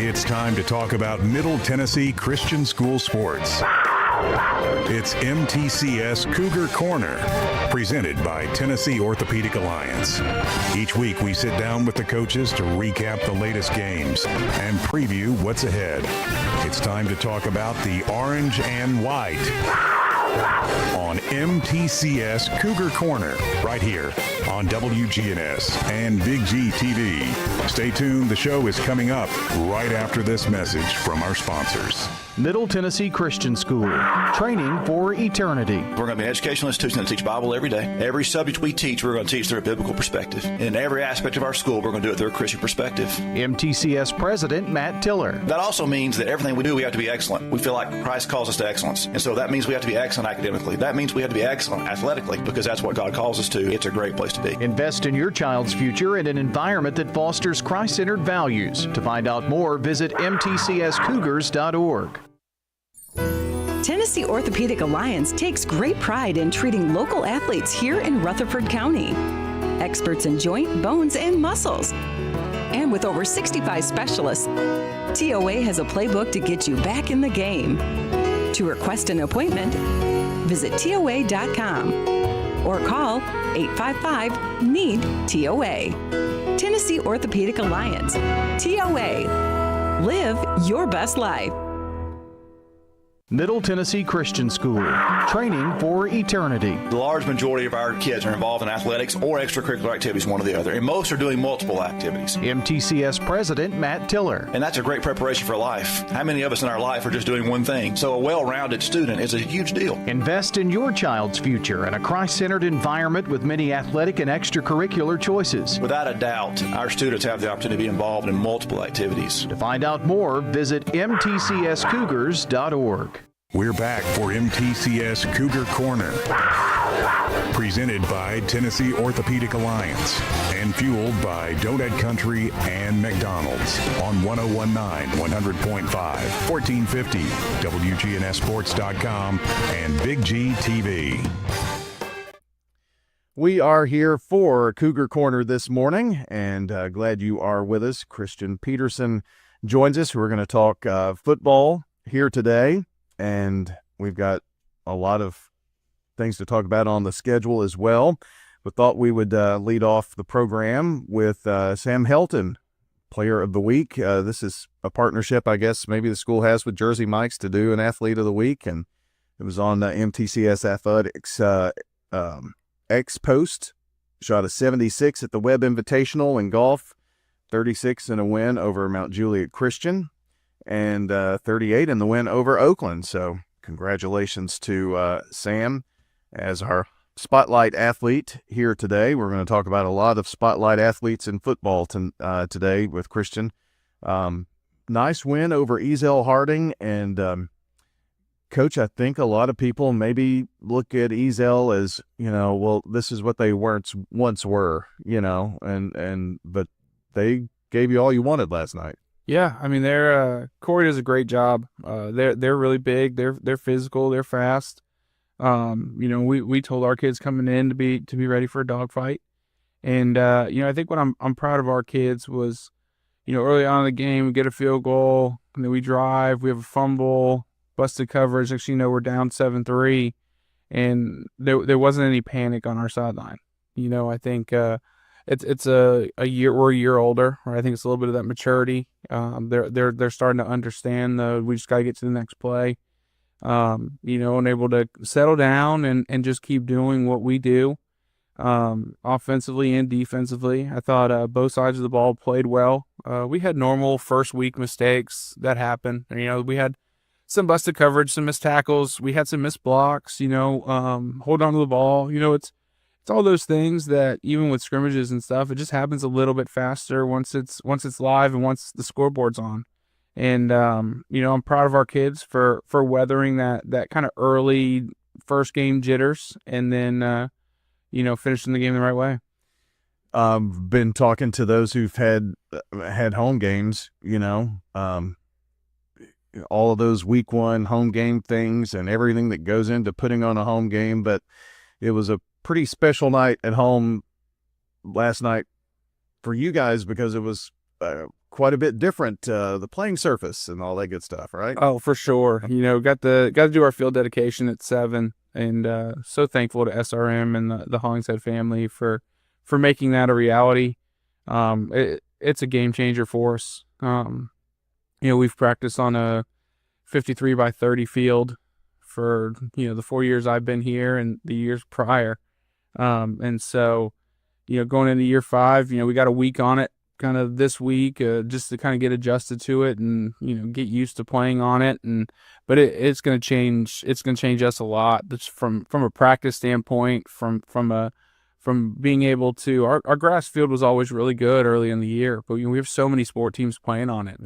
It's time to talk about Middle Tennessee Christian School sports. It's MTCS Cougar Corner, presented by Tennessee Orthopedic Alliance. Each week we sit down with the coaches to recap the latest games and preview what's ahead. It's time to talk about the orange and white on MTCS Cougar Corner, right here on WGNS and Big G TV. Stay tuned, the show is coming up right after this message from our sponsors. Middle Tennessee Christian School, training for eternity. We're going to be an educational institution that teach Bible every day. Every subject we teach, we're going to teach through a biblical perspective. In every aspect of our school, we're going to do it through a Christian perspective. MTCS President Matt Tiller. That also means that everything we do, we have to be excellent. We feel like Christ calls us to excellence. And so that means we have to be excellent academically. That means we have to be excellent athletically, because that's what God calls us to. It's a great place to be. Invest in your child's future in an environment that fosters Christ-centered values. To find out more, visit mtcscougars.org. Tennessee Orthopedic Alliance takes great pride in treating local athletes here in Rutherford County. Experts in joint, bones, and muscles. And with over 65 specialists, TOA has a playbook to get you back in the game. To request an appointment, visit TOA.com or call 855-NEED-TOA. Tennessee Orthopedic Alliance. TOA. Live your best life. Middle Tennessee Christian School, training for eternity. The large majority of our kids are involved in athletics or extracurricular activities, one or the other, and most are doing multiple activities. MTCS President Matt Tiller. And that's a great preparation for life. How many of us in our life are just doing one thing? So a well-rounded student is a huge deal. Invest in your child's future in a Christ-centered environment with many athletic and extracurricular choices. Without a doubt, our students have the opportunity to be involved in multiple activities. To find out more, visit mtcscougars.org. We're back for MTCS Cougar Corner, presented by Tennessee Orthopedic Alliance and fueled by Donut Country and McDonald's on 1019, 100.5, 1450, wgnssports.com, and Big G TV. We are here for Cougar Corner this morning, and glad you are with us. Christian Peterson joins us. We're going to talk football here today. And we've got a lot of things to talk about on the schedule as well. But thought we would lead off the program with Sam Helton, Player of the Week. This is a partnership, I guess, maybe the school has with Jersey Mike's to do an Athlete of the Week. And it was on MTCS Athletics X Post. Shot a 76 at the Webb Invitational in golf, 36 in a win over Mount Juliet Christian, and 38 in the win over Oakland. So congratulations to Sam as our Spotlight athlete here today. We're going to talk about a lot of Spotlight athletes in football today with Christian. Nice win over Ezel Harding. And, Coach, I think a lot of people maybe look at Ezel as, well, this is what they once were, but they gave you all you wanted last night. Yeah, I mean, Corey does a great job. They're really big. They're physical. They're fast. We told our kids coming in to be ready for a dogfight, and I think what I'm proud of our kids was, early on in the game we get a field goal, and then we drive, we have a fumble, busted coverage. Next thing you know, we're down 7-3, and there wasn't any panic on our sideline. I think. It's a year. We're a year older, right? I think it's a little bit of that maturity. They're starting to understand we just got to get to the next play. And able to settle down and just keep doing what we do. offensively and defensively. I thought both sides of the ball played well. We had normal first week mistakes that happen. We had some busted coverage, some missed tackles. We had some missed blocks, hold on to the ball. It's all those things that even with scrimmages and stuff, it just happens a little bit faster once it's live and once the scoreboard's on. And, I'm proud of our kids for weathering that kind of early first game jitters and then, finishing the game the right way. Been talking to those who've had home games, all of those week one home game things and everything that goes into putting on a home game. But it was a pretty special night at home last night for you guys because it was quite a bit different, the playing surface and all that good stuff, right? Oh, for sure. Got to do our field dedication at 7, and so thankful to SRM and the Hollingshead family for making that a reality. It's a game changer for us. We've practiced on a 53 by 30 field for, the 4 years I've been here and the years prior. And so, going into year 5, we got a week on it kind of this week, just to kind of get adjusted to it and, get used to playing on it. But it's going to change us a lot. That's from a practice standpoint, from being able to, our grass field was always really good early in the year, but we have so many sport teams playing on it,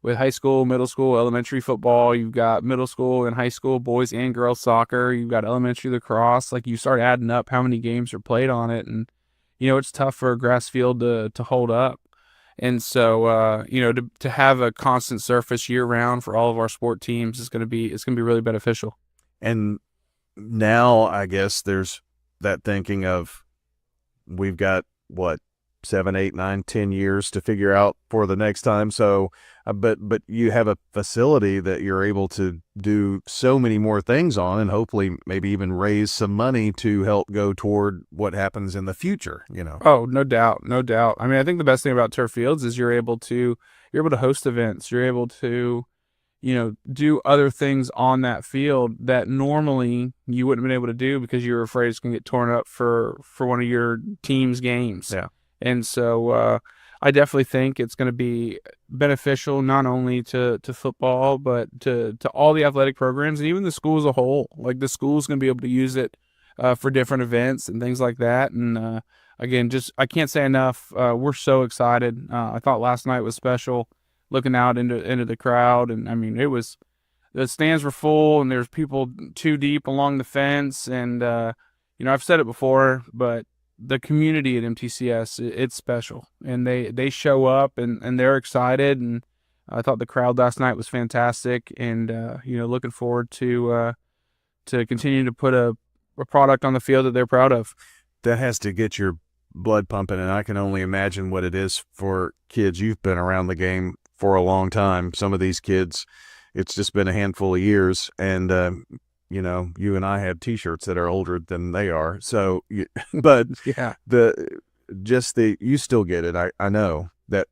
with high school, middle school, elementary football. You've got middle school and high school boys and girls soccer. You've got elementary lacrosse. Like, you start adding up how many games are played on it, and it's tough for a grass field to hold up. And so to have a constant surface year round for all of our sport teams it's going to be really beneficial. And now I guess there's that thinking of, we've got 7, 8, 9, 10 years to figure out for the next time. So, but you have a facility that you're able to do so many more things on, and hopefully maybe even raise some money to help go toward what happens in the future, Oh, no doubt. I mean, I think the best thing about turf fields is you're able to host events. You're able to, do other things on that field that normally you wouldn't have been able to do because you were afraid it's going to get torn up for one of your team's games. Yeah. And so I definitely think it's going to be beneficial not only to football, but to all the athletic programs and even the school as a whole. Like, the school's going to be able to use it for different events and things like that. And again, I can't say enough. We're so excited. I thought last night was special, looking out into the crowd. And I mean, the stands were full and there's people 2 deep along the fence. And, I've said it before, but the community at MTCS, it's special, and they show up and they're excited. And I thought the crowd last night was fantastic, and looking forward to continuing to put a product on the field that they're proud of. That has to get your blood pumping, and I can only imagine what it is for kids. You've been around the game for a long time. Some of these kids, it's just been a handful of years, and you and I have T-shirts that are older than they are. So, but yeah, you still get it. I know that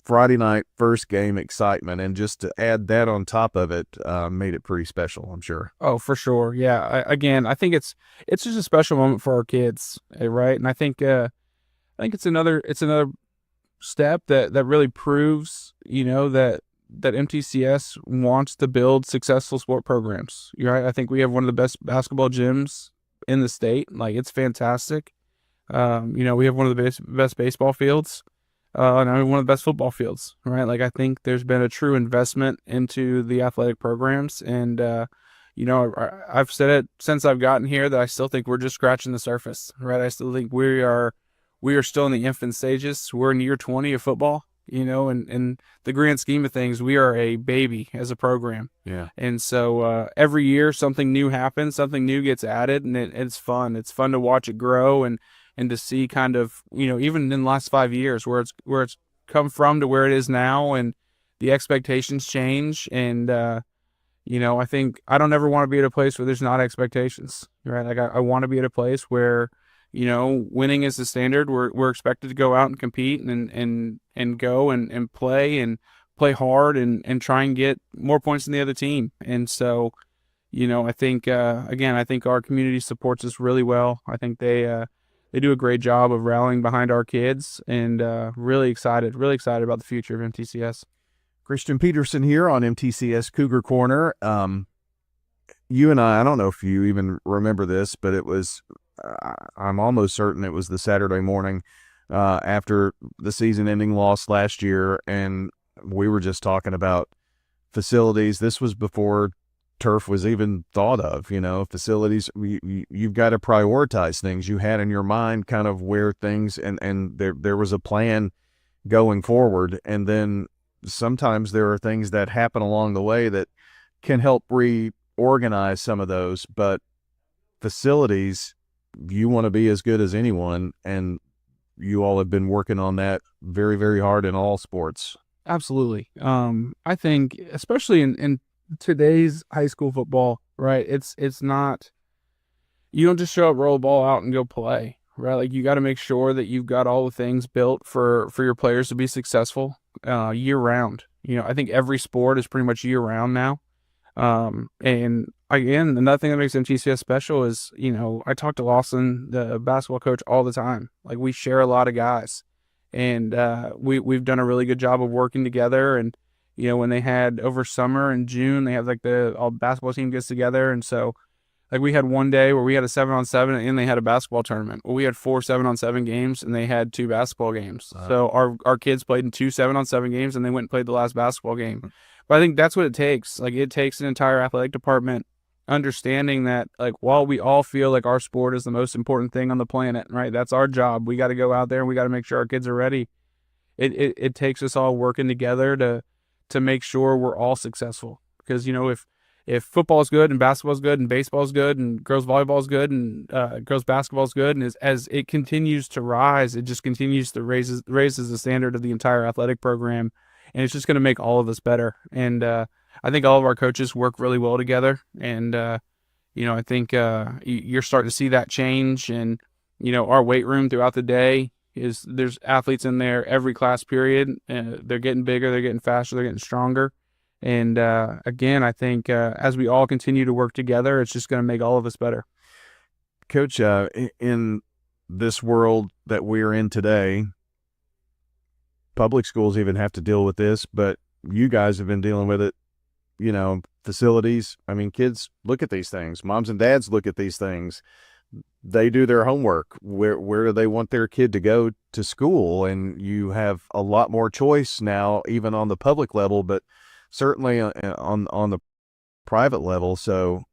Friday night first game excitement, and just to add that on top of it, made it pretty special, I'm sure. Oh, for sure. Yeah. I think it's just a special moment for our kids, right? And I think it's another step that really proves, that MTCS wants to build successful sport programs. You're right. I think we have one of the best basketball gyms in the state. Like, it's fantastic. We have one of the best baseball fields, and one of the best football fields, right? Like, I think there's been a true investment into the athletic programs. And, I've said it since I've gotten here that I still think we're just scratching the surface, right? I still think we are still in the infant stages. We're in year 20 of football. In the grand scheme of things, we are a baby as a program. Yeah. And so every year something new happens, something new gets added, and it's fun. It's fun to watch it grow and to see kind of, even in the last 5 years where it's come from to where it is now, and the expectations change. And, I think I don't ever want to be at a place where there's not expectations, right? Like, I want to be at a place where, winning is the standard. We're expected to go out and compete and go and play hard and try and get more points than the other team. And so, I think, I think our community supports us really well. I think they they do a great job of rallying behind our kids, and really excited about the future of MTCS. Christian Peterson here on MTCS Cougar Corner. You and I don't know if you even remember this, but it was, I'm almost certain it was the Saturday morning after the season-ending loss last year, and we were just talking about facilities. This was before turf was even thought of, facilities. You've got to prioritize things. You had in your mind kind of where things, and there was a plan going forward, and then sometimes there are things that happen along the way that can help reorganize some of those, but facilities, you want to be as good as anyone, and you all have been working on that very, very hard in all sports. Absolutely. I think especially in today's high school football, right? It's not, you don't just show up, roll the ball out, and go play, right? Like, you got to make sure that you've got all the things built for your players to be successful year round. I think every sport is pretty much year round now. And again, another thing that makes MTCS special is, I talk to Lawson, the basketball coach, all the time. Like, we share a lot of guys, and we've done a really good job of working together. And when they had over summer in June, they have like the all basketball team gets together. And so like we had one day where we had a 7-on-7 and they had a basketball tournament. Well, we had 4 7-on-7 games and they had 2 basketball games. So our kids played in 2 7-on-7 games and they went and played the last basketball game. But I think that's what it takes. Like, it takes an entire athletic department understanding that, like, while we all feel like our sport is the most important thing on the planet, right? That's our job. We got to go out there and we got to make sure our kids are ready. It takes us all working together to make sure we're all successful. Because, if football is good and basketball is good and baseball is good and girls volleyball is good and girls basketball is good, and as it continues to rise, it just continues to raises the standard of the entire athletic program, and it's just going to make all of us better. And I think all of our coaches work really well together, and I think you're starting to see that change. And our weight room throughout the day there's athletes in there every class period, and they're getting bigger, they're getting faster, they're getting stronger. And again, I think as we all continue to work together, it's just going to make all of us better. Coach, in this world that we're in today, public schools even have to deal with this, but you guys have been dealing with it, facilities. I mean, kids look at these things. Moms and dads look at these things. They do their homework. Where do they want their kid to go to school? And you have a lot more choice now, even on the public level, but certainly on the private level. So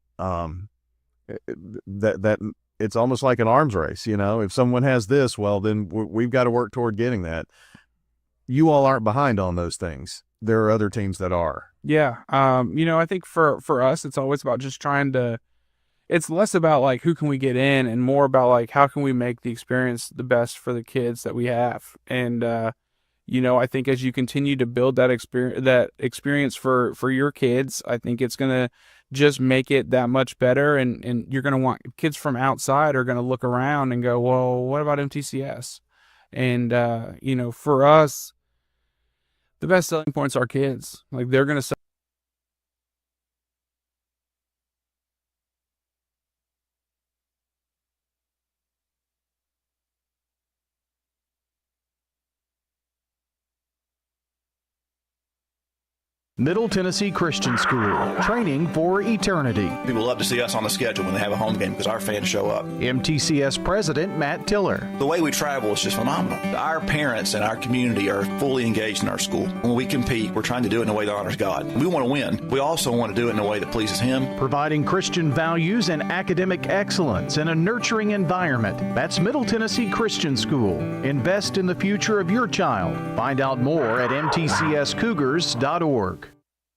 that it's almost like an arms race. If someone has this, well, then we've got to work toward getting that. You all aren't behind on those things. There are other teams that are. Yeah. I think for us, it's always about just trying to, it's less about like who can we get in and more about like how can we make the experience the best for the kids that we have. And I think as you continue to build that experience for your kids, I think it's going to just make it that much better. And you're going to want kids from outside are going to look around and go, well, what about MTCS? And, for us, the best selling points are kids. Like, they're going to sell. Middle Tennessee Christian School, training for eternity. People love to see us on the schedule when they have a home game because our fans show up. MTCS President Matt Tiller. The way we travel is just phenomenal. Our parents and our community are fully engaged in our school. When we compete, we're trying to do it in a way that honors God. We want to win. We also want to do it in a way that pleases Him. Providing Christian values and academic excellence in a nurturing environment. That's Middle Tennessee Christian School. Invest in the future of your child. Find out more at mtcscougars.org.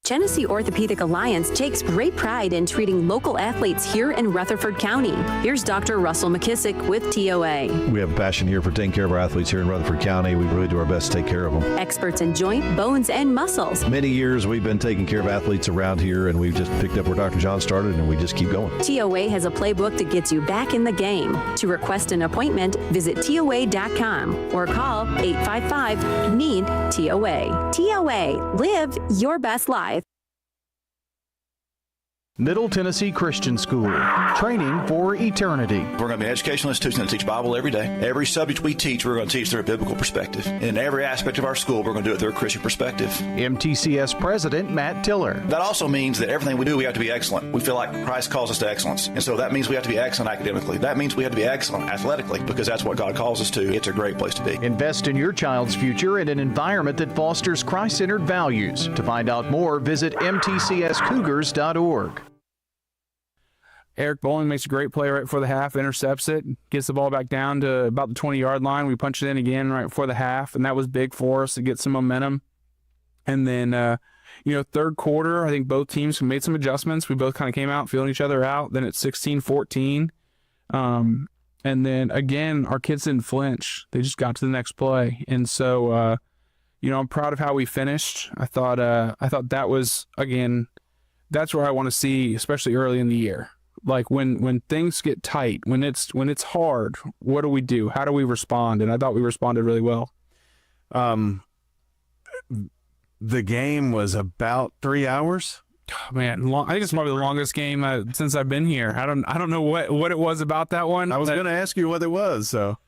Genesee Orthopedic Alliance takes great pride in treating local athletes here in Rutherford County. Here's Dr. Russell McKissick with TOA. We have a passion here for taking care of our athletes here in Rutherford County. We really do our best to take care of them. Experts in joint, bones, and muscles. Many years we've been taking care of athletes around here, and we've just picked up where Dr. John started, and we just keep going. TOA has a playbook that gets you back in the game. To request an appointment, visit TOA.com or call 855-NEED-TOA. TOA. Live your best life. Middle Tennessee Christian School, training for eternity. We're going to be an educational institution that teach Bible every day. Every subject we teach, we're going to teach through a biblical perspective. In every aspect of our school, we're going to do it through a Christian perspective. MTCS President Matt Tiller. That also means that everything we do, we have to be excellent. We feel like Christ calls us to excellence. And so that means we have to be excellent academically. That means we have to be excellent athletically, because that's what God calls us to. It's a great place to be. Invest in your child's future in an environment that fosters Christ-centered values. To find out more, visit mtcscougars.org. Eric Bowling makes a great play right before the half, intercepts it, gets the ball back down to about the 20-yard line. We punch it in again right before the half, and that was big for us to get some momentum. And then, third quarter, I think both teams made some adjustments. We both kind of came out feeling each other out. Then it's 16-14. And then, again, our kids didn't flinch. They just got to the next play. And so, I'm proud of how we finished. I thought that was, again, that's where I want to see, especially early in the year. Like when things get tight, when it's hard, what do we do? How do we respond? And I thought we responded really well. The game was about 3 hours. Oh, man, I think it's probably the longest game since I've been here. I don't know what it was about that one. I was going to ask you what it was. So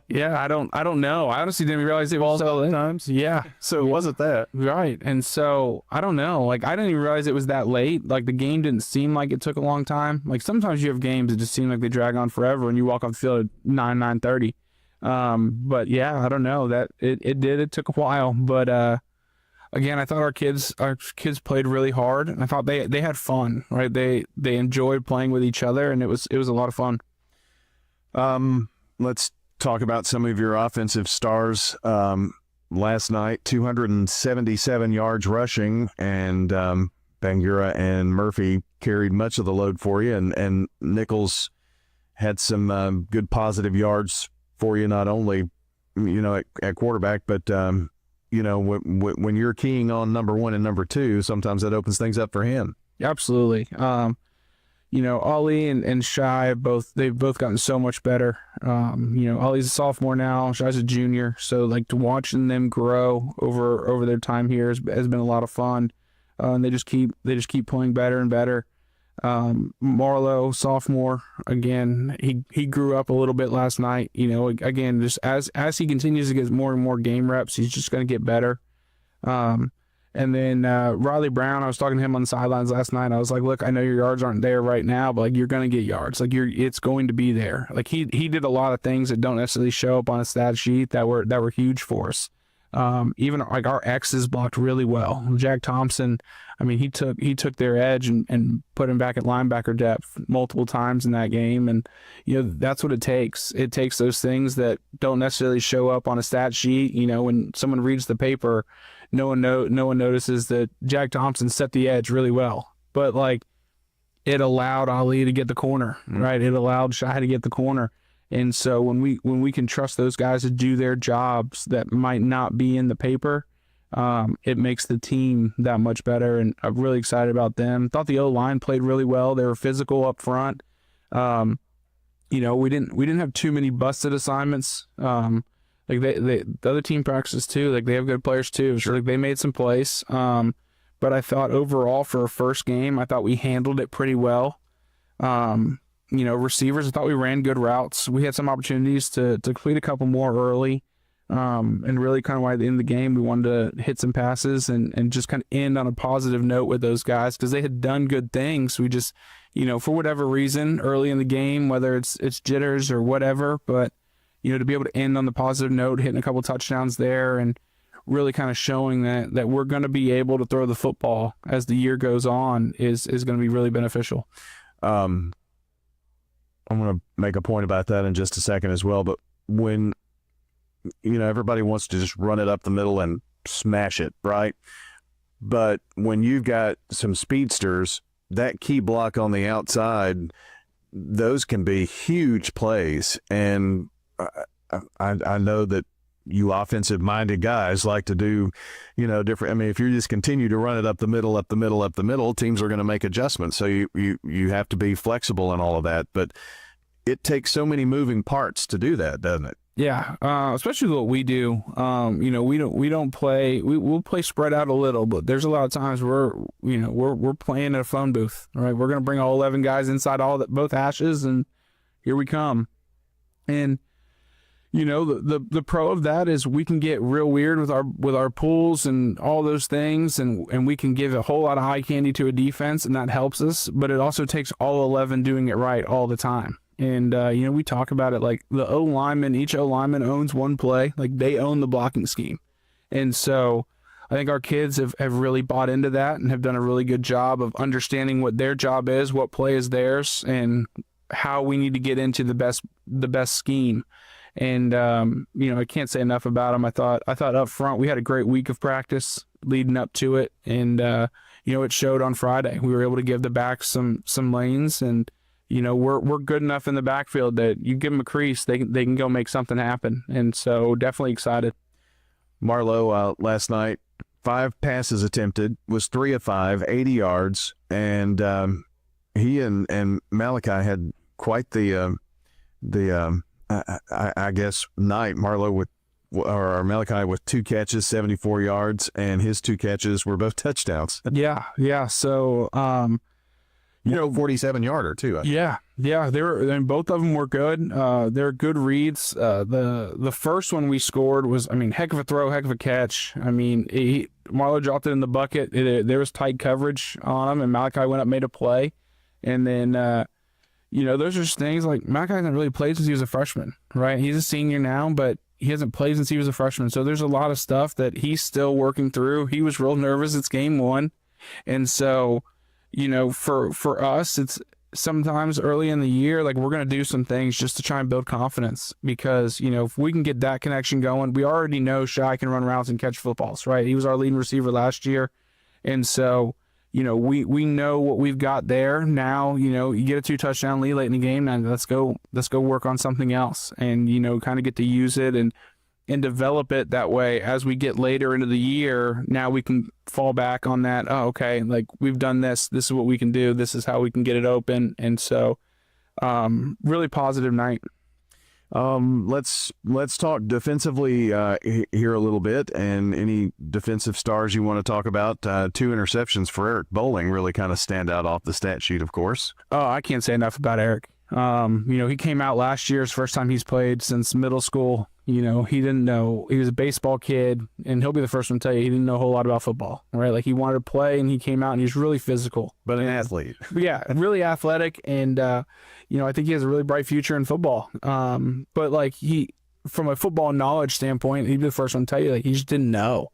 yeah, I don't know. I honestly didn't realize it was so times. Yeah, so it wasn't that right? And so I don't know. Like I didn't even realize it was that late. Like the game didn't seem like it took a long time. Like sometimes you have games that just seem like they drag on forever, and you walk off the field at 9:30. But yeah, I don't know that it did. It took a while, but again, I thought our kids played really hard, and I thought they had fun, right? They enjoyed playing with each other, and it was a lot of fun. Let's talk about some of your offensive stars. Last night, 277 yards rushing, and Bangura and Murphy carried much of the load for you, and Nichols had some good positive yards for you, not only at quarterback, but when you're keying on number one and number two, sometimes that opens things up for him. Absolutely. Ollie and Shai they've both gotten so much better. Ollie's a sophomore now, Shai's a junior, so like watching them grow over their time here has been a lot of fun. And they just keep playing better and better. Marlowe, sophomore, again, he grew up a little bit last night. Again, just as he continues to get more and more game reps, he's just going to get better. And then Riley Brown, I was talking to him on the sidelines last night. I was like, look, I know your yards aren't there right now, but like you're going to get yards. Like it's going to be there. Like he did a lot of things that don't necessarily show up on a stat sheet that were huge for us. Even like our X's blocked really well. Jack Thompson, I mean, he took their edge and put him back at linebacker depth multiple times in that game. And, that's what it takes. It takes those things that don't necessarily show up on a stat sheet. When someone reads the paper, no one notices that Jack Thompson set the edge really well. But like it allowed Ali to get the corner, right? It allowed Shai to get the corner. And so when we can trust those guys to do their jobs that might not be in the paper, it makes the team that much better. And I'm really excited about them. Thought the O-line played really well. They were physical up front. We didn't have too many busted assignments. Like the other team practices too. Like they have good players too. So like they made some plays. But I thought overall for a first game, I thought we handled it pretty well. Receivers, I thought we ran good routes. We had some opportunities to complete a couple more early. And really kind of by the end of the game, we wanted to hit some passes and just kind of end on a positive note with those guys because they had done good things. We just, for whatever reason, early in the game, whether it's jitters or whatever, but, to be able to end on the positive note, hitting a couple touchdowns there and really kind of showing that we're going to be able to throw the football as the year goes on is going to be really beneficial. I'm going to make a point about that in just a second as well, but when everybody wants to just run it up the middle and smash it, right? But when you've got some speedsters, that key block on the outside, those can be huge plays. And I know that you offensive-minded guys like to do, different. I mean, if you just continue to run it up the middle, teams are going to make adjustments. So you have to be flexible in all of that. But it takes so many moving parts to do that, doesn't it? Yeah, especially what we do. We don't play. We'll play spread out a little, but there's a lot of times we're playing in a phone booth. All right, we're gonna bring all 11 guys inside both hashes, and here we come. And the pro of that is we can get real weird with our pools and all those things, and we can give a whole lot of eye candy to a defense, and that helps us. But it also takes all 11 doing it right all the time. And, we talk about it like the each O lineman owns one play, like they own the blocking scheme. And so I think our kids have really bought into that and have done a really good job of understanding what their job is, what play is theirs, and how we need to get into the best scheme. And, I can't say enough about them. I thought up front, we had a great week of practice leading up to it. And, it showed on Friday. We were able to give the backs some lanes, and, we're good enough in the backfield that you give them a crease, they can go make something happen. And so definitely excited. Marlowe, last night, 5 passes attempted, was 3 of 5, 80 yards. And, he and Malachi had quite the I guess night. Marlowe or Malachi with 2 catches, 74 yards, and his 2 catches were both touchdowns. Yeah. So, 47-yarder too. Yeah. Both of them were good. They're good reads. The first one we scored was, heck of a throw, heck of a catch. Marlowe dropped it in the bucket. There was tight coverage on him, and Malachi went up, made a play, and then. Those are just things like Malachi hasn't really played since he was a freshman, right? He's a senior now, but he hasn't played since he was a freshman. So there's a lot of stuff that he's still working through. He was real nervous. It's game 1. And so, for us, it's sometimes early in the year, like we're going to do some things just to try and build confidence because, if we can get that connection going, we already know Shai can run routes and catch footballs, right? He was our leading receiver last year. And so, we know what we've got there. Now, you get a 2 touchdown lead late in the game. Now let's go work on something else and, kind of get to use it and develop it that way. As we get later into the year, now we can fall back on that. Oh, okay. Like we've done this. This is what we can do. This is how we can get it open. And so, really positive night. Let's talk defensively here a little bit, and any defensive stars you want to talk about. 2 interceptions for Eric Bowling really kind of stand out off the stat sheet, of course. Oh, I can't say enough about Eric. He came out last year, it's the first time he's played since middle school. He didn't know. He was a baseball kid, and he'll be the first one to tell you he didn't know a whole lot about football, right? Like he wanted to play, and he came out, and he's really physical. But an athlete. Yeah, really athletic, and, I think he has a really bright future in football. But, like, from a football knowledge standpoint, he'd be the first one to tell you, like, he just didn't know.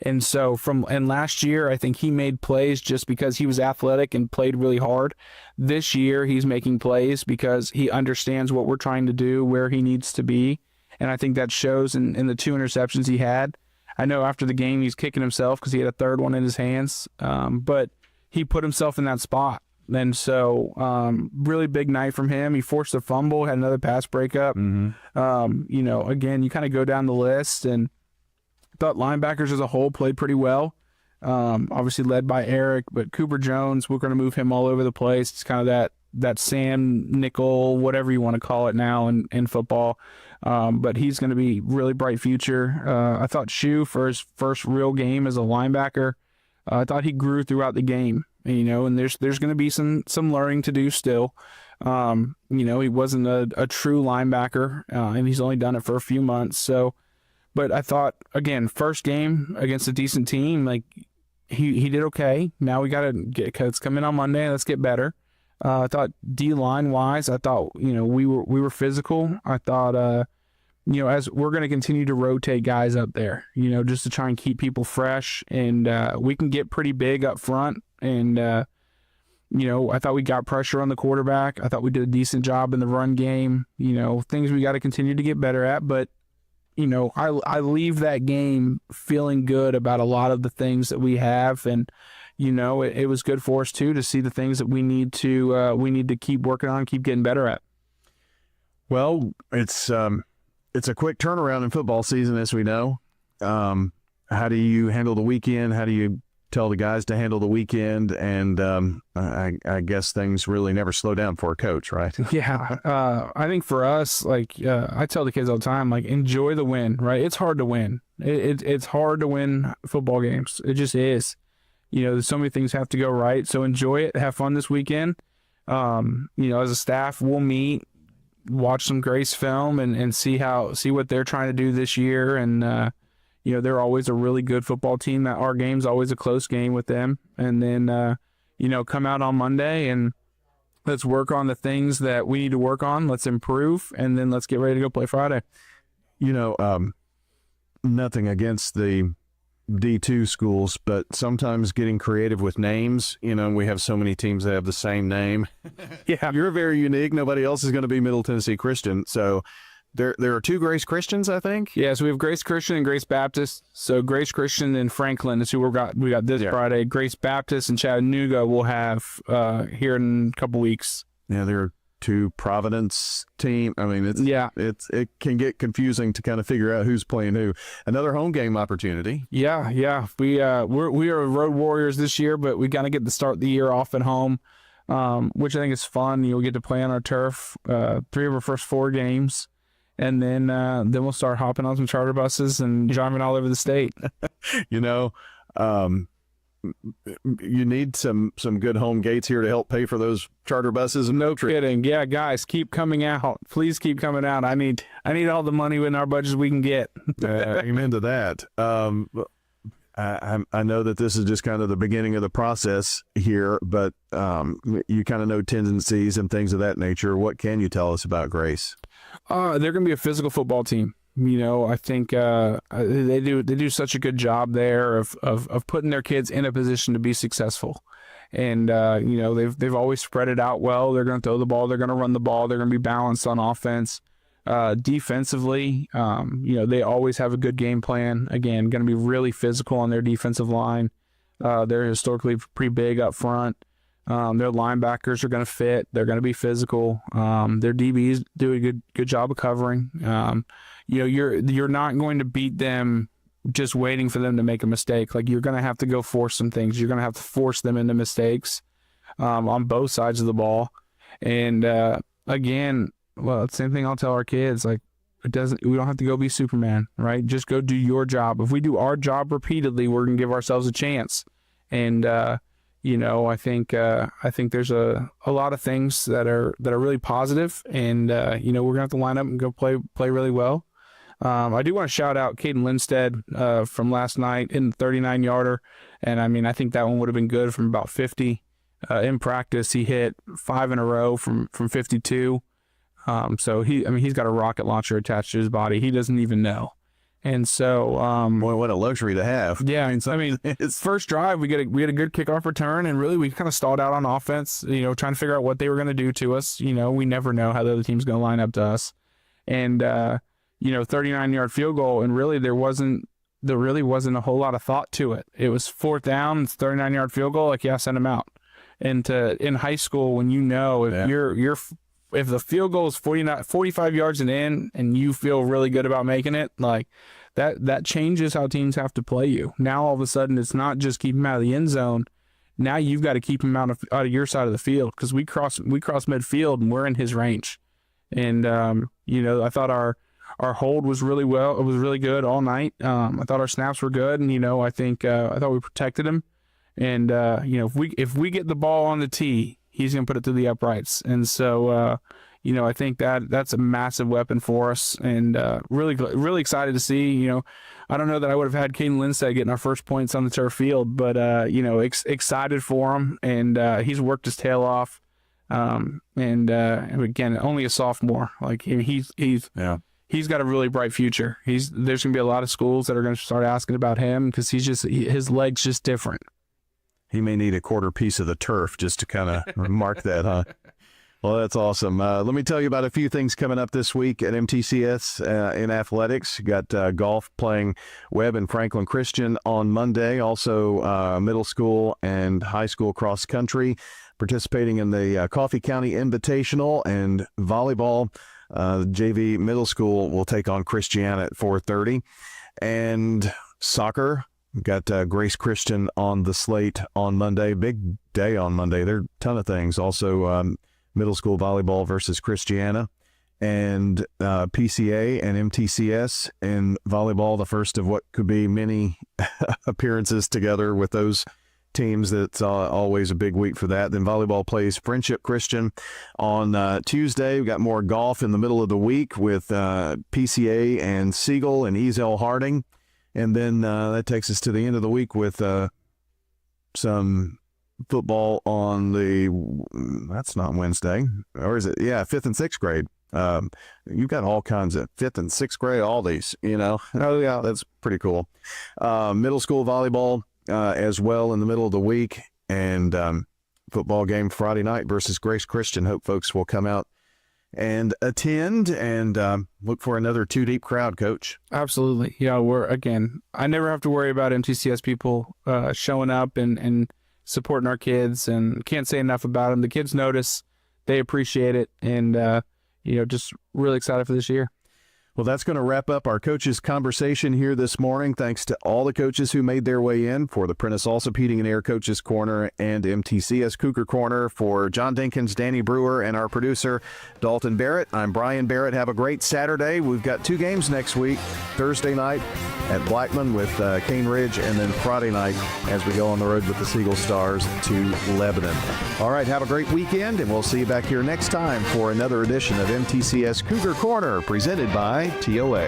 And so and last year, I think he made plays just because he was athletic and played really hard. This year, he's making plays because he understands what we're trying to do, where he needs to be. And I think that shows in the 2 interceptions he had. I know after the game he's kicking himself because he had a third one in his hands. But he put himself in that spot. And so really big night from him. He forced a fumble, had another pass breakup. Mm-hmm. Again, you kind of go down the list, and thought linebackers as a whole played pretty well. Obviously led by Eric, but Cooper Jones, we're going to move him all over the place. It's kind of that Sam nickel, whatever you want to call it now in football. But he's going to be really bright future. I thought Shu, for his first real game as a linebacker, I thought he grew throughout the game, and there's going to be some learning to do still. He wasn't a true linebacker, and he's only done it for a few months. So, but I thought, again, first game against a decent team, like he did okay. Now we got to it's coming on Monday. Let's get better. I thought D-line wise, I thought, we were physical. I thought, as we're going to continue to rotate guys up there, just to try and keep people fresh, and we can get pretty big up front. And, I thought we got pressure on the quarterback. I thought we did a decent job in the run game, things we got to continue to get better at. But, I leave that game feeling good about a lot of the things that we have. And, it was good for us too to see the things that we need to keep working on, keep getting better at. Well, it's a quick turnaround in football season, as we know. How do you handle the weekend? How do you tell the guys to handle the weekend, and I guess things really never slow down for a coach, right? Yeah, I think for us, like I tell the kids all the time, like enjoy the win, right? It's hard to win. It's hard to win football games. It just is. There's so many things have to go right. So enjoy it. Have fun this weekend. As a staff, we'll meet, watch some Grace film, and see what they're trying to do this year. And they're always a really good football team. That our game's always a close game with them. And then come out on Monday and let's work on the things that we need to work on. Let's improve, and then let's get ready to go play Friday. Nothing against the D2 schools, but sometimes getting creative with names, we have so many teams that have the same name. Yeah. You're very unique. Nobody else is going to be Middle Tennessee Christian. So there are two Grace Christians, I think. Yeah, so we have Grace Christian and Grace Baptist. So Grace Christian and Franklin is who we got this Friday. Grace Baptist and Chattanooga we'll have here in a couple weeks. Yeah, there are two Providence team. I mean, it can get confusing to kind of figure out who's playing who. Another home game opportunity. Yeah. We are road warriors this year, but we got to get the start of the year off at home, which I think is fun. You'll get to play on our turf 3 of our first 4 games, and then we'll start hopping on some charter buses and driving all over the state. You need some good home gates here to help pay for those charter buses. No kidding. Yeah, guys, keep coming out. Please keep coming out. I need all the money in our budgets we can get. Amen to that. I know that this is just kind of the beginning of the process here, but you kind of know tendencies and things of that nature. What can you tell us about Grace? They're going to be a physical football team. I think they do such a good job there of putting their kids in a position to be successful. And they've always spread it out well. They're going to throw the ball, they're going to run the ball, they're going to be balanced on offense. Defensively, they always have a good game plan. Again, going to be really physical on their defensive line. They're historically pretty big up front. Their linebackers are going to fit. They're going to be physical. Their DBs do a good job of covering. You're not going to beat them just waiting for them to make a mistake. Like, you're going to have to go force some things. You're going to have to force them into mistakes on both sides of the ball. And again, well, the same thing I'll tell our kids. Like, we don't have to go be Superman, right? Just go do your job. If we do our job repeatedly, we're going to give ourselves a chance. And I think there's a lot of things that are really positive, and we're gonna have to line up and go play really well. I do want to shout out Caden Lindstead from last night in the 39-yarder, and I think that one would have been good from about 50. In practice, he hit 5 in a row from 52. So he's got a rocket launcher attached to his body. He doesn't even know. And so, what a luxury to have. Yeah, it's first drive. We had a good kickoff return, and really we kind of stalled out on offense. Trying to figure out what they were going to do to us. We never know how the other team's going to line up to us. And 39-yard field goal, and really there really wasn't a whole lot of thought to it. It was 4th down, it's 39-yard field goal. Like, send them out. And in high school, when if the field goal is 45 yards and in, and you feel really good about making it, like that changes how teams have to play you. Now all of a sudden, it's not just keep him out of the end zone. Now you've got to keep him out of your side of the field, because we cross midfield and we're in his range. And I thought our hold was really well. It was really good all night. I thought our snaps were good, and I thought we protected him. And if we get the ball on the tee, he's going to put it through the uprights. And so, I think that's a massive weapon for us, and really, really excited to see. I don't know that I would have had Caden Lindstead getting our first points on the turf field, but, excited for him, and he's worked his tail off. And again, only a sophomore. Like, he's got a really bright future. There's going to be a lot of schools that are going to start asking about him, because his leg's just different. He may need a quarter piece of the turf just to kind of mark that, huh? Well, that's awesome. Let me tell you about a few things coming up this week at MTCS in athletics. You got golf playing Webb and Franklin Christian on Monday. Also, middle school and high school cross country participating in the Coffee County Invitational, and volleyball. JV middle school will take on Christiana at 4:30. And soccer We've got Grace Christian on the slate on Monday. Big day on Monday. There are a ton of things. Also, middle school volleyball versus Christiana, and PCA and MTCS in volleyball, the first of what could be many appearances together with those teams. That's always a big week for that. Then volleyball plays Friendship Christian on Tuesday. We've got more golf in the middle of the week with PCA and Siegel and Ezel Harding. And then that takes us to the end of the week with some football on that's not Wednesday, or is it? Yeah, 5th and 6th grade. You've got all kinds of 5th and 6th grade, all these, Oh, yeah, that's pretty cool. Middle school volleyball as well in the middle of the week, and football game Friday night versus Grace Christian. Hope folks will come out and attend and look for another two deep crowd, Coach. Absolutely. Yeah, I never have to worry about MTCS people showing up and supporting our kids, and can't say enough about them. The kids notice, they appreciate it, and just really excited for this year. Well, that's going to wrap up our coaches' conversation here this morning. Thanks to all the coaches who made their way in for the Prentice Allsup Heating and Air Coaches Corner and MTCS Cougar Corner. For John Dinkins, Danny Brewer, and our producer, Dalton Barrett, I'm Brian Barrett. Have a great Saturday. We've got 2 games next week, Thursday night at Blackman with Cane Ridge, and then Friday night as we go on the road with the Siegel Stars to Lebanon. All right, have a great weekend, and we'll see you back here next time for another edition of MTCS Cougar Corner, presented by TOA.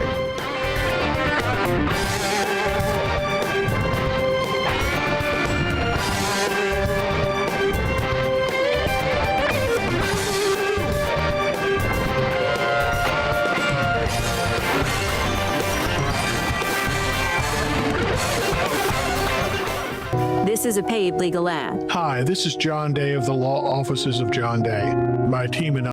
This is a paid legal ad. Hi, this is John Day of the Law Offices of John Day. My team and